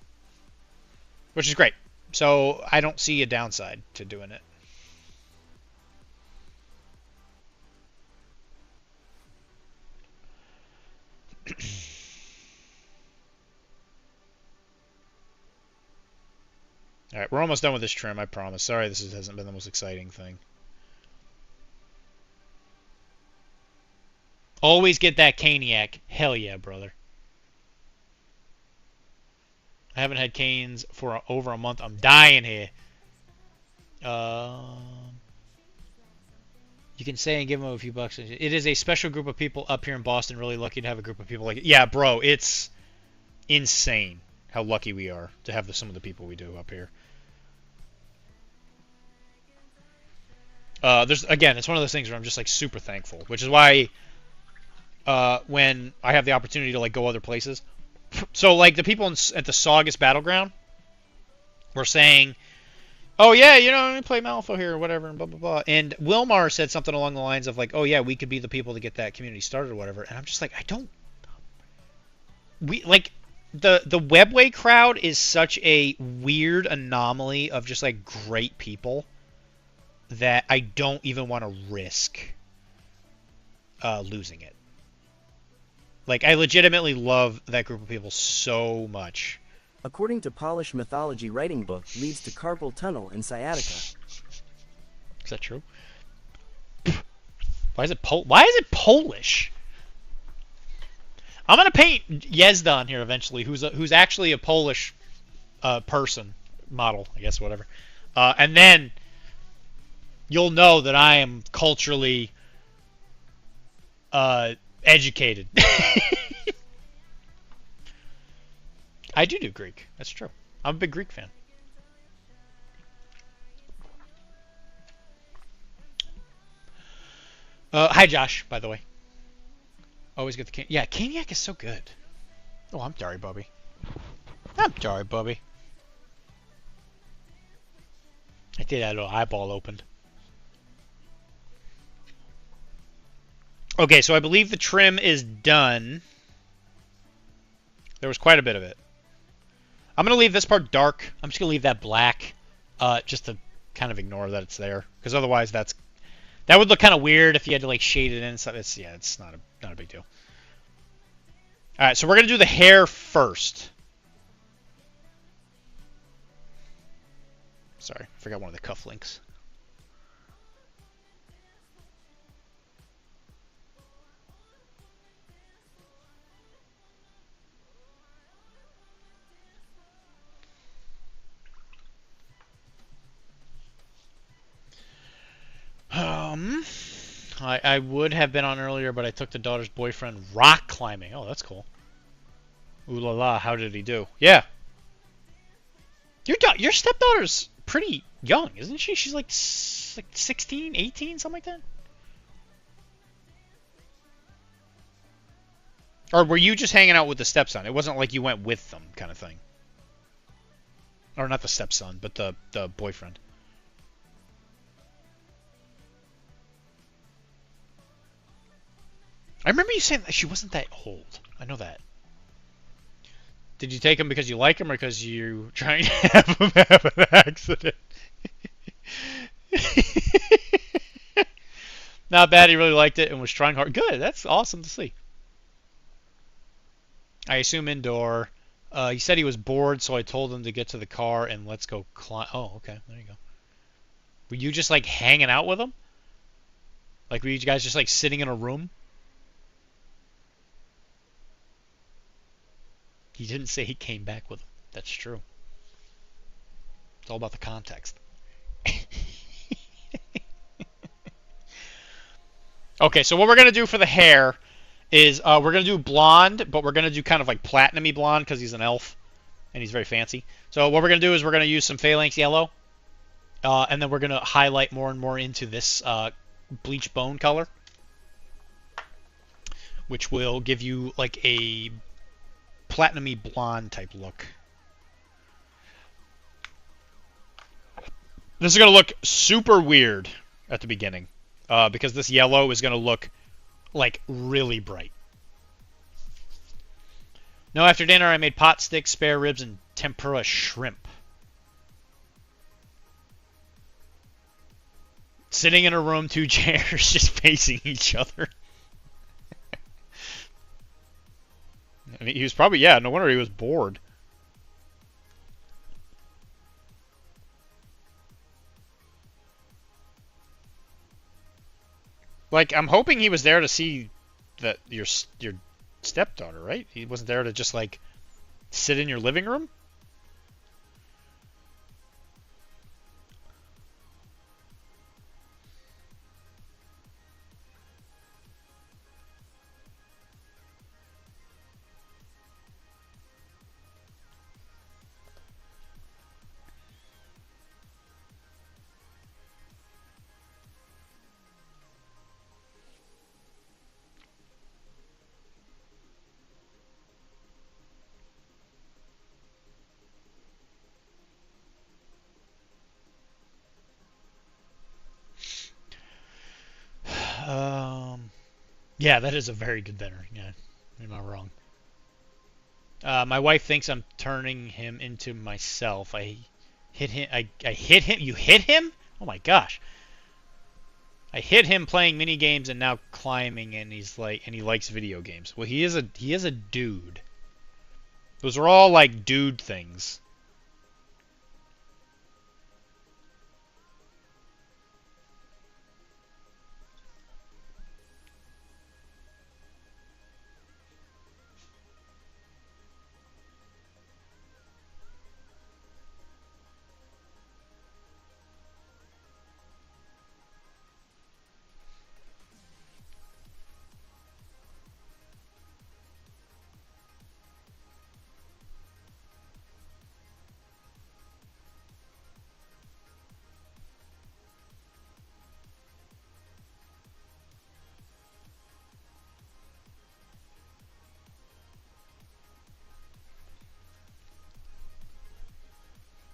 Which is great. So I don't see a downside to doing it. Alright, we're almost done with this trim, I promise. Sorry this hasn't been the most exciting thing. Always get that Caniac. Hell yeah, brother. I haven't had canes for over a month. I'm dying here. You can say and give them a few bucks. It is a special group of people up here in Boston. Really lucky to have a group of people like it. Yeah, bro, it's insane how lucky we are to have some of the people we do up here. Again, it's one of those things where I'm just like super thankful, which is why when I have the opportunity to like go other places. So like the people at the Saugus Battleground were saying, oh yeah, you know, we play Malifaux here or whatever, and blah blah blah. And Wilmar said something along the lines of like, oh yeah, we could be the people to get that community started or whatever. And I'm just like, the Webway crowd is such a weird anomaly of just like great people that I don't even want to risk losing it. Like, I legitimately love that group of people so much. According to Polish mythology, writing book leads to carpal tunnel and sciatica. Is that true? Why is it Polish? I'm gonna paint Yezda on here eventually, who's actually a Polish person, model, I guess, whatever. And then you'll know that I am culturally educated. I do Greek. That's true. I'm a big Greek fan. Hi, Josh, by the way. Always get the yeah, Caniac is so good. Oh, I'm sorry, Bubby. I'm sorry, Bubby. I did that little eyeball opened. Okay, so I believe the trim is done. There was quite a bit of it. I'm going to leave this part dark. I'm just going to leave that black, just to kind of ignore that it's there. Because otherwise that would look kind of weird if you had to like shade it in and stuff. It's not a big deal. Alright, so we're going to do the hair first. Sorry, I forgot one of the cufflinks. I would have been on earlier, but I took the daughter's boyfriend rock climbing. Oh, that's cool. Ooh la la, how did he do? Yeah. Your stepdaughter's pretty young, isn't she? She's like 16, 18, something like that? Or were you just hanging out with the stepson? It wasn't like you went with them kind of thing. Or not the stepson, but the boyfriend. I remember you saying that she wasn't that old. I know that. Did you take him because you like him or because you're trying to have him have an accident? Not bad. He really liked it and was trying hard. Good. That's awesome to see. I assume indoor. He said he was bored, so I told him to get to the car and let's go climb. Oh, okay. There you go. Were you just like hanging out with him? Like were you guys just like sitting in a room? He didn't say he came back with him. That's true. It's all about the context. Okay, so what we're going to do for the hair is we're going to do blonde, but we're going to do kind of like platinum-y blonde because he's an elf. and he's very fancy. So what we're going to do is we're going to use some phalanx yellow, and then we're going to highlight more and more into this bleach bone color, which will give you like a platinumy blonde type look. This is going to look super weird at the beginning, because this yellow is going to look like really bright. No, after dinner I made pot sticks, spare ribs, and tempura shrimp. Sitting in a room, 2 chairs just facing each other. I mean, he was probably, yeah, no wonder he was bored. Like, I'm hoping he was there to see that your stepdaughter, right? He wasn't there to just, like, sit in your living room? Yeah, that is a very good dinner. Yeah, am I wrong? My wife thinks I'm turning him into myself. I hit him. I hit him. You hit him? Oh my gosh! I hit him playing mini games and now climbing, and he likes video games. Well, he is a dude. Those are all like dude things.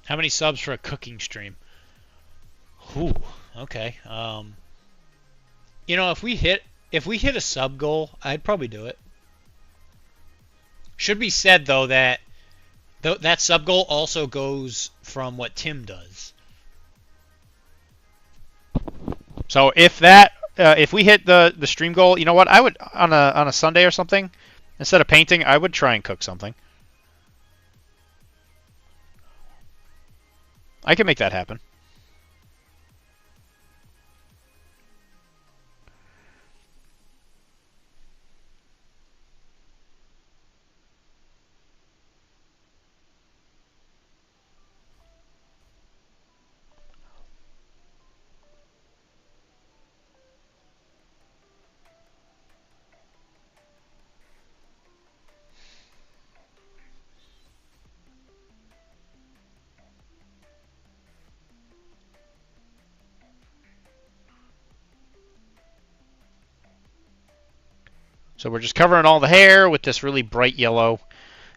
How many subs for a cooking stream? Ooh, okay. You know, if we hit a sub goal, I'd probably do it. Should be said though that that sub goal also goes from what Tim does. So if we hit the stream goal, you know what? I would on a Sunday or something, instead of painting, I would try and cook something. I can make that happen. So we're just covering all the hair with this really bright yellow.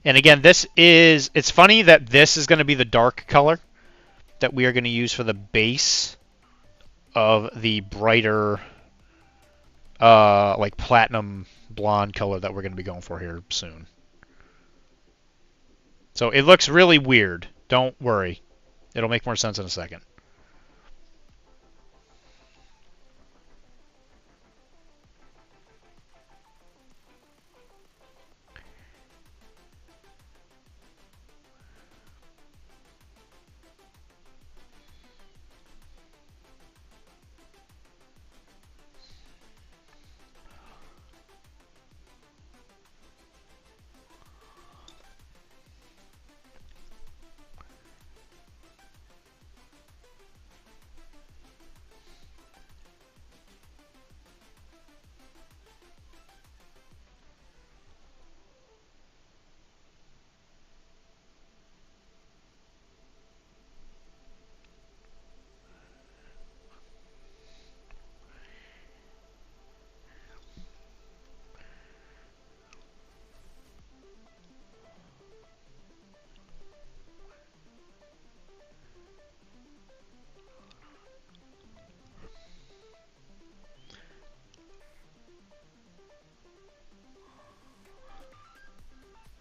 And again, it's funny that this is going to be the dark color that we are going to use for the base of the brighter, like platinum blonde color that we're going to be going for here soon. So it looks really weird. Don't worry. It'll make more sense in a second.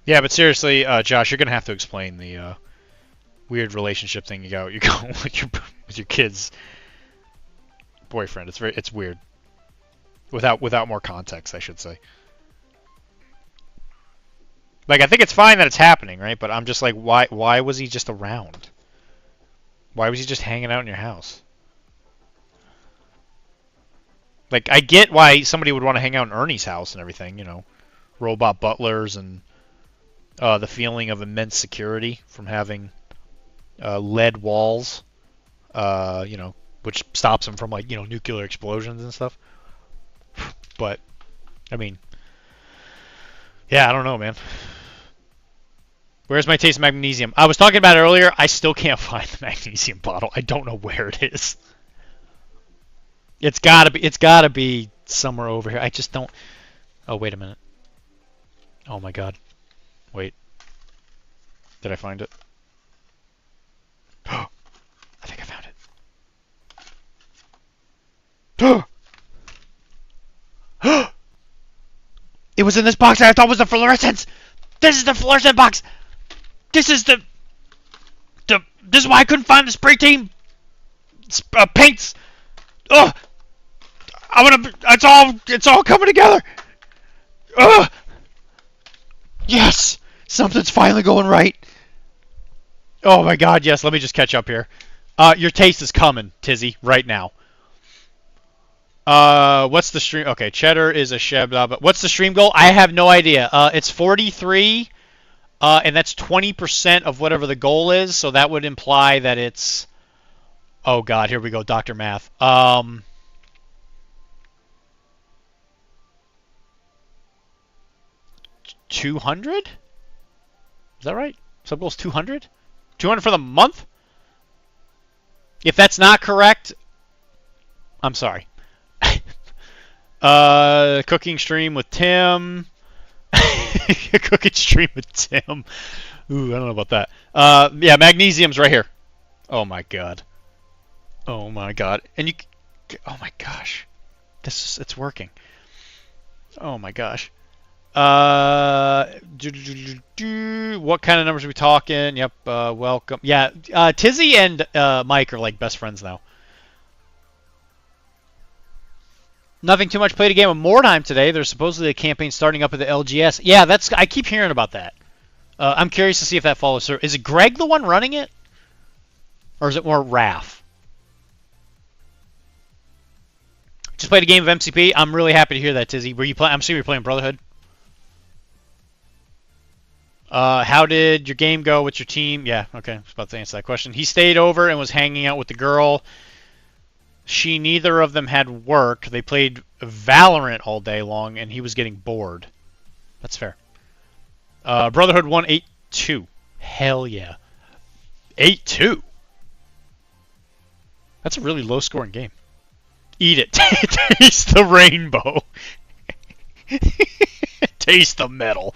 Yeah, but seriously, Josh, you're gonna have to explain the weird relationship thing you got with your kid's boyfriend. It's weird. Without more context, I should say. Like, I think it's fine that it's happening, right? But I'm just like, why was he just around? Why was he just hanging out in your house? Like, I get why somebody would want to hang out in Ernie's house and everything, you know, robot butlers and the feeling of immense security from having lead walls, you know, which stops him from, like, you know, nuclear explosions and stuff. But, I mean, yeah, I don't know, man. Where's my taste of magnesium? I was talking about it earlier. I still can't find the magnesium bottle. I don't know where it is. It's gotta be somewhere over here. I just don't. Oh, wait a minute. Oh my God. Wait. Did I find it? I think I found it. It was in this box I thought was the fluorescence. This is the fluorescent box. This is this is why I couldn't find the spray team paints. Ugh. It's all coming together. Ugh. Yes, something's finally going right. Oh my God, yes. Let me just catch up here. Your taste is coming, Tizzy, right now. What's the stream? Okay, cheddar is a sheb. But what's the stream goal? I have no idea. It's 43. And that's 20% of whatever the goal is, so that would imply that it's... Oh, God, here we go, Dr. Math. 200? Is that right? Sub goal's 200? 200 for the month? If that's not correct, I'm sorry. Cooking stream with Tim... Cooking stream with Tim. Ooh, I don't know about that. Yeah, magnesium's right here. Oh my God. Oh my God. And you. Oh my gosh. It's working. Oh my gosh. What kind of numbers are we talking? Yep. Welcome. Yeah. Tizzy and Mike are like best friends now. Nothing too much. Played a game of More Time today. There's supposedly a campaign starting up at the LGS. Yeah, I keep hearing about that. I'm curious to see if that follows through. Is it Greg the one running it? Or is it more Raph? Just played a game of MCP. I'm really happy to hear that, Tizzy. Were you playing? I'm assuming you're playing Brotherhood. How did your game go with your team? Yeah, okay. I was about to answer that question. He stayed over and was hanging out with the girl. Neither of them had work. They played Valorant all day long, and he was getting bored. That's fair. Brotherhood won 8-2. Hell yeah. 8-2? That's a really low-scoring game. Eat it. Taste the rainbow. Taste the metal.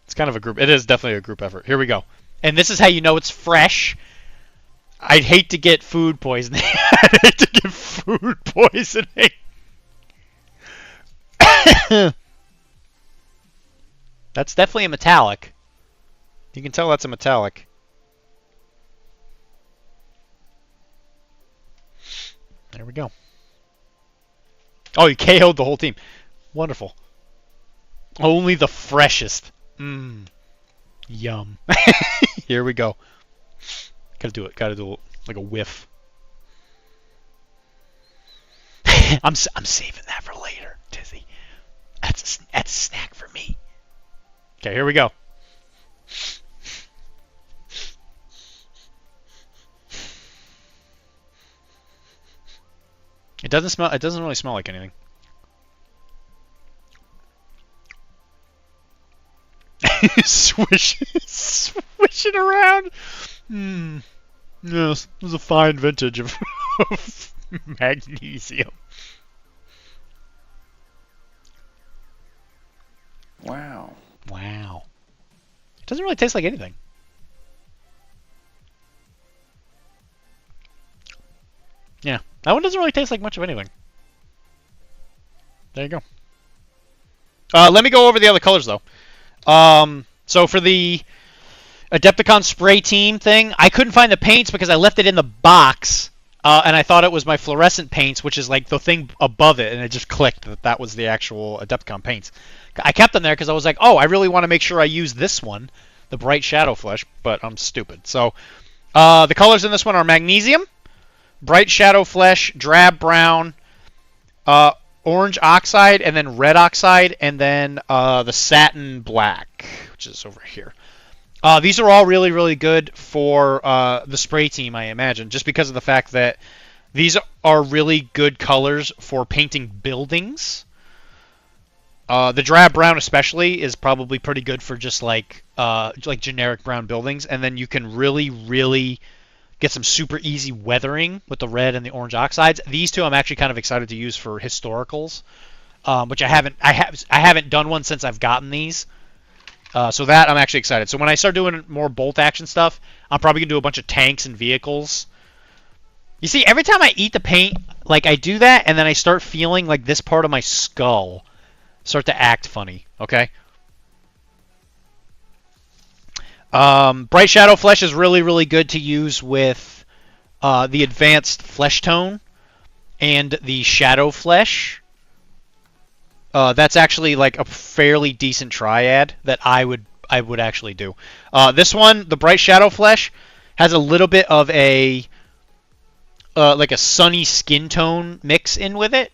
It's kind of a group. It is definitely a group effort. Here we go. And this is how you know it's fresh. I'd hate to get food poisoning. I'd hate to get food poisoning. That's definitely a metallic. You can tell that's a metallic. There we go. Oh, you KO'd the whole team. Wonderful. Only the freshest. Mmm. Yum. Here we go. Gotta do it. Gotta do like a whiff. I'm saving that for later, Tizzy. That's a snack for me. Okay, here we go. It doesn't smell. It doesn't really smell like anything. Swish it around. Yes, it was a fine vintage of magnesium. Wow. Wow. It doesn't really taste like anything. Yeah, that one doesn't really taste like much of anything. There you go. Let me go over the other colors though. So for the Adepticon spray team thing, I couldn't find the paints because I left it in the box, and I thought it was my fluorescent paints, which is like the thing above it, and it just clicked that that was the actual Adepticon paints. I kept them there because I was like, oh, I really want to make sure I use this one, the Bright Shadow Flesh, but I'm stupid. So the colors in this one are Magnesium, Bright Shadow Flesh, Drab Brown, Orange Oxide, and then Red Oxide, and then the Satin Black, which is over here. These are all really, really good for the spray team, I imagine, just because of the fact that these are really good colors for painting buildings. The drab brown especially is probably pretty good for just like generic brown buildings, and then you can really, really get some super easy weathering with the red and the orange oxides. These two I'm actually kind of excited to use for historicals, which I haven't done one since I've gotten these. So that I'm actually excited. So when I start doing more bolt action stuff, I'm probably gonna do a bunch of tanks and vehicles. You see, every time I eat the paint, like I do that, and then I start feeling like this part of my skull start to act funny. Okay. Bright Shadow Flesh is really, really good to use with the advanced flesh tone and the Shadow Flesh. That's actually like a fairly decent triad that I would actually do. This one, the Bright Shadow Flesh, has a little bit of a like a sunny skin tone mix in with it,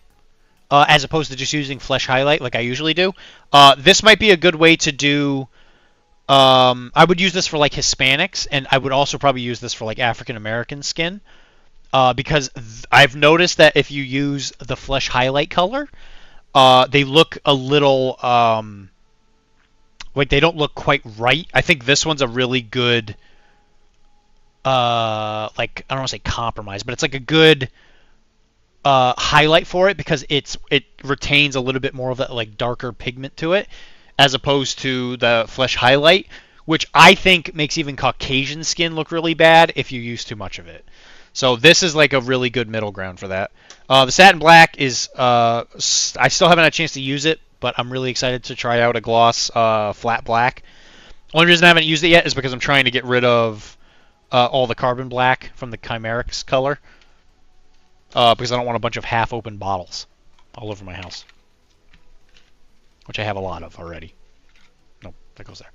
as opposed to just using flesh highlight like I usually do. This might be a good way to do. I would use this for like Hispanics, and I would also probably use this for like African American skin, because I've noticed that if you use the flesh highlight color, they look a little like they don't look quite right. I think this one's a really good like, I don't want to say compromise, but it's like a good highlight for it, because it retains a little bit more of that like darker pigment to it, as opposed to the flesh highlight, which I think makes even Caucasian skin look really bad if you use too much of it. So this is like a really good middle ground for that. The Satin Black is, I still haven't had a chance to use it, but I'm really excited to try out a gloss flat black. Only reason I haven't used it yet is because I'm trying to get rid of all the carbon black from the Chimerics color, because I don't want a bunch of half-open bottles all over my house, which I have a lot of already. Nope, that goes there.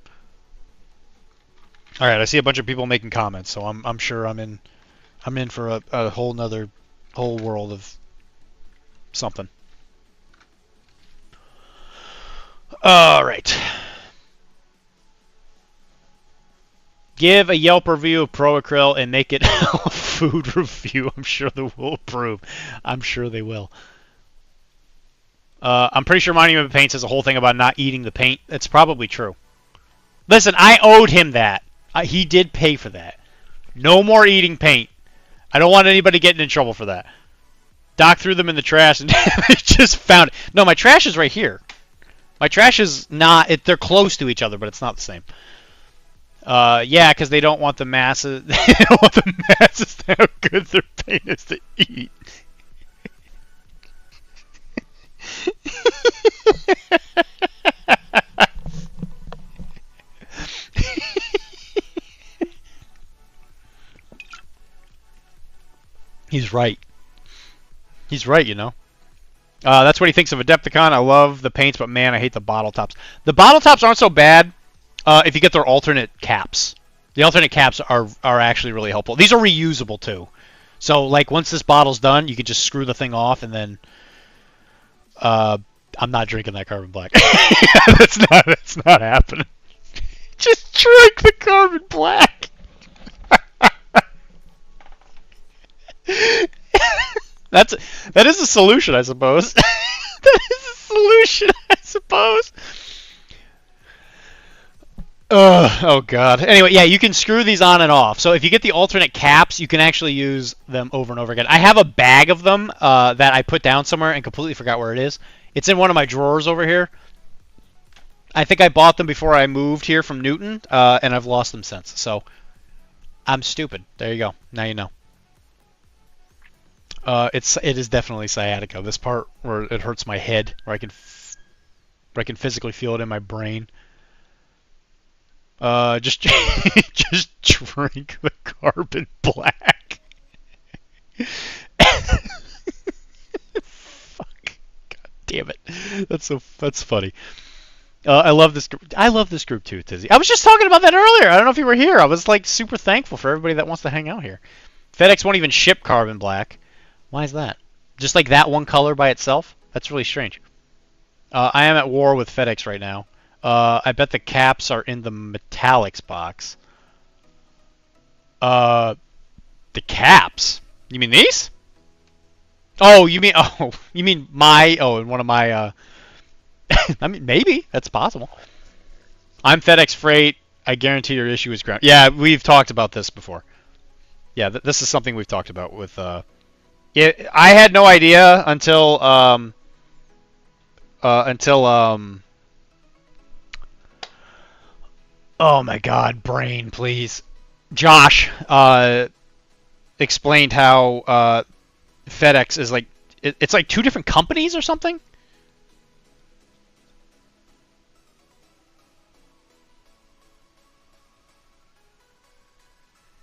All right, I see a bunch of people making comments, so I'm sure I'm in for a whole world of something. All right. Give a Yelp review of Pro Acryl and make it a food review. I'm sure they will approve. I'm sure they will. I'm pretty sure Monument of Paint says a whole thing about not eating the paint. It's probably true. Listen, I owed him that. He did pay for that. No more eating paint. I don't want anybody getting in trouble for that. Doc threw them in the trash and just found it. No, my trash is right here. My trash is not... they're close to each other, but it's not the same. Yeah, because they don't want the masses... they don't want the masses to know how good their paint is to eat. He's right. He's right, you know. That's what he thinks of Adepticon. I love the paints, but man, I hate the bottle tops. The bottle tops aren't so bad if you get their alternate caps. The alternate caps are actually really helpful. These are reusable too. So like once this bottle's done, you can just screw the thing off, and then I'm not drinking that carbon black. That's not happening. Just drink the carbon black. That is a solution, I suppose. That is a solution, I suppose. Oh god. Anyway, yeah, you can screw these on and off. So if you get the alternate caps, you can actually use them over and over again. I have a bag of them that I put down somewhere and completely forgot where it is. It's in one of my drawers over here. I think I bought them before I moved here from Newton, and I've lost them since. So I'm stupid. There you go. Now you know. It is definitely sciatica. This part where it hurts my head, where I can physically feel it in my brain. Just just drink the carbon black. Fuck. God damn it. That's funny. I love this group. I love this group too, Tizzy. I was just talking about that earlier. I don't know if you were here. I was like super thankful for everybody that wants to hang out here. FedEx won't even ship carbon black. Why is that? Just like that one color by itself? That's really strange. I am at war with FedEx right now. I bet the caps are in the metallics box. The caps? You mean these? Oh, you mean in one of my I mean, maybe that's possible. I'm FedEx Freight. I guarantee your issue is ground. Yeah, we've talked about this before. Yeah, this is something we've talked about with. I had no idea until. Oh my God, brain, please. Josh explained how FedEx is like it's like two different companies or something.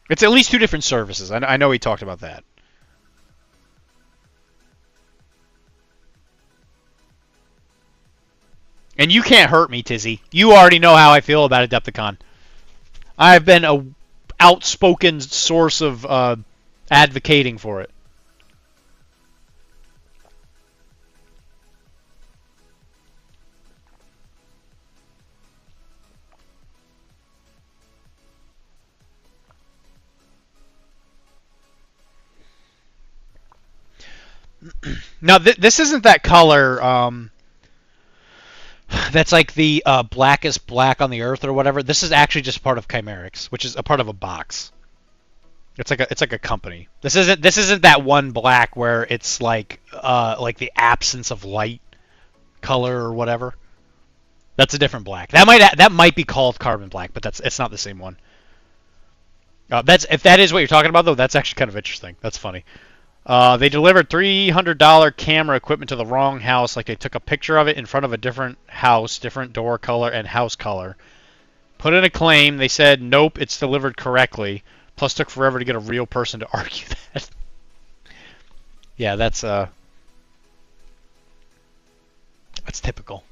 It's at least two different services. I know he talked about that. And you can't hurt me, Tizzy. You already know how I feel about Adepticon. I've been a outspoken source of advocating for it. Now, this isn't that color that's like the blackest black on the earth or whatever. This is actually just part of Chimerics, which is a part of a box. It's like a company. This isn't that one black where it's like the absence of light color or whatever. That's a different black. That might be called carbon black, but it's not the same one. If that is what you're talking about though, that's actually kind of interesting. That's funny. They delivered $300 camera equipment to the wrong house. Like they took a picture of it in front of a different house, different door color and house color. Put in a claim. They said, nope, it's delivered correctly. Plus took forever to get a real person to argue that. Yeah, that's typical.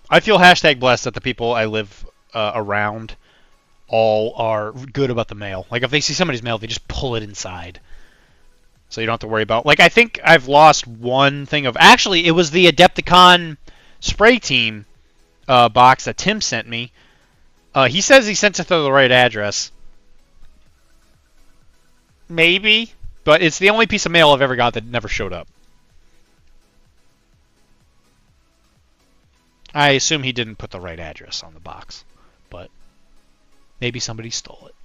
I feel #blessed that the people I live around all are good about the mail. Like if they see somebody's mail, they just pull it inside. So you don't have to worry about. Like I think I've lost one thing of. Actually, it was the Adepticon spray team box that Tim sent me. He says he sent it to the right address. Maybe, but it's the only piece of mail I've ever got that never showed up. I assume he didn't put the right address on the box, but maybe somebody stole it.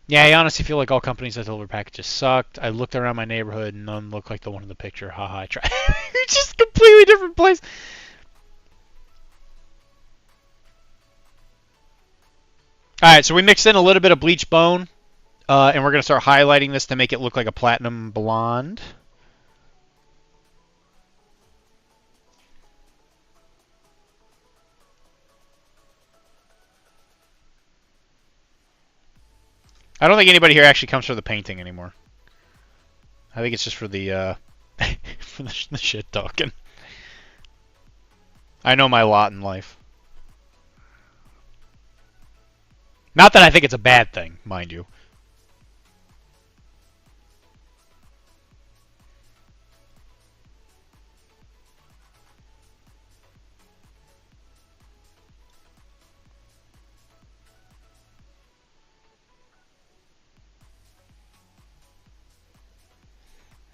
Yeah, I honestly feel like all companies that deliver packages sucked. I looked around my neighborhood and none looked like the one in the picture. Haha, I tried. Just completely different place. Alright, so we mixed in a little bit of bleach bone. And we're going to start highlighting this to make it look like a platinum blonde. I don't think anybody here actually comes for the painting anymore. I think it's just for the for the shit talking. I know my lot in life. Not that I think it's a bad thing, mind you.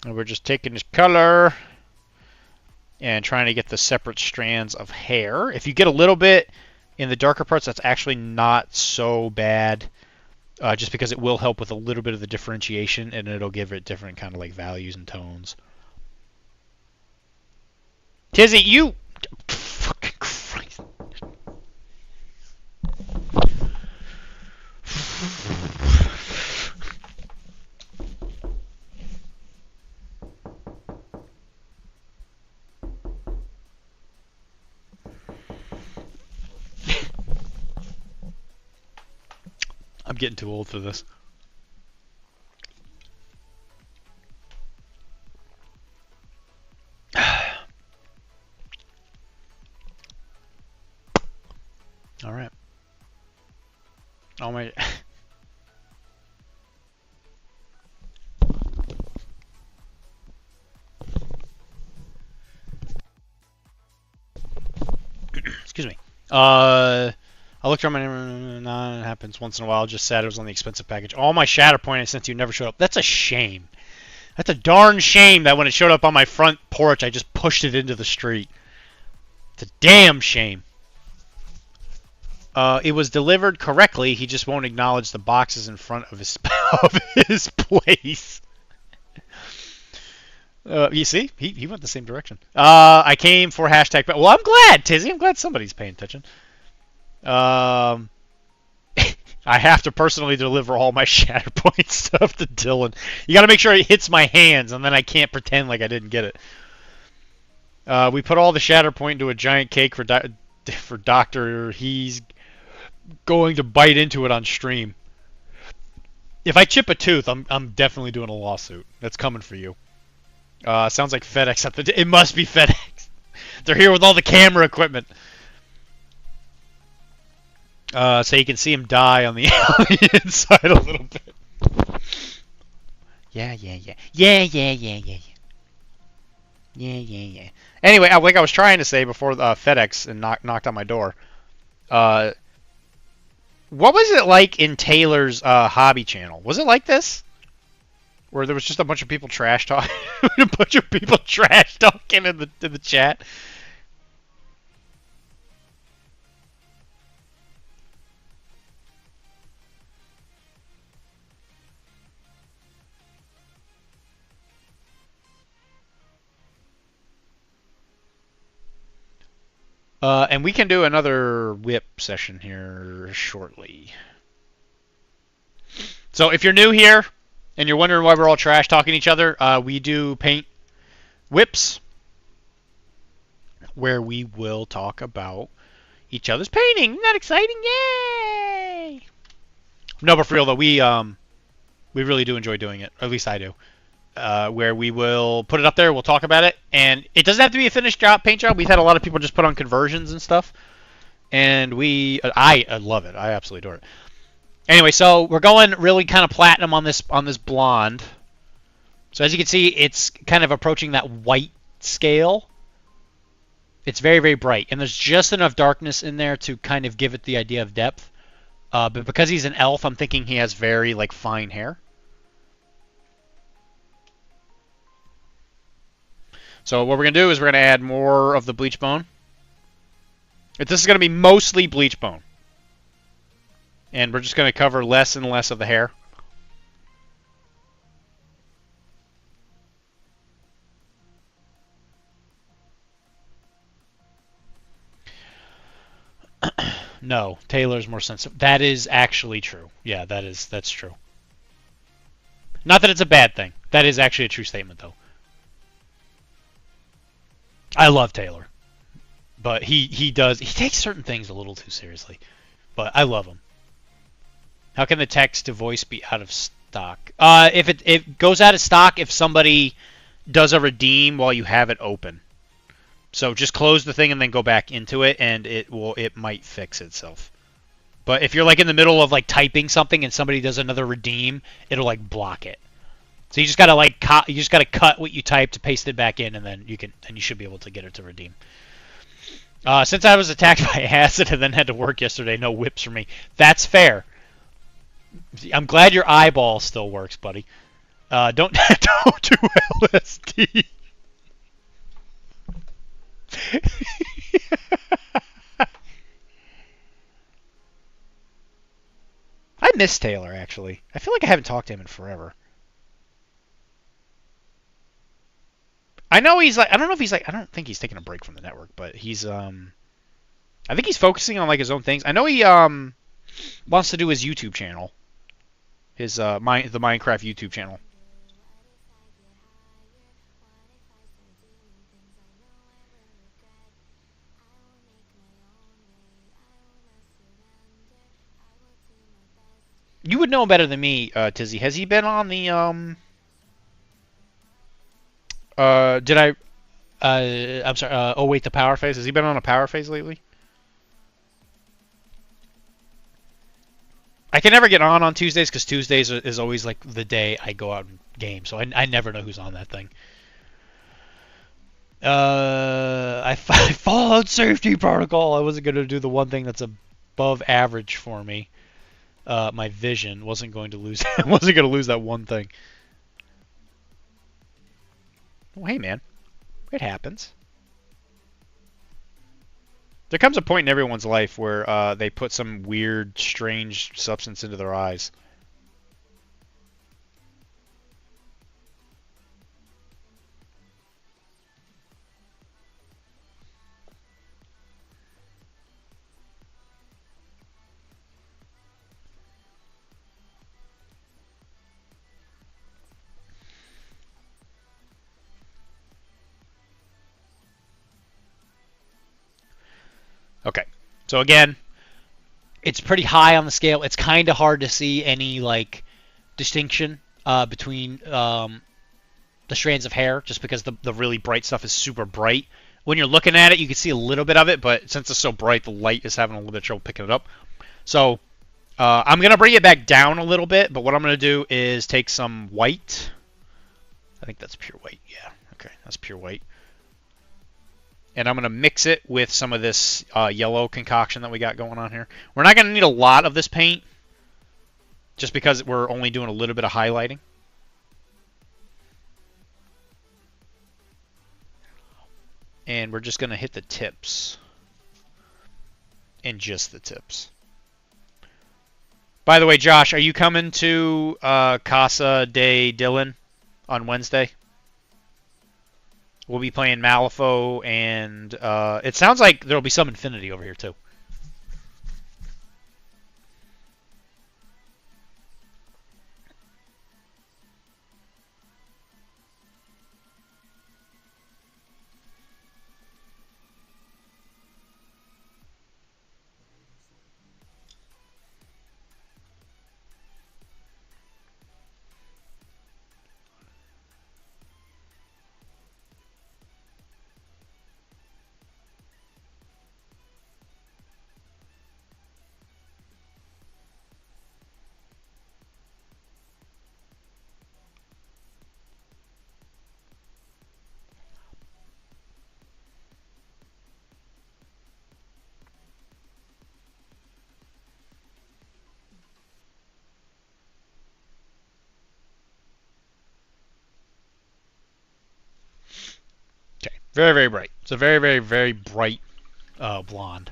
And we're just taking this color and trying to get the separate strands of hair. If you get a little bit in the darker parts, that's actually not so bad. Just because it will help with a little bit of the differentiation, and it'll give it different kind of like values and tones. Tizzy, you... Fucking Christ. I'm getting too old for this. All right. Oh my. Excuse me. I looked around my. Nah, it happens once in a while. Just said it was on the expensive package. All my Shatterpoint I sent you never showed up. That's a shame. That's a darn shame that when it showed up on my front porch, I just pushed it into the street. It's a damn shame. It was delivered correctly. He just won't acknowledge the boxes in front of his place. You see, he went the same direction. I came for hashtag. Well, I'm glad, Tizzy. I'm glad somebody's paying attention. I have to personally deliver all my Shatterpoint stuff to Dylan. You got to make sure it hits my hands, and then I can't pretend like I didn't get it. We put all the Shatterpoint into a giant cake for Doctor. He's going to bite into it on stream. If I chip a tooth, I'm definitely doing a lawsuit. That's coming for you. Sounds like FedEx at the. It must be FedEx. They're here with all the camera equipment. So you can see him die on the, on the inside a little bit. Yeah. Anyway, like I was trying to say before FedEx and knocked on my door. What was it like in Taylor's hobby channel? Was it like this? Where there was just a bunch of people trash talking, in the chat. And we can do another whip session here shortly. So if you're new here and you're wondering why we're all trash talking each other, we do paint whips where we will talk about each other's painting. Isn't that exciting? Yay! No, but for real though, we really do enjoy doing it. Or at least I do. Where we will put it up there, we'll talk about it, and it doesn't have to be a finished job, paint job. We've had a lot of people just put on conversions and stuff, and I love it. I absolutely adore it. Anyway, so we're going really kind of platinum on this blonde. So as you can see, it's kind of approaching that white scale. It's very, very bright, and there's just enough darkness in there to kind of give it the idea of depth. But because he's an elf, I'm thinking he has very like fine hair. So what we're going to do is we're going to add more of the bleach bone. This is going to be mostly bleach bone. And we're just going to cover less and less of the hair. No, Taylor's more sensitive. That is actually true. Yeah, that's true. Not that it's a bad thing. That is actually a true statement, though. I love Taylor, but he takes certain things a little too seriously, but I love him. How can the text to voice be out of stock? If it goes out of stock if somebody does a redeem while you have it open. So just close the thing and then go back into it, and it might fix itself. But if you're like in the middle of like typing something and somebody does another redeem, it'll like block it. So you just gotta like cut what you typed to paste it back in, and then you should be able to get it to redeem. Since I was attacked by acid and then had to work yesterday, no whips for me. That's fair. I'm glad your eyeball still works, buddy. Don't do LSD. I miss Taylor actually. I feel like I haven't talked to him in forever. I know he's like, I don't know if he's like, I don't think he's taking a break from the network, but he's I think he's focusing on like his own things. I know he wants to do his YouTube channel. His the Minecraft YouTube channel. You would know better than me, Tizzy. Has he been on the I'm sorry. Oh wait, the power phase. Has he been on a power phase lately? I can never get on Tuesdays because Tuesdays is always like the day I go out and game, so I never know who's on that thing. I followed safety protocol. I wasn't gonna do the one thing that's above average for me. My vision wasn't going to lose. Wasn't gonna lose that one thing. Oh, hey man, it happens. There comes a point in everyone's life where they put some weird, strange substance into their eyes. Okay, so again, it's pretty high on the scale. It's kind of hard to see any like distinction between the strands of hair, just because the really bright stuff is super bright. When you're looking at it, you can see a little bit of it, but since it's so bright, the light is having a little bit of trouble picking it up. So I'm going to bring it back down a little bit, but what I'm going to do is take some white. I think that's pure white. Yeah, okay, that's pure white. And I'm going to mix it with some of this yellow concoction that we got going on here. We're not going to need a lot of this paint, just because we're only doing a little bit of highlighting. And we're just going to hit the tips. And just the tips. By the way, Josh, are you coming to Casa de Dylan on Wednesday? We'll be playing Malifaux, and it sounds like there'll be some Infinity over here, too. Very, very bright. It's a very, very, very bright blonde.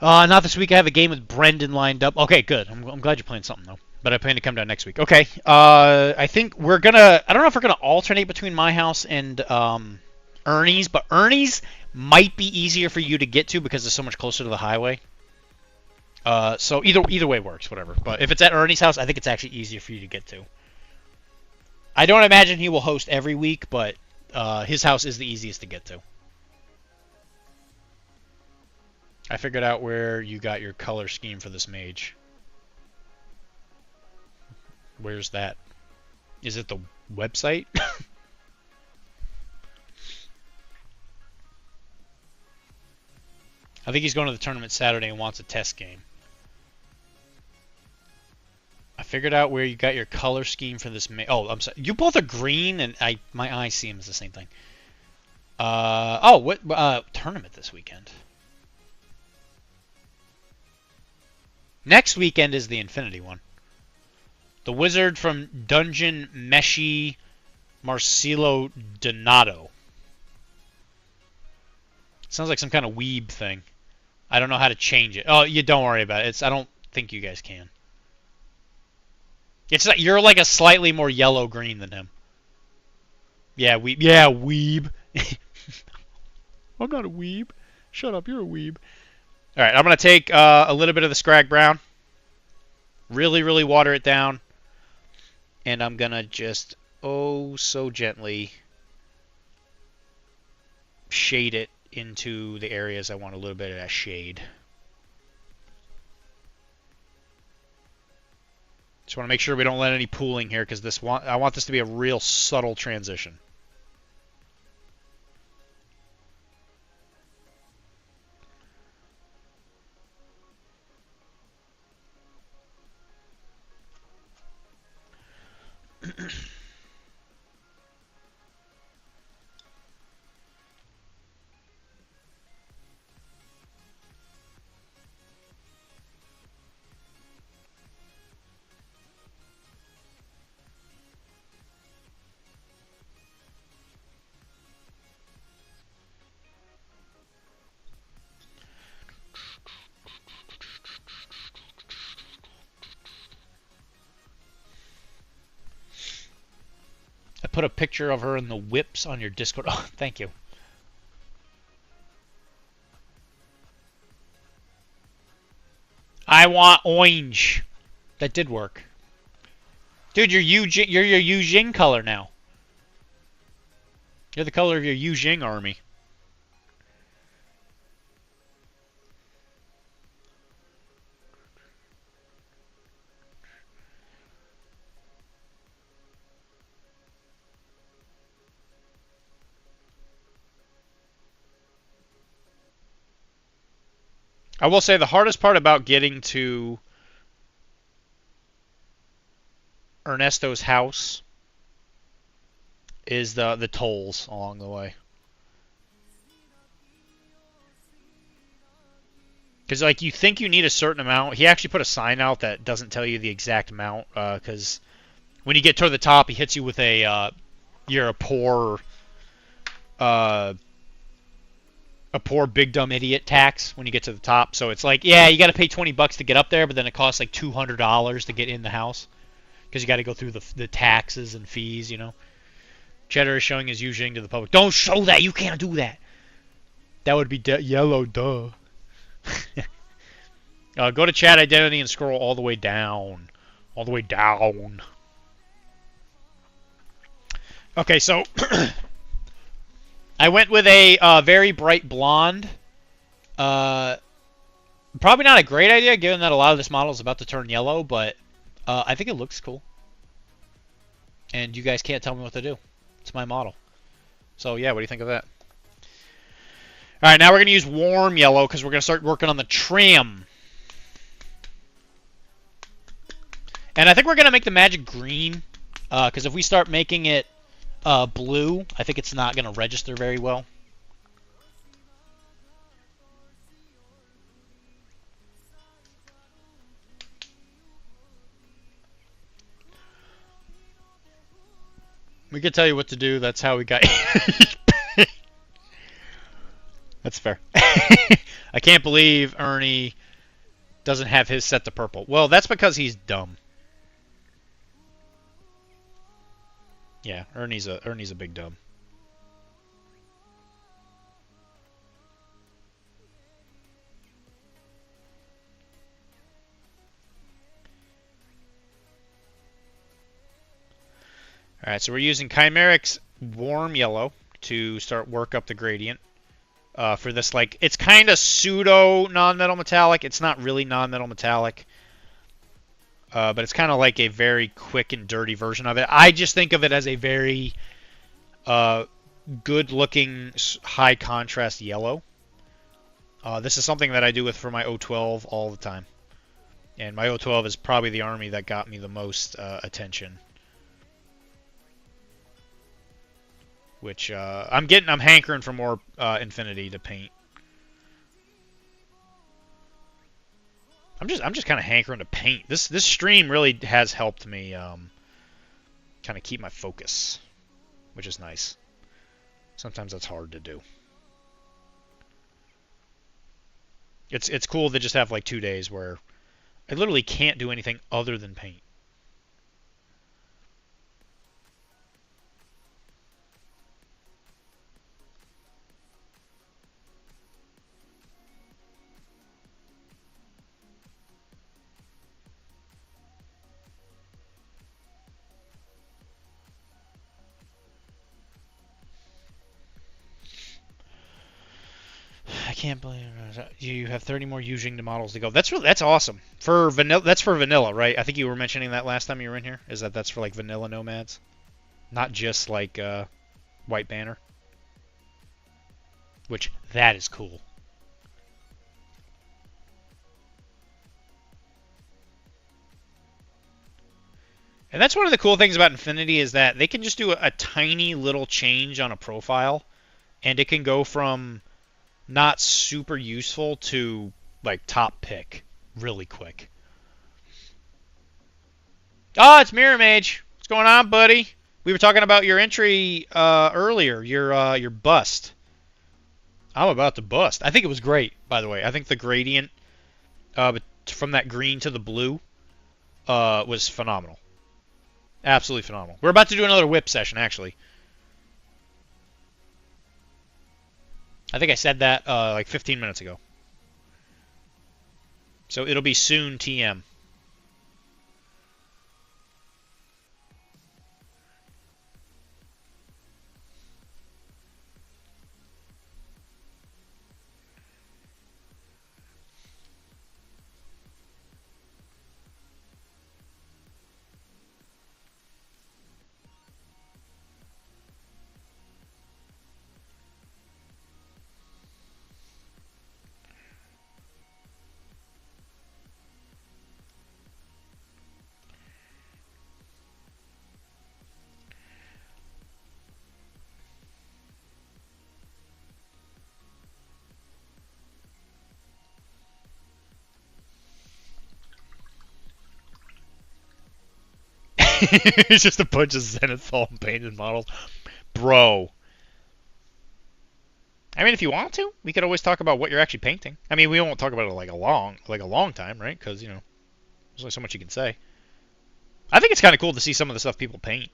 Not this week. I have a game with Brendan lined up. Okay, good. I'm glad you're playing something, though. But I plan to come down next week. Okay. I think we're going to... I don't know if we're going to alternate between my house and Ernie's, but Ernie's might be easier for you to get to because it's so much closer to the highway. So either way works, whatever. But if it's at Ernie's house, I think it's actually easier for you to get to. I don't imagine he will host every week, but... his house is the easiest to get to. I figured out where you got your color scheme for this mage. Where's that? Is it the website? I think he's going to the tournament Saturday and wants a test game. I figured out where you got your color scheme for this. Oh, I'm sorry. You both are green, and my eyes see them as the same thing. What tournament this weekend? Next weekend is the Infinity one. The wizard from Dungeon Meshi, Marcelo Donato. Sounds like some kind of weeb thing. I don't know how to change it. Oh, you don't worry about it. I don't think you guys can. It's like you're like a slightly more yellow-green than him. Yeah, weeb. Yeah, weeb. I'm not a weeb. Shut up, you're a weeb. All right, I'm going to take a little bit of the Scrag Brown. Really, really water it down. And I'm going to just, oh, so gently shade it into the areas I want a little bit of that shade. Just want to make sure we don't let any pooling here, because I want this to be a real subtle transition. I put a picture of her in the whips on your Discord. Oh, thank you. I want orange. That did work. Dude, you're your Yu Jing color now. You're the color of your Yu Jing army. I will say the hardest part about getting to Ernesto's house is the tolls along the way. Because like you think you need a certain amount. He actually put a sign out that doesn't tell you the exact amount. Because when you get to the top, he hits you with a you're a poor big dumb idiot tax when you get to the top. So it's like, yeah, you got to pay $20 to get up there, but then it costs like $200 to get in the house because you got to go through the taxes and fees, you know. Cheddar is showing his Yu Jing to the public. Don't show that. You can't do that. That would be yellow, duh. Go to chat identity and scroll all the way down. All the way down. Okay, so I went with a very bright blonde. Probably not a great idea, given that a lot of this model is about to turn yellow, but I think it looks cool. And you guys can't tell me what to do. It's my model. So yeah, what do you think of that? Alright, now we're going to use warm yellow because we're going to start working on the trim. And I think we're going to make the magic green, because if we start making it blue, I think it's not going to register very well. We could tell you what to do. That's how we got. That's fair. I can't believe Ernie doesn't have his set to purple. Well, that's because he's dumb. Yeah, Ernie's a big dumb. Alright, so we're using Chimeric's warm yellow to start work up the gradient. For this, like, it's kind of pseudo non-metal metallic. It's not really non-metal metallic. But it's kind of like a very quick and dirty version of it. I just think of it as a very good-looking, high-contrast yellow. This is something that I do for my 012 all the time. And my 012 is probably the army that got me the most attention. Which I'm hankering for more Infinity to paint. I'm just kind of hankering to paint. This stream really has helped me kind of keep my focus, which is nice. Sometimes that's hard to do. It's cool to just have like 2 days where I literally can't do anything other than paint. I can't believe you have 30 more Yujing models to go. That's awesome. For vanilla, that's for vanilla, right? I think you were mentioning that last time you were in here. Is that's for like vanilla nomads, not just like White Banner. Which that is cool. And that's one of the cool things about Infinity is that they can just do a tiny little change on a profile, and it can go from not super useful to like top pick really quick. Oh, it's Mirror Mage. What's going on, buddy? We were talking about your entry earlier, your bust. I'm about to bust. I think it was great, by the way. I think the gradient from that green to the blue was phenomenal. Absolutely phenomenal. We're about to do another whip session, actually. I think I said that like 15 minutes ago. So it'll be soon TM. It's just a bunch of Zenithal painted models. Bro. I mean, if you want to, we could always talk about what you're actually painting. I mean, we won't talk about it like a long time, right? Because, there's only so much you can say. I think it's kind of cool to see some of the stuff people paint.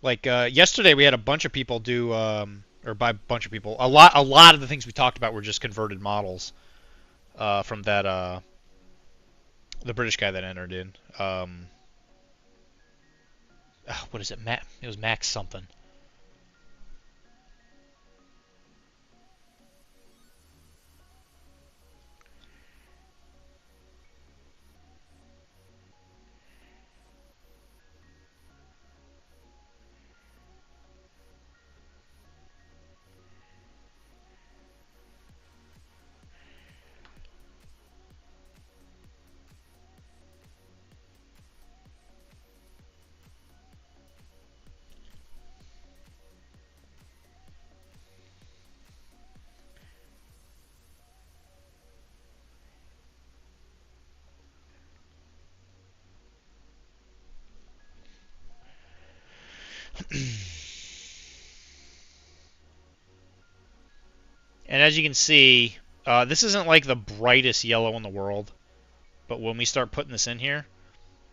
Like, yesterday we had a bunch of people do, or by a bunch of people, a lot of the things we talked about were just converted models from that, the British guy that entered in. What is it? It was Max something. And as you can see, this isn't like the brightest yellow in the world, but when we start putting this in here,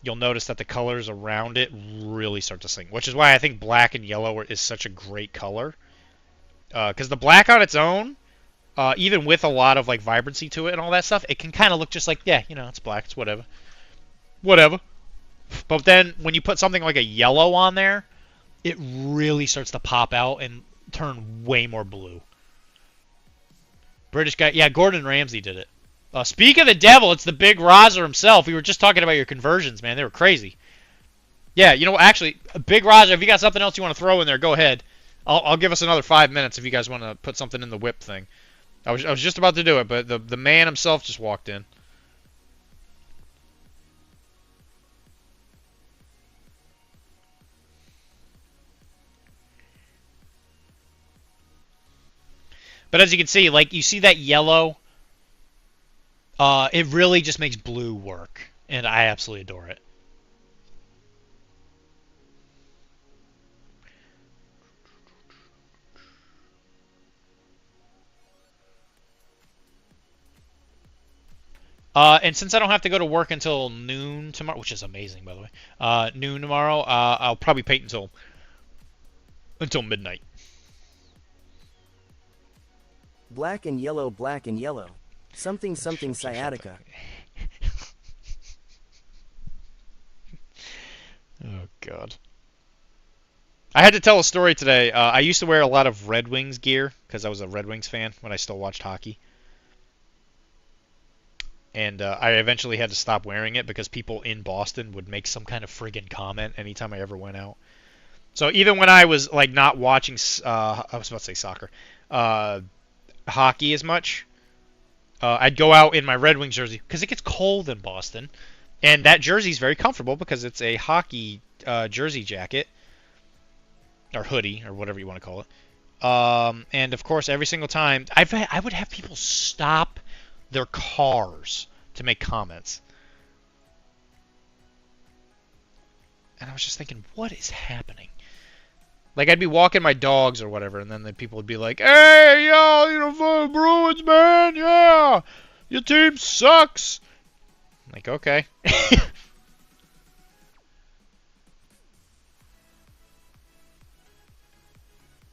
you'll notice that the colors around it really start to sing, which is why I think black and yellow is such a great color. Because the black on its own, even with a lot of like vibrancy to it and all that stuff, it can kind of look just like, yeah, it's black, it's whatever. Whatever. But then when you put something like a yellow on there, it really starts to pop out and turn way more blue. British guy, yeah, Gordon Ramsay did it. Speak of the devil, it's the big Rozer himself. We were just talking about your conversions, man. They were crazy. Yeah, actually, Big Rozer, if you got something else you want to throw in there, go ahead. I'll give us another 5 minutes if you guys want to put something in the whip thing. I was just about to do it, but the man himself just walked in. But as you can see, like, you see that yellow? It really just makes blue work. And I absolutely adore it. And since I don't have to go to work until noon tomorrow, which is amazing, by the way, noon tomorrow, I'll probably paint until midnight. Black and yellow, black and yellow. Something sciatica. Oh, God. I had to tell a story today. I used to wear a lot of Red Wings gear because I was a Red Wings fan when I still watched hockey. And I eventually had to stop wearing it because people in Boston would make some kind of friggin' comment anytime I ever went out. So even when I was like not watching, I was about to say soccer, hockey as much, I'd go out in my Red Wings jersey because it gets cold in Boston, and that jersey is very comfortable because it's a hockey jersey jacket or hoodie or whatever you want to call it. And of course, every single time I would have people stop their cars to make comments. And I was just thinking, what is happening? Like, I'd be walking my dogs or whatever, and then the people would be like, hey, yo, you know, for the Bruins, man, yeah, your team sucks. I'm like, okay.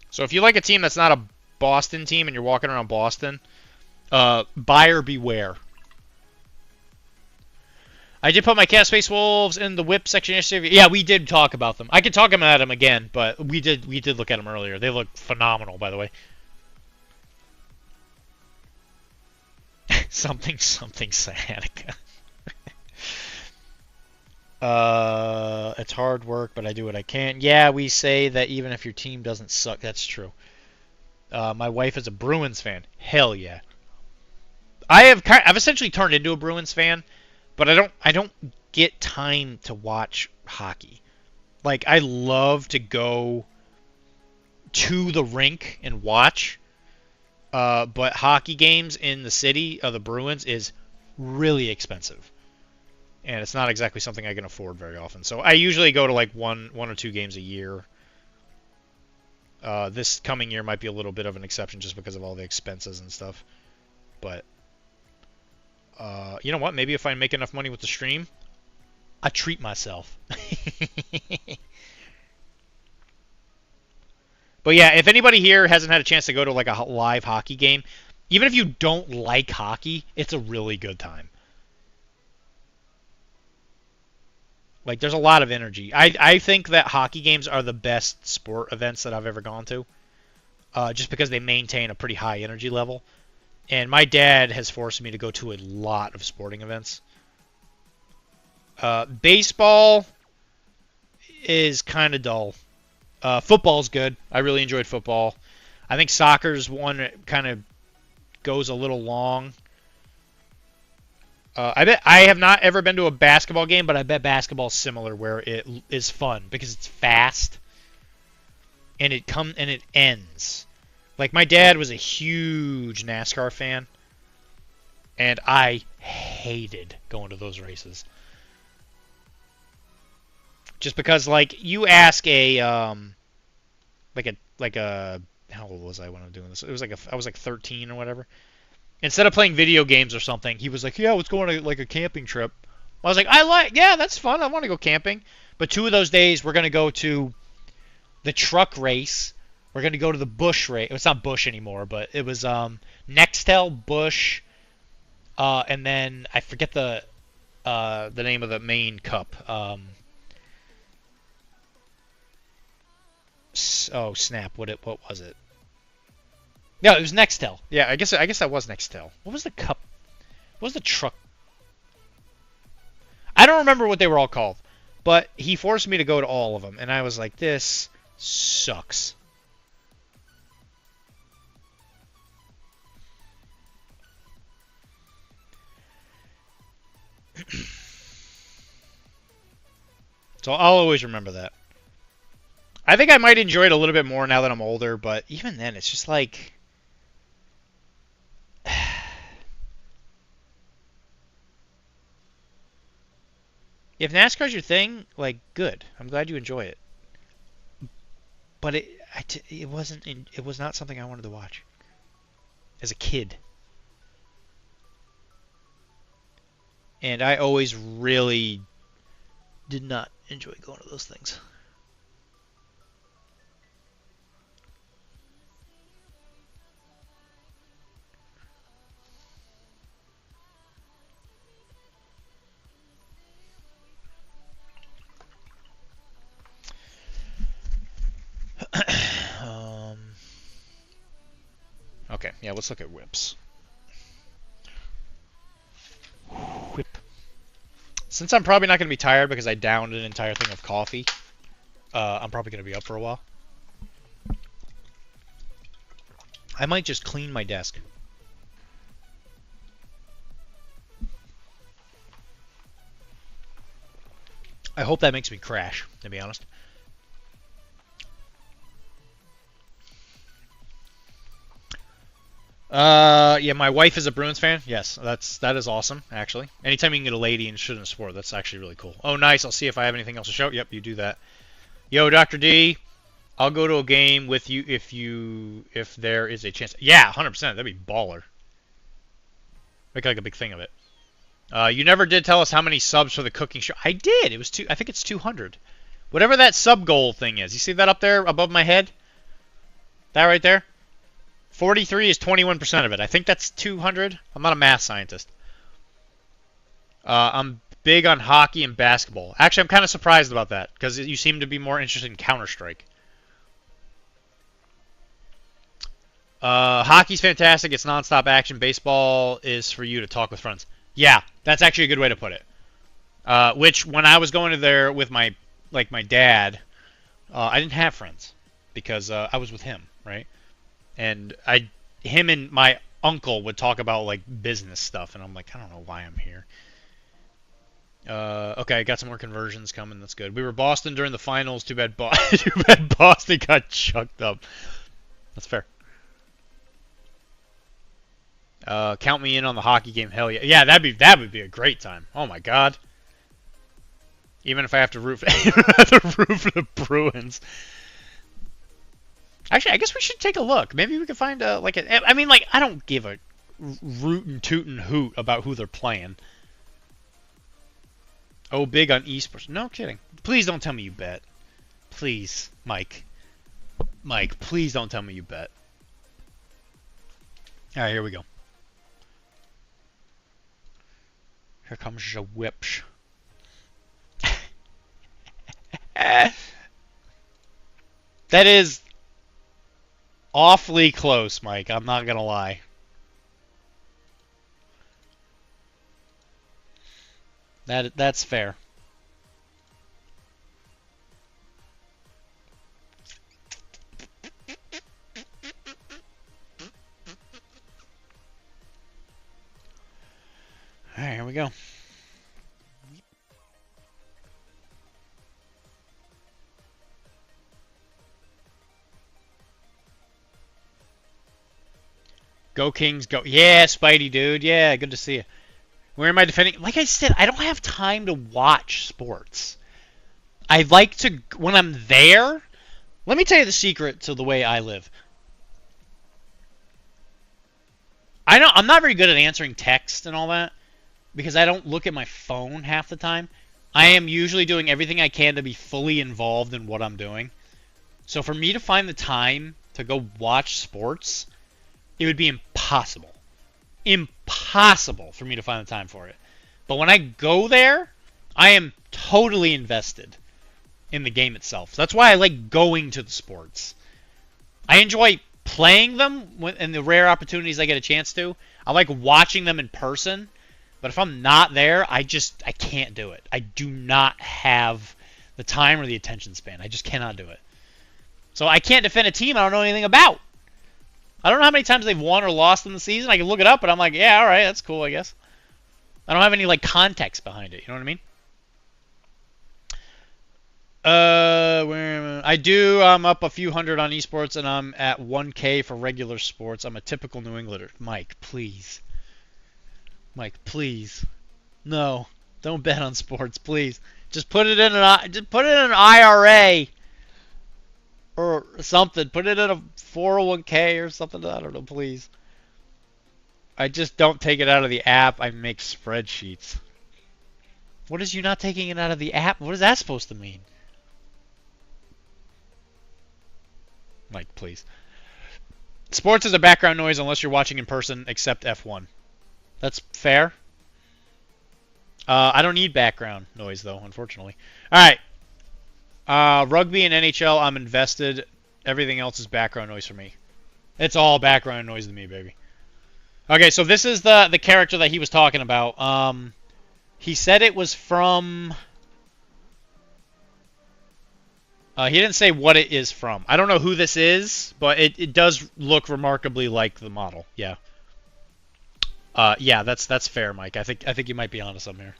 So if you like a team that's not a Boston team and you're walking around Boston, buyer beware. I did put my Cat Space Wolves in the whip section yesterday. Yeah, we did talk about them. I could talk about them again, but we did look at them earlier. They look phenomenal, by the way. something sciatica. It's hard work, but I do what I can. Yeah, we say that even if your team doesn't suck, that's true. My wife is a Bruins fan. Hell yeah. I've essentially turned into a Bruins fan. But I don't get time to watch hockey. Like, I love to go to the rink and watch. But hockey games in the city of the Bruins is really expensive. And it's not exactly something I can afford very often. So I usually go to like one or two games a year. This coming year might be a little bit of an exception just because of all the expenses and stuff. But you know what? Maybe if I make enough money with the stream, I treat myself. But yeah, if anybody here hasn't had a chance to go to like a live hockey game, even if you don't like hockey, it's a really good time. Like, there's a lot of energy. I think that hockey games are the best sport events that I've ever gone to, just because they maintain a pretty high energy level. And my dad has forced me to go to a lot of sporting events. Baseball is kind of dull. Football's good. I really enjoyed football. I think soccer's one that kind of goes a little long. I have not ever been to a basketball game, but I bet basketball's similar, where it is fun because it's fast and it ends. Like, my dad was a huge NASCAR fan, and I hated going to those races. Just because, like, you ask a how old was I when I was doing this? It was like I was like 13 or whatever. Instead of playing video games or something, he was like, yeah, let's go on a camping trip. I was like, yeah, that's fun. I want to go camping. But 2 of those days, we're going to go to the truck race. We're going to go to the Bush race. It's not Bush anymore, but it was Nextel, Bush, and then I forget the name of the main cup. Oh, snap. What was it? No, it was Nextel. Yeah, I guess that was Nextel. What was the cup? What was the truck? I don't remember what they were all called, but he forced me to go to all of them, and I was like, this sucks. So I'll always remember that. I think I might enjoy it a little bit more now that I'm older, but even then, it's just like... If NASCAR's your thing, like, good. I'm glad you enjoy it. But it was not something I wanted to watch as a kid. And I always really did not enjoy going to those things. Yeah, let's look at whips. Whip. Since I'm probably not going to be tired because I downed an entire thing of coffee, I'm probably going to be up for a while. I might just clean my desk. I hope that makes me crash, to be honest. Yeah, my wife is a Bruins fan. Yes, that is awesome, actually. Anytime you can get a lady interested in a sport, that's actually really cool. Oh, nice. I'll see if I have anything else to show. Yep, you do that. Yo, Dr. D, I'll go to a game with you if there is a chance. Yeah, 100%. That'd be baller. Make like a big thing of it. You never did tell us how many subs for the cooking show. I did. It was I think it's 200. Whatever that sub goal thing is. You see that up there above my head? That right there? 43 is 21% of it. I think that's 200. I'm not a math scientist. I'm big on hockey and basketball. Actually, I'm kind of surprised about that because you seem to be more interested in Counter-Strike. Hockey's fantastic. It's non-stop action. Baseball is for you to talk with friends. Yeah, that's actually a good way to put it. Which, when I was going to there with my dad, I didn't have friends because I was with him, right? And him and my uncle would talk about like business stuff, and I'm like, I don't know why I'm here. Okay, I got some more conversions coming. That's good. We were Boston during the finals. Too bad Boston got chucked up. That's fair. Count me in on the hockey game. Hell yeah. Yeah, that would be a great time. Oh my god. Even if I have to root for the Bruins. Actually, I guess we should take a look. Maybe we can find I mean, like, I don't give a rootin' tootin' hoot about who they're playing. Oh, big on esports. No kidding. Please don't tell me you bet. Please, Mike. Mike, please don't tell me you bet. Alright, here we go. Here comes the whips. That is awfully close, Mike. I'm not gonna lie. That's fair. All right, here we go. Go Kings, go. Yeah, Spidey, dude. Yeah, good to see you. Where am I defending? Like I said, I don't have time to watch sports. I like to, when I'm there, let me tell you the secret to the way I live. I'm not very good at answering text and all that because I don't look at my phone half the time. I am usually doing everything I can to be fully involved in what I'm doing. So for me to find the time to go watch sports, it would be impossible. Impossible for me to find the time for it. But when I go there, I am totally invested in the game itself. That's why I like going to the sports. I enjoy playing them and the rare opportunities I get a chance to. I like watching them in person. But if I'm not there, I can't do it. I do not have the time or the attention span. I just cannot do it. So I can't defend a team I don't know anything about. I don't know how many times they've won or lost in the season. I can look it up, but I'm like, yeah, all right, that's cool, I guess. I don't have any like context behind it. You know what I mean? Where am I? I do. I'm up a few hundred on esports, and I'm at 1K for regular sports. I'm a typical New Englander. Mike, please. Mike, please. No, don't bet on sports, please. Just put it in an IRA. Or something. Put it in a 401k or something. I don't know, please. I just don't take it out of the app. I make spreadsheets. What is you not taking it out of the app? What is that supposed to mean? Mike, please. Sports is a background noise unless you're watching in person, except F1. That's fair. I don't need background noise, though, unfortunately. Alright. Rugby and NHL, I'm invested. Everything else is background noise for me. It's all background noise to me, baby. Okay, so this is the character that he was talking about. He said it was from... he didn't say what it is from. I don't know who this is, but it does look remarkably like the model. Yeah. Yeah, that's fair, Mike. I think you might be onto something here.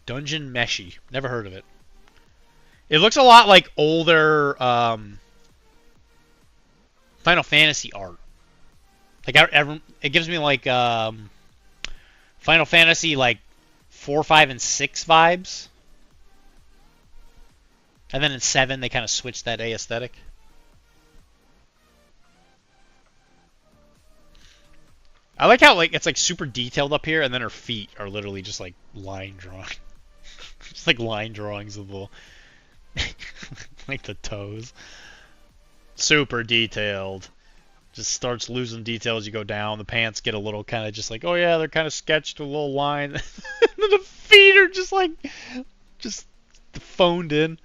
Dungeon Meshi. Never heard of it. It looks a lot like older Final Fantasy art. Like it gives me like Final Fantasy like 4, 5, and 6 vibes. And then in 7 they kind of switched that aesthetic. I like how like it's like super detailed up here, and then her feet are literally just like line drawing. Just like line drawings of the like the toes. Super detailed. Just starts losing detail as you go down. The pants get a little kind of just like, oh yeah, they're kind of sketched a little line. The feet are just like, just phoned in.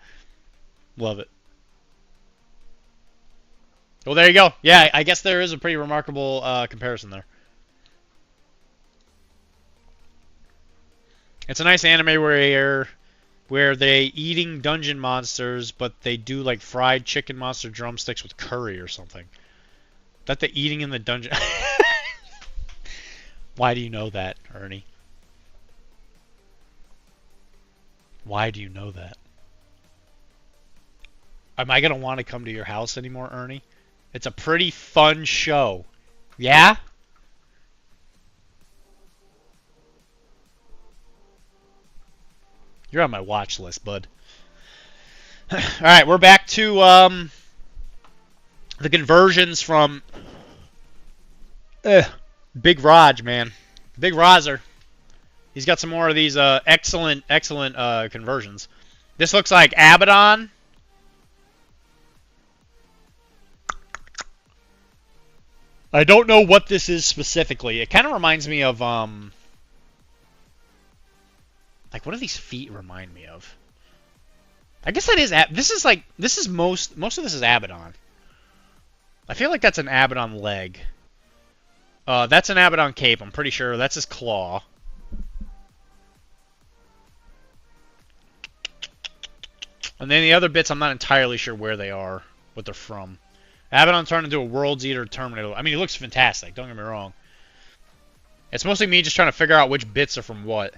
Love it. Well, there you go. Yeah, I guess there is a pretty remarkable comparison there. It's a nice anime where they eating dungeon monsters, but they do like fried chicken monster drumsticks with curry or something. That the eating in the dungeon. Why do you know that, Ernie? Why do you know that? Am I gonna want to come to your house anymore, Ernie? It's a pretty fun show. Yeah? You're on my watch list, bud. Alright, we're back to the conversions from Big Raj, man. Big Rozer. He's got some more of these excellent conversions. This looks like Abaddon. I don't know what this is specifically. It kind of reminds me of like, what do these feet remind me of? I guess that is most of this is Abaddon. I feel like that's an Abaddon leg. That's an Abaddon cape, I'm pretty sure. That's his claw. And then the other bits, I'm not entirely sure where they are, what they're from. Abaddon turned into a World's Eater Terminator. I mean, he looks fantastic, don't get me wrong. It's mostly me just trying to figure out which bits are from what.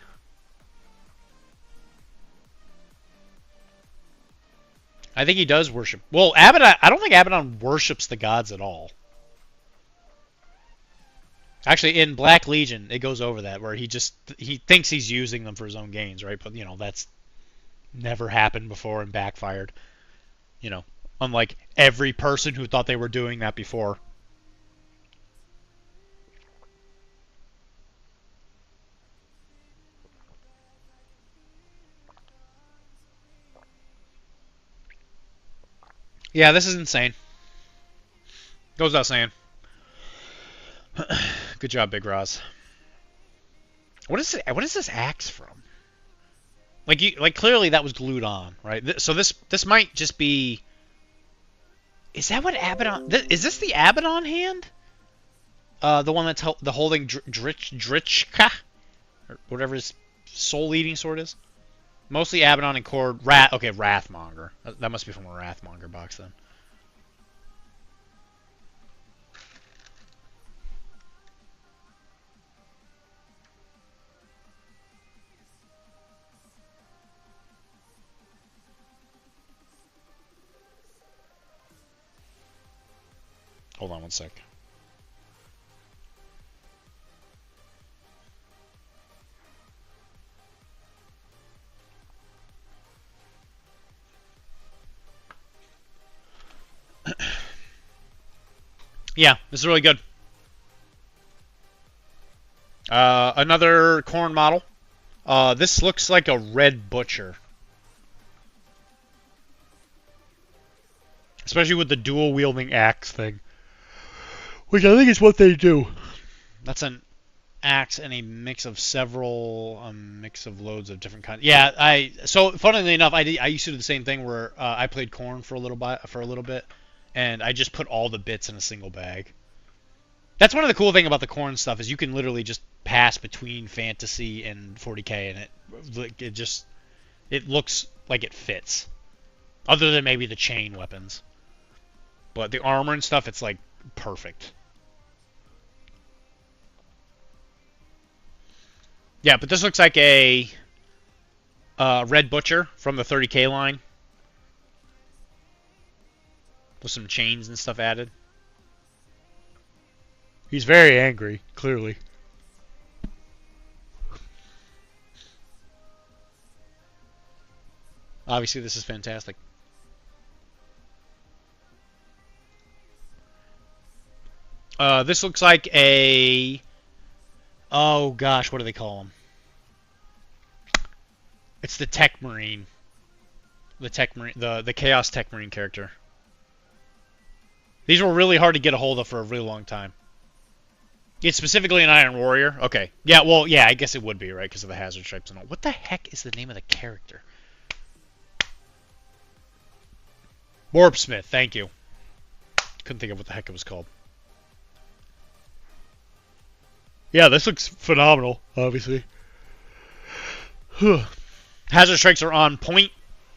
I think he does worship... Well, Abaddon... I don't think Abaddon worships the gods at all. Actually, in Black Legion, it goes over that, where he thinks he's using them for his own gains, right? But, you know, that's never happened before and backfired. You know, unlike every person who thought they were doing that before. Yeah, this is insane. Goes without saying. Good job, Big Roz. What is it? What is this axe from? Like clearly that was glued on, right? So this might just be. Is that what Abaddon? Is this the Abaddon hand? The one that's the holding Drichka, or whatever his soul-eating sword is. Mostly Abaddon and Cord. Okay, Wrathmonger. That must be from a Wrathmonger box then. Hold on one sec. Yeah, this is really good. Another corn model. This looks like a red butcher. Especially with the dual wielding axe thing. Which I think is what they do. That's an axe and a mix of several, mix of loads of different kinds. Yeah, so funnily enough, I used to do the same thing where I played corn for a little bit, and I just put all the bits in a single bag. That's one of the cool things about the corn stuff is you can literally just pass between fantasy and 40k, and it looks like it fits. Other than maybe the chain weapons, but the armor and stuff, it's like perfect. Yeah, but this looks like a Red Butcher from the 30k line with some chains and stuff added. He's very angry, clearly. Obviously, this is fantastic. This looks like a... Oh gosh, what do they call him? It's the Tech Marine. The Tech Marine, the Chaos Tech Marine character. These were really hard to get a hold of for a really long time. It's specifically an Iron Warrior? Okay. Yeah, well, yeah, I guess it would be, right? Because of the hazard stripes and all. What the heck is the name of the character? Warpsmith, thank you. Couldn't think of what the heck it was called. Yeah, this looks phenomenal, obviously. Hazard strikes are on point.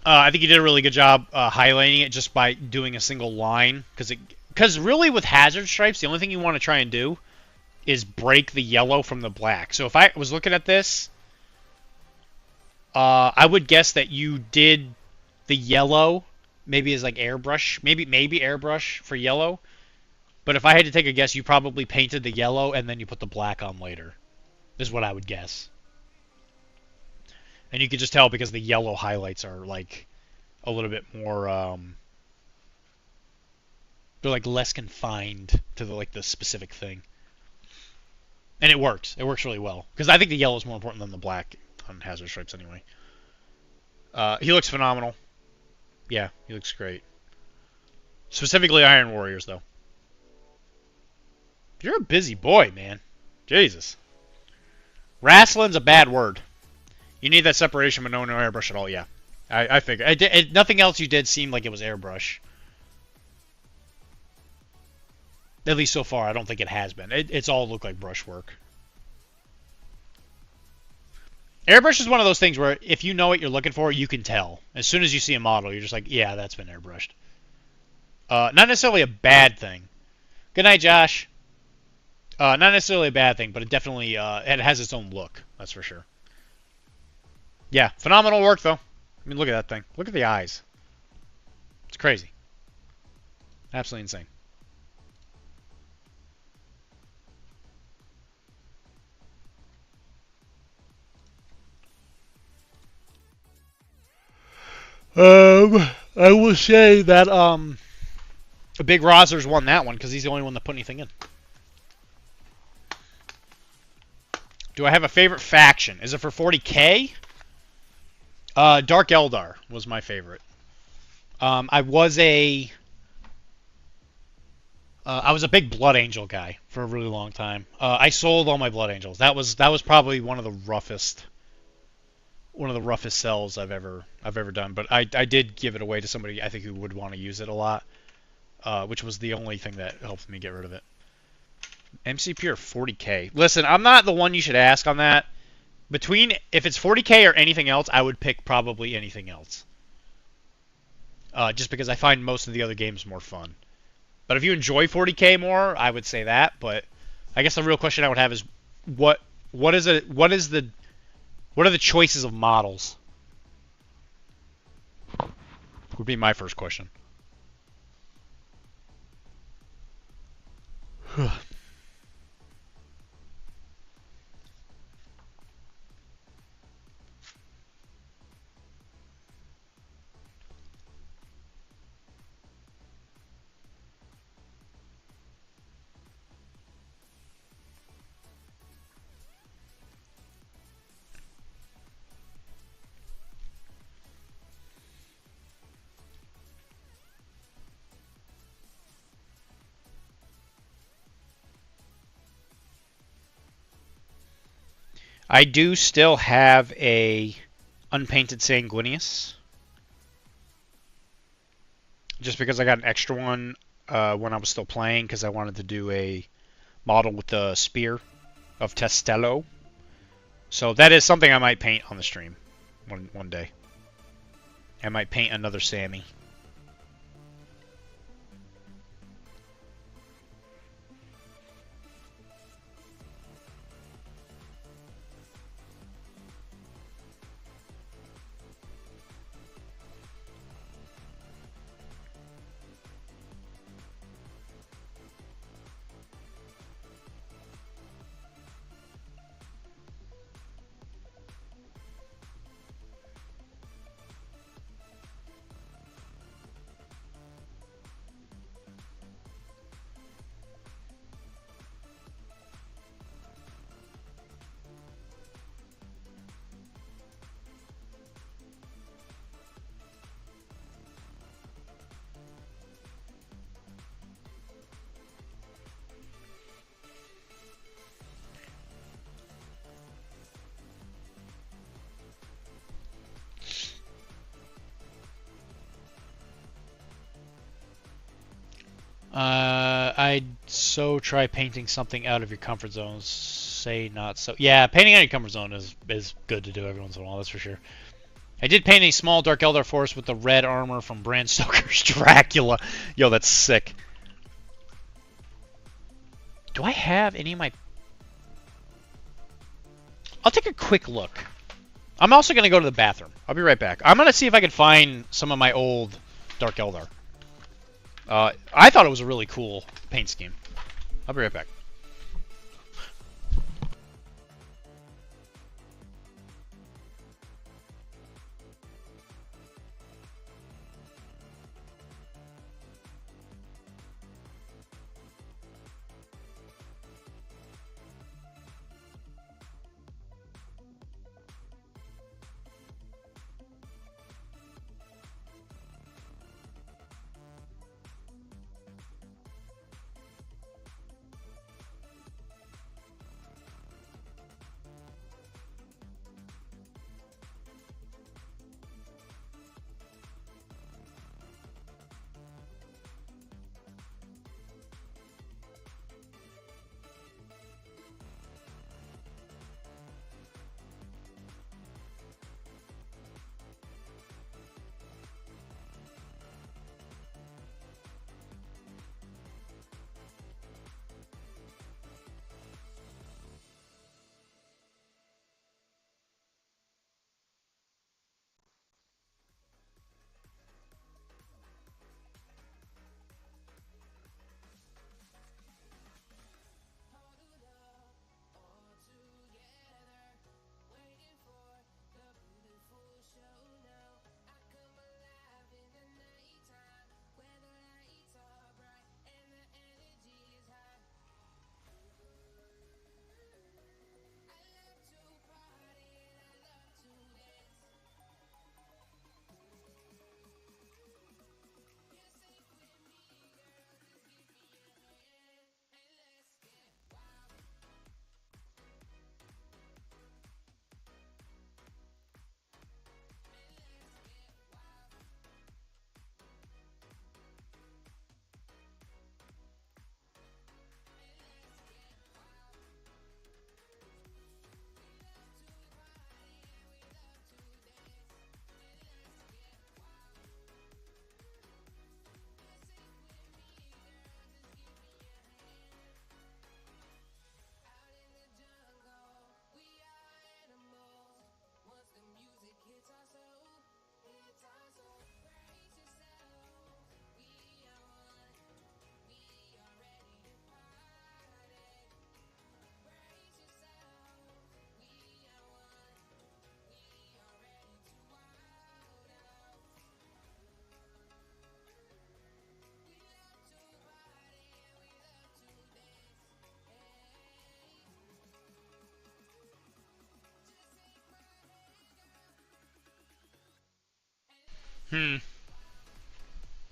I think you did a really good job highlighting it just by doing a single line. Because really with hazard stripes, the only thing you want to try and do is break the yellow from the black. So if I was looking at this, I would guess that you did the yellow maybe as like airbrush. Maybe airbrush for yellow. But if I had to take a guess, you probably painted the yellow and then you put the black on later. Is what I would guess. And you can just tell because the yellow highlights are like a little bit more they're like less confined to the specific thing. And it works. It works really well. Because I think the yellow is more important than the black on hazard stripes anyway. He looks phenomenal. Yeah, he looks great. Specifically Iron Warriors though. You're a busy boy, man. Jesus. Wrestling's a bad word. You need that separation, but no airbrush at all. Yeah, I figured. Nothing else you did seemed like it was airbrush. At least so far, I don't think it has been. It's all looked like brushwork. Airbrush is one of those things where if you know what you're looking for, you can tell. As soon as you see a model, you're just like, yeah, that's been airbrushed. Not necessarily a bad thing. Good night, Josh. Not necessarily a bad thing, but it definitely it has its own look. That's for sure. Yeah, phenomenal work though. I mean, look at that thing. Look at the eyes. It's crazy. Absolutely insane. I will say that Big Rozzers won that one because he's the only one that put anything in. Do I have a favorite faction? Is it for 40k? Dark Eldar was my favorite. I was a big Blood Angel guy for a really long time. I sold all my Blood Angels. That was probably one of the roughest sells I've ever done. But I did give it away to somebody I think who would want to use it a lot, which was the only thing that helped me get rid of it. MCP or 40k? Listen, I'm not the one you should ask on that. If it's 40k or anything else, I would pick probably anything else. Just because I find most of the other games more fun. But if you enjoy 40k more, I would say that. But I guess the real question I would have is what are the choices of models? Would be my first question. I do still have a unpainted Sanguinius. Just because I got an extra one when I was still playing because I wanted to do a model with the spear of Testello. So that is something I might paint on the stream one day. I might paint another Sammy. I'd so try painting something out of your comfort zone. Say not so. Yeah, painting out of your comfort zone is good to do every once in a while, that's for sure. I did paint a small Dark Eldar force with the red armor from Bram Stoker's Dracula. Yo, that's sick. Do I have any of my... I'll take a quick look. I'm also going to go to the bathroom. I'll be right back. I'm going to see if I can find some of my old Dark Eldar. I thought it was a really cool paint scheme. I'll be right back.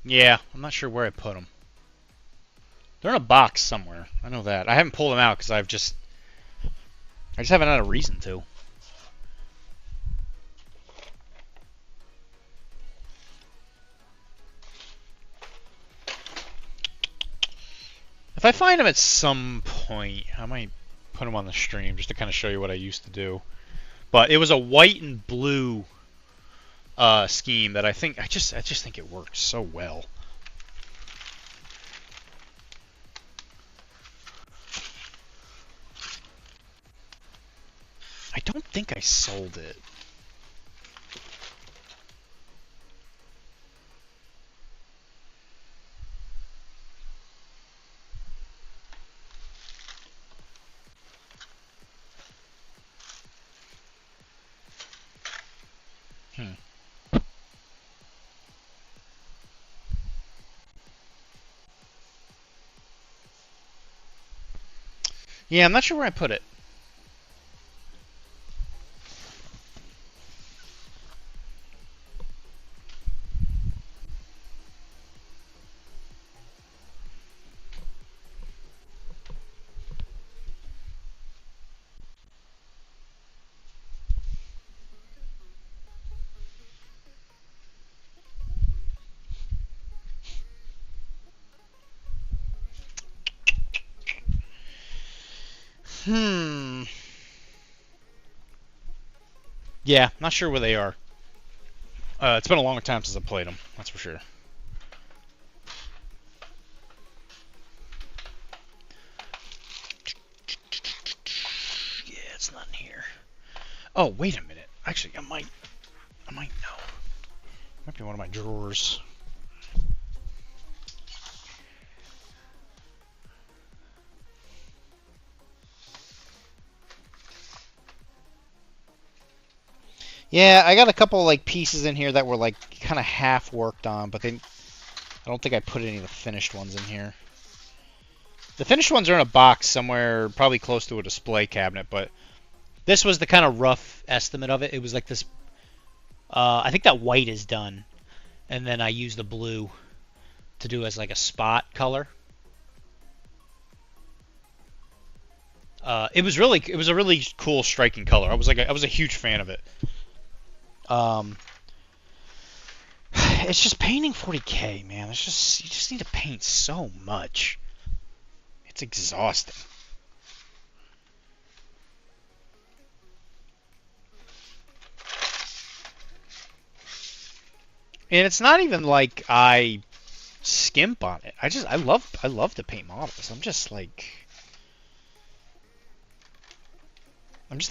Yeah, I'm not sure where I put them. They're in a box somewhere. I know that. I haven't pulled them out because I just haven't had a reason to. If I find them at some point, I might put them on the stream just to kind of show you what I used to do. But it was a white and blue scheme that I just think it works so well. I don't think I sold it. Yeah, I'm not sure where I put it. Yeah, not sure where they are. It's been a long time since I played them, that's for sure. Yeah, it's not in here. Oh, wait a minute. Actually, I might know. Might be one of my drawers. Yeah, I got a couple like pieces in here that were like kind of half worked on, but I don't think I put any of the finished ones in here. The finished ones are in a box somewhere, probably close to a display cabinet, but this was the kind of rough estimate of it. It was like this, I think that white is done, and then I used the blue to do as like a spot color. It was a really cool striking color. I was a huge fan of it. It's just painting 40K, man. You just need to paint so much. It's exhausting. And it's not even like I skimp on it. I love to paint models. I'm just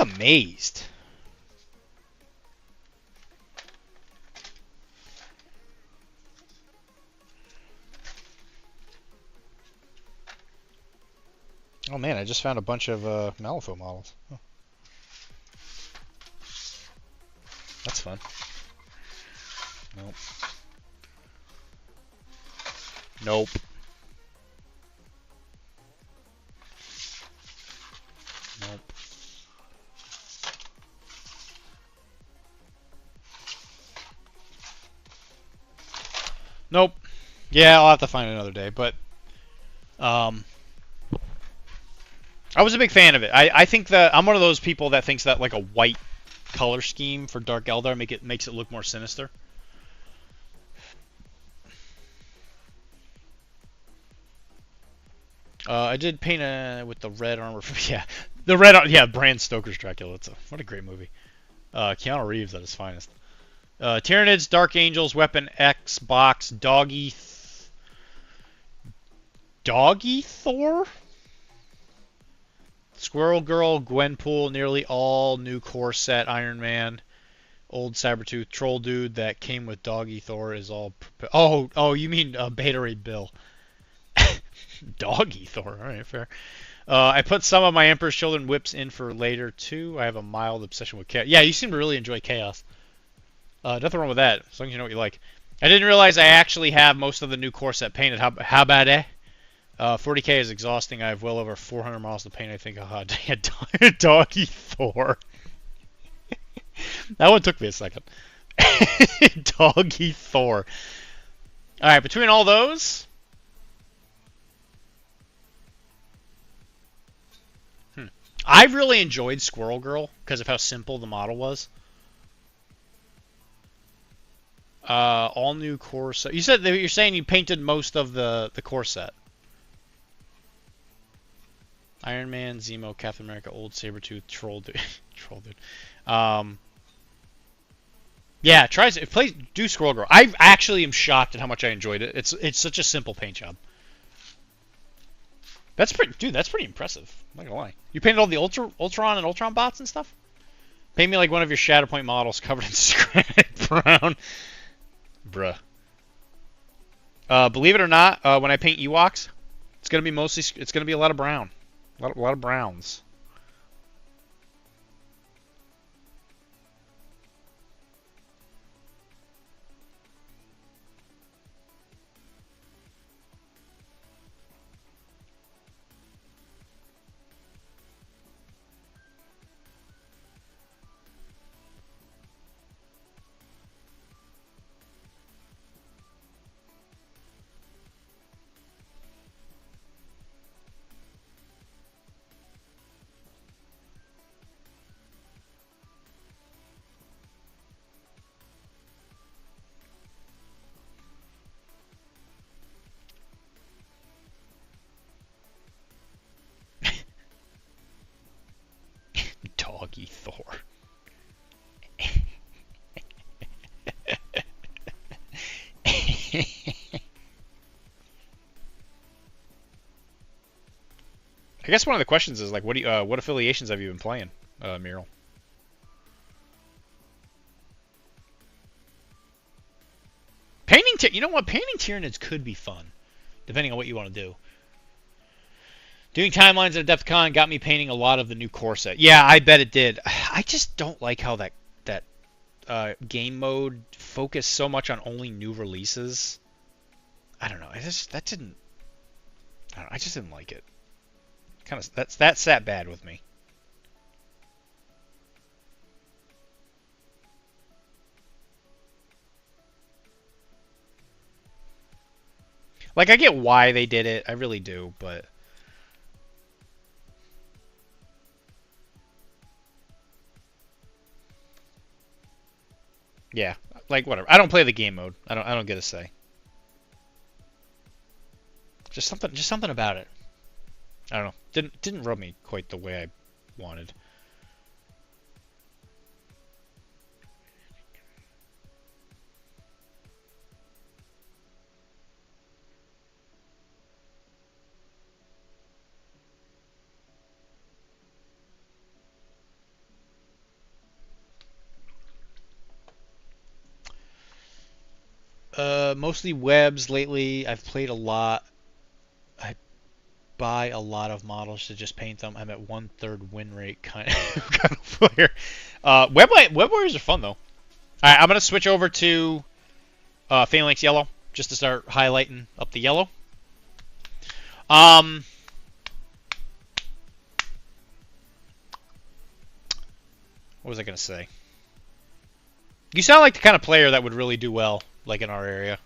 amazed. Oh man, I just found a bunch of Malifaux models. Huh. That's fun. Nope. Nope. Nope. Nope. Yeah, I'll have to find another day, but I was a big fan of it. I think that I'm one of those people that thinks that like a white color scheme for Dark Eldar makes it look more sinister. I did paint with the red armor. Yeah, the red. Yeah, Bram Stoker's Dracula. What a great movie. Keanu Reeves at his finest. Tyranids, Dark Angels, Weapon X, Box, Doggy Thor? Squirrel Girl, Gwenpool, nearly all new core set, Iron Man, old Sabertooth, Troll Dude that came with Doggy Thor is all... Oh, you mean Beta Ray Bill. Doggy Thor, alright, fair. I put some of my Emperor's Children whips in for later, too. I have a mild obsession with chaos. Yeah, you seem to really enjoy chaos. Nothing wrong with that, as long as you know what you like. I didn't realize I actually have most of the new core set painted. How about it? 40K is exhausting. I have well over 400 miles to paint. I think, Doggy Thor. That one took me a second. Doggy Thor. Alright, between all those... I really enjoyed Squirrel Girl because of how simple the model was. All new core set. You're saying you painted most of the core set. Iron Man, Zemo, Captain America, Old Sabretooth, Troll Dude. Troll Dude. Yeah, do Scroll Girl. I actually am shocked at how much I enjoyed it. It's such a simple paint job. That's pretty impressive. I'm not gonna lie. You painted all the Ultron and Ultron bots and stuff? Paint me like one of your Shatterpoint models covered in granite brown. Bruh. Believe it or not, when I paint Ewoks, it's gonna be a lot of brown. A lot of browns. Doggy Thor. I guess one of the questions is like, what affiliations have you been playing, Mural? You know what? Painting Tyranids could be fun, depending on what you want to do. Doing timelines at Adepticon got me painting a lot of the new core set. Yeah, I bet it did. I just don't like how that game mode focused so much on only new releases. I don't know. I just didn't like it. That sat bad with me. Like, I get why they did it. I really do, but yeah, like whatever. I don't play the game mode. I don't get a say. Just something about it. I don't know. Didn't rub me quite the way I wanted. Mostly webs lately. I've played a lot. I buy a lot of models to just paint them. I'm at 1/3 win rate kind of player. Web warriors are fun though. All right, I'm gonna switch over to Phalanx yellow just to start highlighting up the yellow. What was I gonna say? You sound like the kind of player that would really do well, like in our area.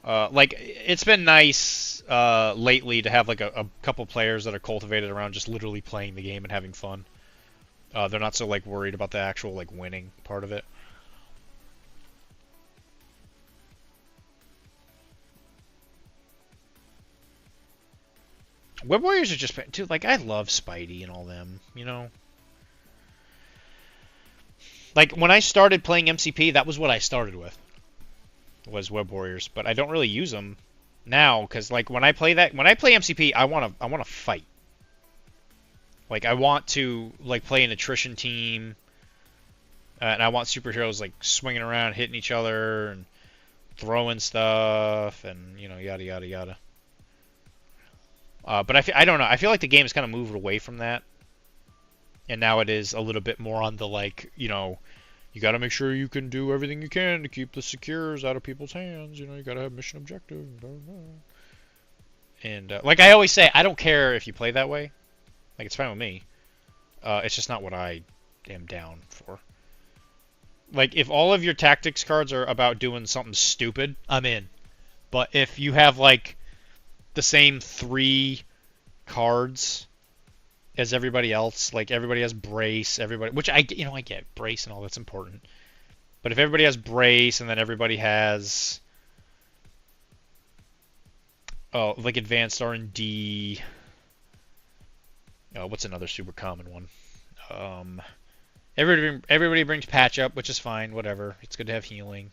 Like, it's been nice lately to have like a couple players that are cultivated around just literally playing the game and having fun. They're not so like worried about the actual like winning part of it. Web Warriors are just, dude, like, I love Spidey and all them, you know? Like, when I started playing MCP, that was what I started with, was Web Warriors. But I don't really use them now, because, like, when I play MCP, I want to fight. Like, I want to, like, play an attrition team, and I want superheroes, like, swinging around, hitting each other, and throwing stuff, and, you know, yada, yada, yada. But I don't know. I feel like the game has kind of moved away from that. And now it is a little bit more on the, like, you know, you got to make sure you can do everything you can to keep the secures out of people's hands. You know, you got to have mission objective. And, like I always say, I don't care if you play that way. Like, it's fine with me. It's just not what I am down for. Like, if all of your tactics cards are about doing something stupid, I'm in. But if you have, like, the same 3 cards as everybody else, like everybody has brace, which I get brace and all, that's important. But if everybody has brace and then everybody has like advanced R&D. What's another super common one? Everybody brings patch up, which is fine. Whatever. It's good to have healing.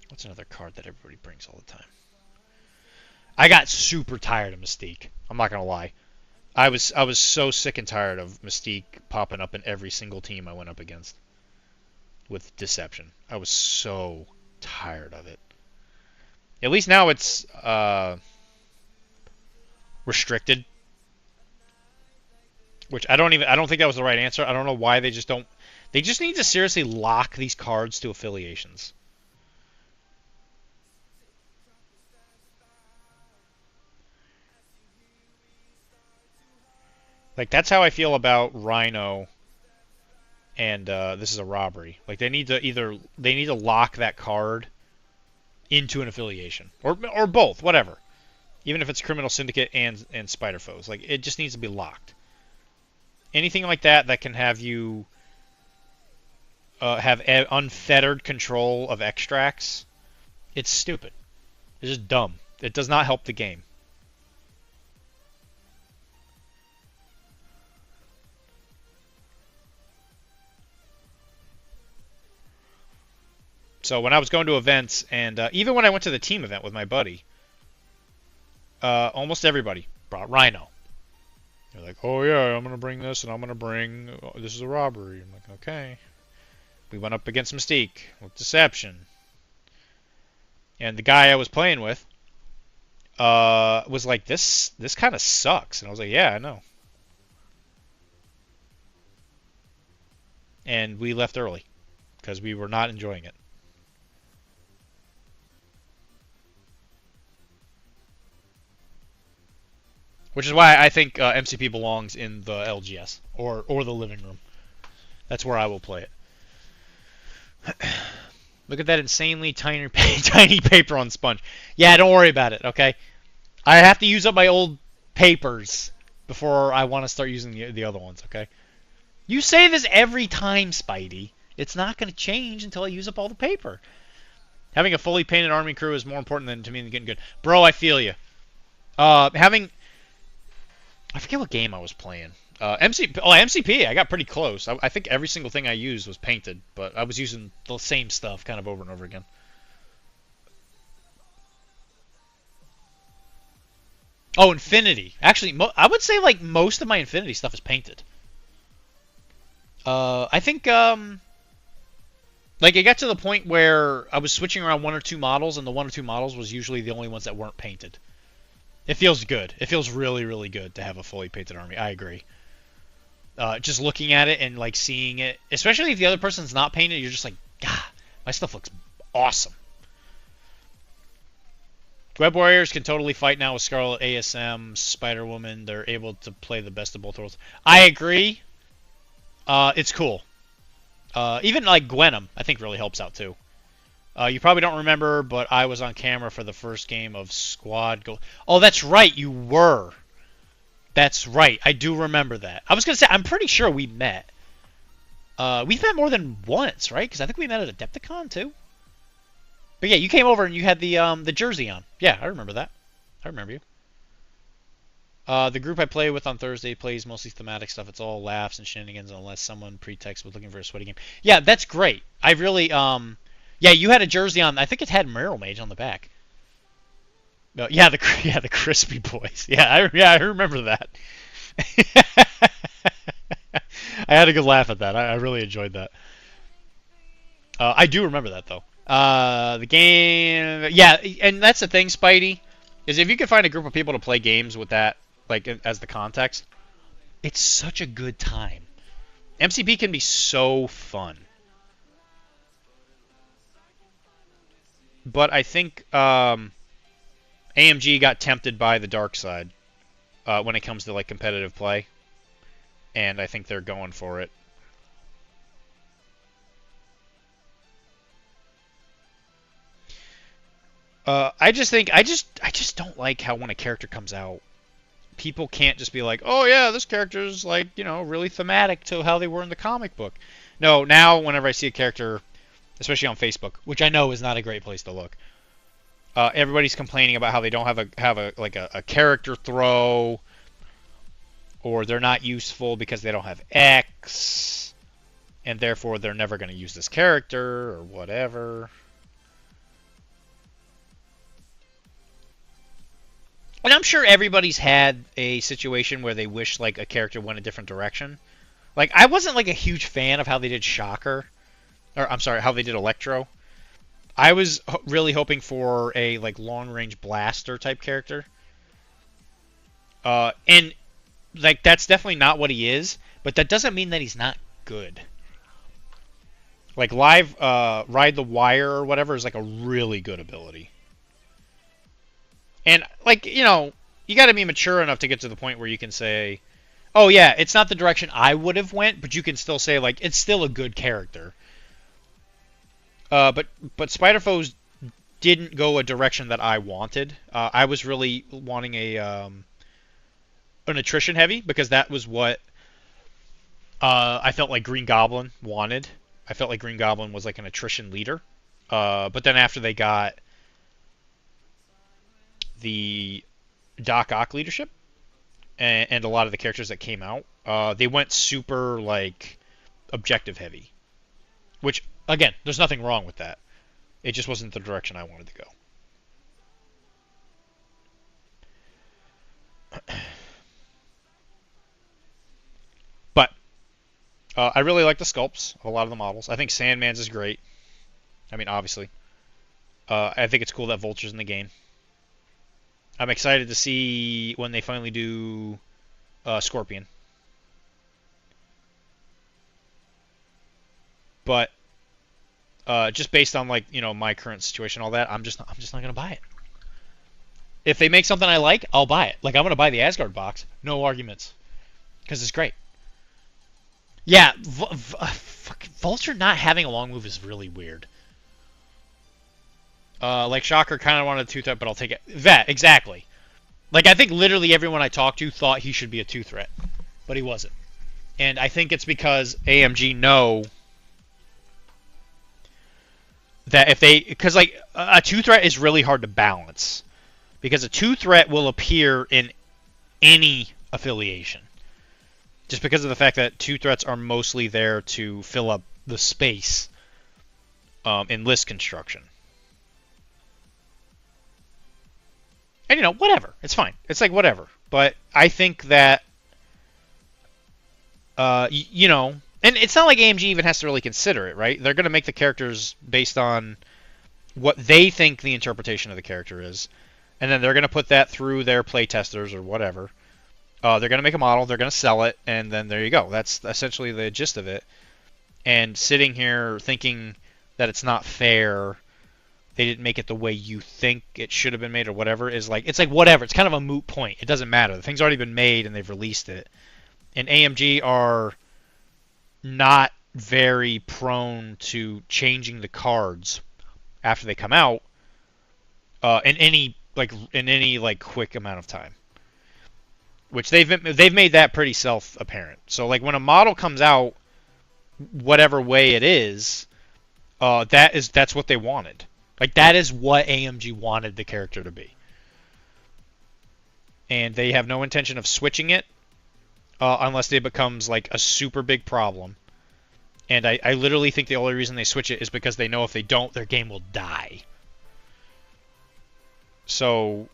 What's another card that everybody brings all the time? I got super tired of Mystique. I'm not gonna lie. I was so sick and tired of Mystique popping up in every single team I went up against with Deception. I was so tired of it. At least now it's restricted, which I don't think that was the right answer. I don't know why they just don't. They just need to seriously lock these cards to affiliations. Like, that's how I feel about Rhino and this is a robbery. Like, they need to lock that card into an affiliation. Or both, whatever. Even if it's Criminal Syndicate and Spider Foes. Like, it just needs to be locked. Anything like that can have you have unfettered control of extracts, it's stupid. It's just dumb. It does not help the game. So when I was going to events, and even when I went to the team event with my buddy, almost everybody brought Rhino. They're like, oh yeah, I'm going to bring this, and I'm going to bring, this is a robbery. I'm like, okay. We went up against Mystique with Deception. And the guy I was playing with was like, this kind of sucks. And I was like, yeah, I know. And we left early because we were not enjoying it. Which is why I think MCP belongs in the LGS or the living room. That's where I will play it. Look at that insanely tiny paper on Sponge. Yeah, don't worry about it, okay? I have to use up my old papers before I want to start using the other ones, okay? You say this every time, Spidey. It's not going to change until I use up all the paper. Having a fully painted army crew is more important than to me than getting good. Bro, I feel you. I forget what game I was playing. MCP, I got pretty close. I think every single thing I used was painted, but I was using the same stuff kind of over and over again. Oh, Infinity. Actually, I would say like most of my Infinity stuff is painted. I think like it got to the point where I was switching around one or two models, and the one or two models was usually the only ones that weren't painted. It feels good. It feels really, really good to have a fully painted army. I agree. Just looking at it and like seeing it, especially if the other person's not painted, you're just like, God, my stuff looks awesome. Web Warriors can totally fight now with Scarlet, ASM, Spider-Woman. They're able to play the best of both worlds. I agree. It's cool. Even like Gwenom, I think really helps out too. You probably don't remember, but I was on camera for the first game of Squad Gold. Oh, that's right, you were. That's right, I do remember that. I was going to say, I'm pretty sure we met. We've met more than once, right? Because I think we met at Adepticon, too. But yeah, you came over and you had the jersey on. Yeah, I remember that. I remember you. The group I play with on Thursday plays mostly thematic stuff. It's all laughs and shenanigans unless someone pretext was looking for a sweaty game. Yeah, that's great. I really, yeah, you had a jersey on. I think it had Meryl Mage on the back. No, yeah, the Crispy Boys. Yeah, I remember that. I had a good laugh at that. I really enjoyed that. I do remember that though. The game, yeah, and that's the thing, Spidey, is if you can find a group of people to play games with that, like as the context, it's such a good time. MCP can be so fun. But I think AMG got tempted by the dark side when it comes to like competitive play, and I think they're going for it. I just don't like how when a character comes out, people can't just be like, oh yeah, this character's like, you know, really thematic to how they were in the comic book. No, now whenever I see a character especially on Facebook, which I know is not a great place to look. Everybody's complaining about how they don't have a character throw, or they're not useful because they don't have X, and therefore they're never going to use this character or whatever. And I'm sure everybody's had a situation where they wish like a character went a different direction. Like I wasn't like a huge fan of how they did Shocker, or I'm sorry, how they did Electro. I was really hoping for a like long-range blaster type character. And like that's definitely not what he is, but that doesn't mean that he's not good. Like live Ride the Wire or whatever is like a really good ability. And, like, you know, you got to be mature enough to get to the point where you can say, oh, yeah, it's not the direction I would have went, but you can still say, like, it's still a good character. But Spider-Foes didn't go a direction that I wanted. I was really wanting an attrition heavy, because that was what I felt like Green Goblin wanted. I felt like Green Goblin was, like, an attrition leader. But then after they got the Doc Ock leadership and a lot of the characters that came out, they went super like objective heavy, which again, there's nothing wrong with that. It just wasn't the direction I wanted to go. But I really like the sculpts of a lot of the models. I think Sandman's is great. I mean, obviously. I think it's cool that Vulture's in the game. I'm excited to see when they finally do Scorpion. But just based on like, you know, my current situation, all that, I'm just not gonna buy it. If they make something I like, I'll buy it. Like I'm gonna buy the Asgard box, no arguments, because it's great. Yeah, Vulture not having a long move is really weird. Like Shocker kind of wanted a 2-threat, but I'll take it. That, exactly. Like, I think literally everyone I talked to thought he should be a 2-threat, but he wasn't. And I think it's because AMG know that if they... Because, like, a 2-threat is really hard to balance. Because a 2-threat will appear in any affiliation. Just because of the fact that 2-threats are mostly there to fill up the space in list construction. And, you know, whatever. It's fine. It's like, whatever. But I think that, you know... And it's not like AMG even has to really consider it, right? They're going to make the characters based on what they think the interpretation of the character is. And then they're going to put that through their playtesters or whatever. They're going to make a model. They're going to sell it. And then there you go. That's essentially the gist of it. And sitting here thinking that it's not fair... they didn't make it the way you think it should have been made or whatever, is like, it's like whatever. It's kind of a moot point. It doesn't matter. The thing's already been made and they've released it. And AMG are not very prone to changing the cards after they come out in any quick amount of time. Which they've made that pretty self-apparent. So like when a model comes out, whatever way it is, that's what they wanted. Like, that is what AMG wanted the character to be. And they have no intention of switching it unless it becomes, like, a super big problem. And I literally think the only reason they switch it is because they know if they don't, their game will die. So,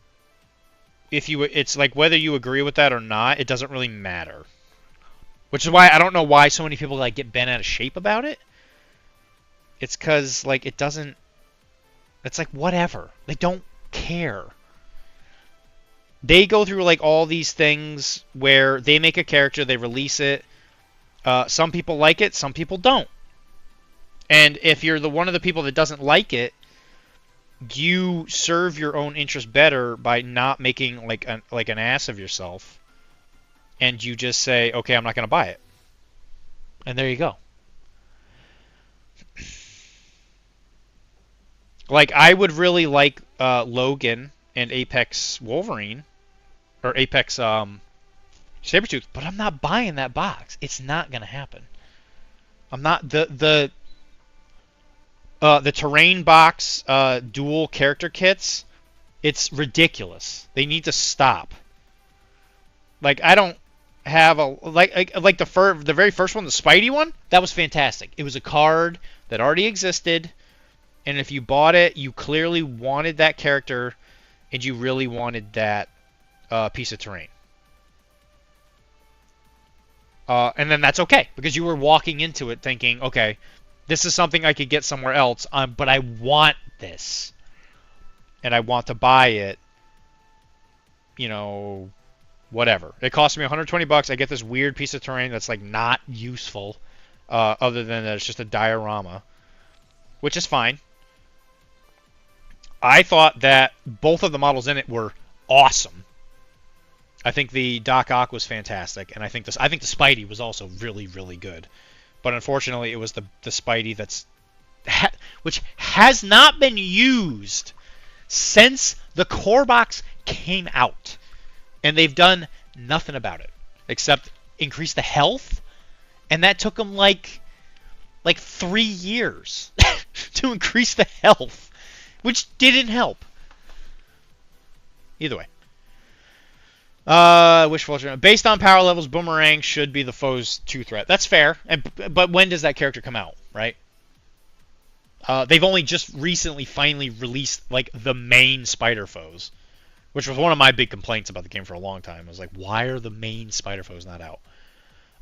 it's like, whether you agree with that or not, it doesn't really matter. Which is why I don't know why so many people, like, get bent out of shape about it. It's because, like, it doesn't... It's like, whatever. They don't care. They go through, like, all these things where they make a character, they release it. Some people like it, some people don't. And if you're one of the people that doesn't like it, you serve your own interest better by not making, like an ass of yourself. And you just say, okay, I'm not going to buy it. And there you go. Like, I would really like Logan and Apex Wolverine, or Apex Sabretooth, but I'm not buying that box. It's not going to happen. I'm not... the terrain box dual character kits, it's ridiculous. They need to stop. Like, I don't have a like the very first one, the Spidey one, that was fantastic. It was a card that already existed, and if you bought it, you clearly wanted that character, and you really wanted that piece of terrain. And then that's okay, because you were walking into it thinking, okay, this is something I could get somewhere else, but I want this, and I want to buy it. You know, whatever. It cost me $120. I get this weird piece of terrain that's like not useful, other than that it's just a diorama, which is fine. I thought that both of the models in it were awesome. I think the Doc Ock was fantastic, and I think the Spidey was also really, really good. But unfortunately, it was the Spidey which has not been used since the core box came out, and they've done nothing about it except increase the health, and that took them like 3 years to increase the health, which didn't help. Either way. Wishful. Based on power levels, Boomerang should be the foe's 2 threat. That's fair. But when does that character come out, right? They've only just recently finally released like the main Spider foes, which was one of my big complaints about the game for a long time. I was like, why are the main Spider foes not out?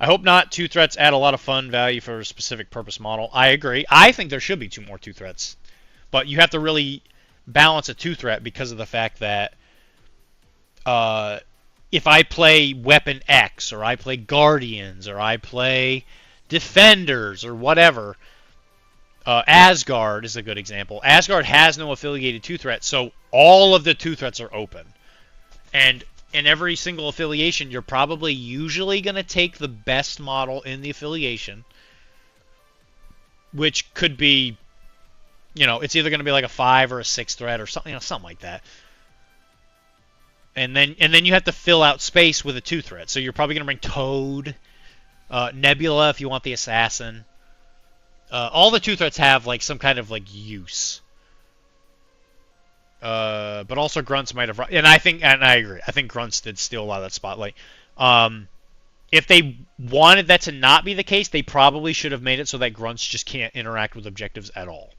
I hope not. 2 threats add a lot of fun value for a specific purpose model. I agree. I think there should be 2 more 2 threats, but you have to really balance a 2 threat because of the fact that if I play Weapon X, or I play Guardians, or I play Defenders, or whatever, Asgard is a good example. Asgard has no affiliated 2 threats, so all of the 2 threats are open. And in every single affiliation, you're probably usually going to take the best model in the affiliation, which could be, it's either going to be like a 5 or a 6 threat or something, something like that. And then you have to fill out space with a 2 threat. So you're probably going to bring Toad, Nebula if you want the assassin. All the 2 threats have like some kind of like use. But also Grunts might have, and I agree. I think Grunts did steal a lot of that spotlight. If they wanted that to not be the case, they probably should have made it so that Grunts just can't interact with objectives at all.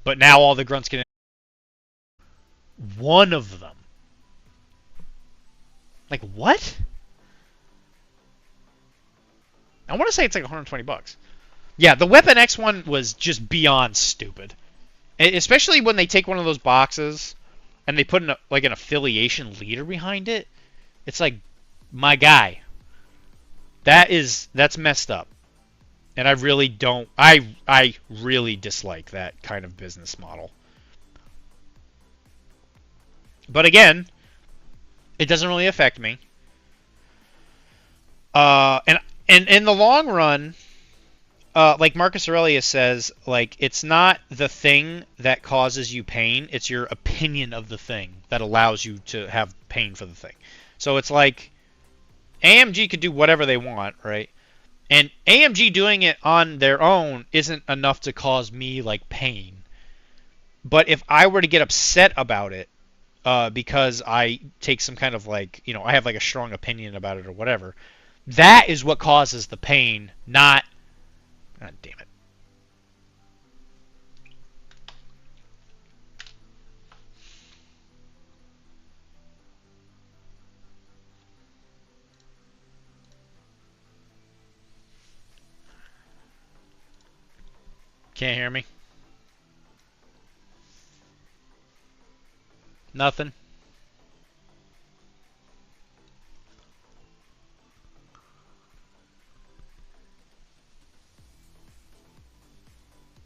But now all the Grunts can. One of them. Like, what? I want to say it's like $120. Yeah, the Weapon X one was just beyond stupid. Especially when they take one of those boxes and they put an affiliation leader behind it. It's like, my guy. That's messed up. And I really don't... I really dislike that kind of business model. But again, it doesn't really affect me. And in the long run, like Marcus Aurelius says, like, it's not the thing that causes you pain, it's your opinion of the thing that allows you to have pain for the thing. So it's like, AMG could do whatever they want, right? And AMG doing it on their own isn't enough to cause me, like, pain. But if I were to get upset about it, because I take some kind of like, I have like a strong opinion about it or whatever. That is what causes the pain, not... God damn it. Can't hear me? Nothing.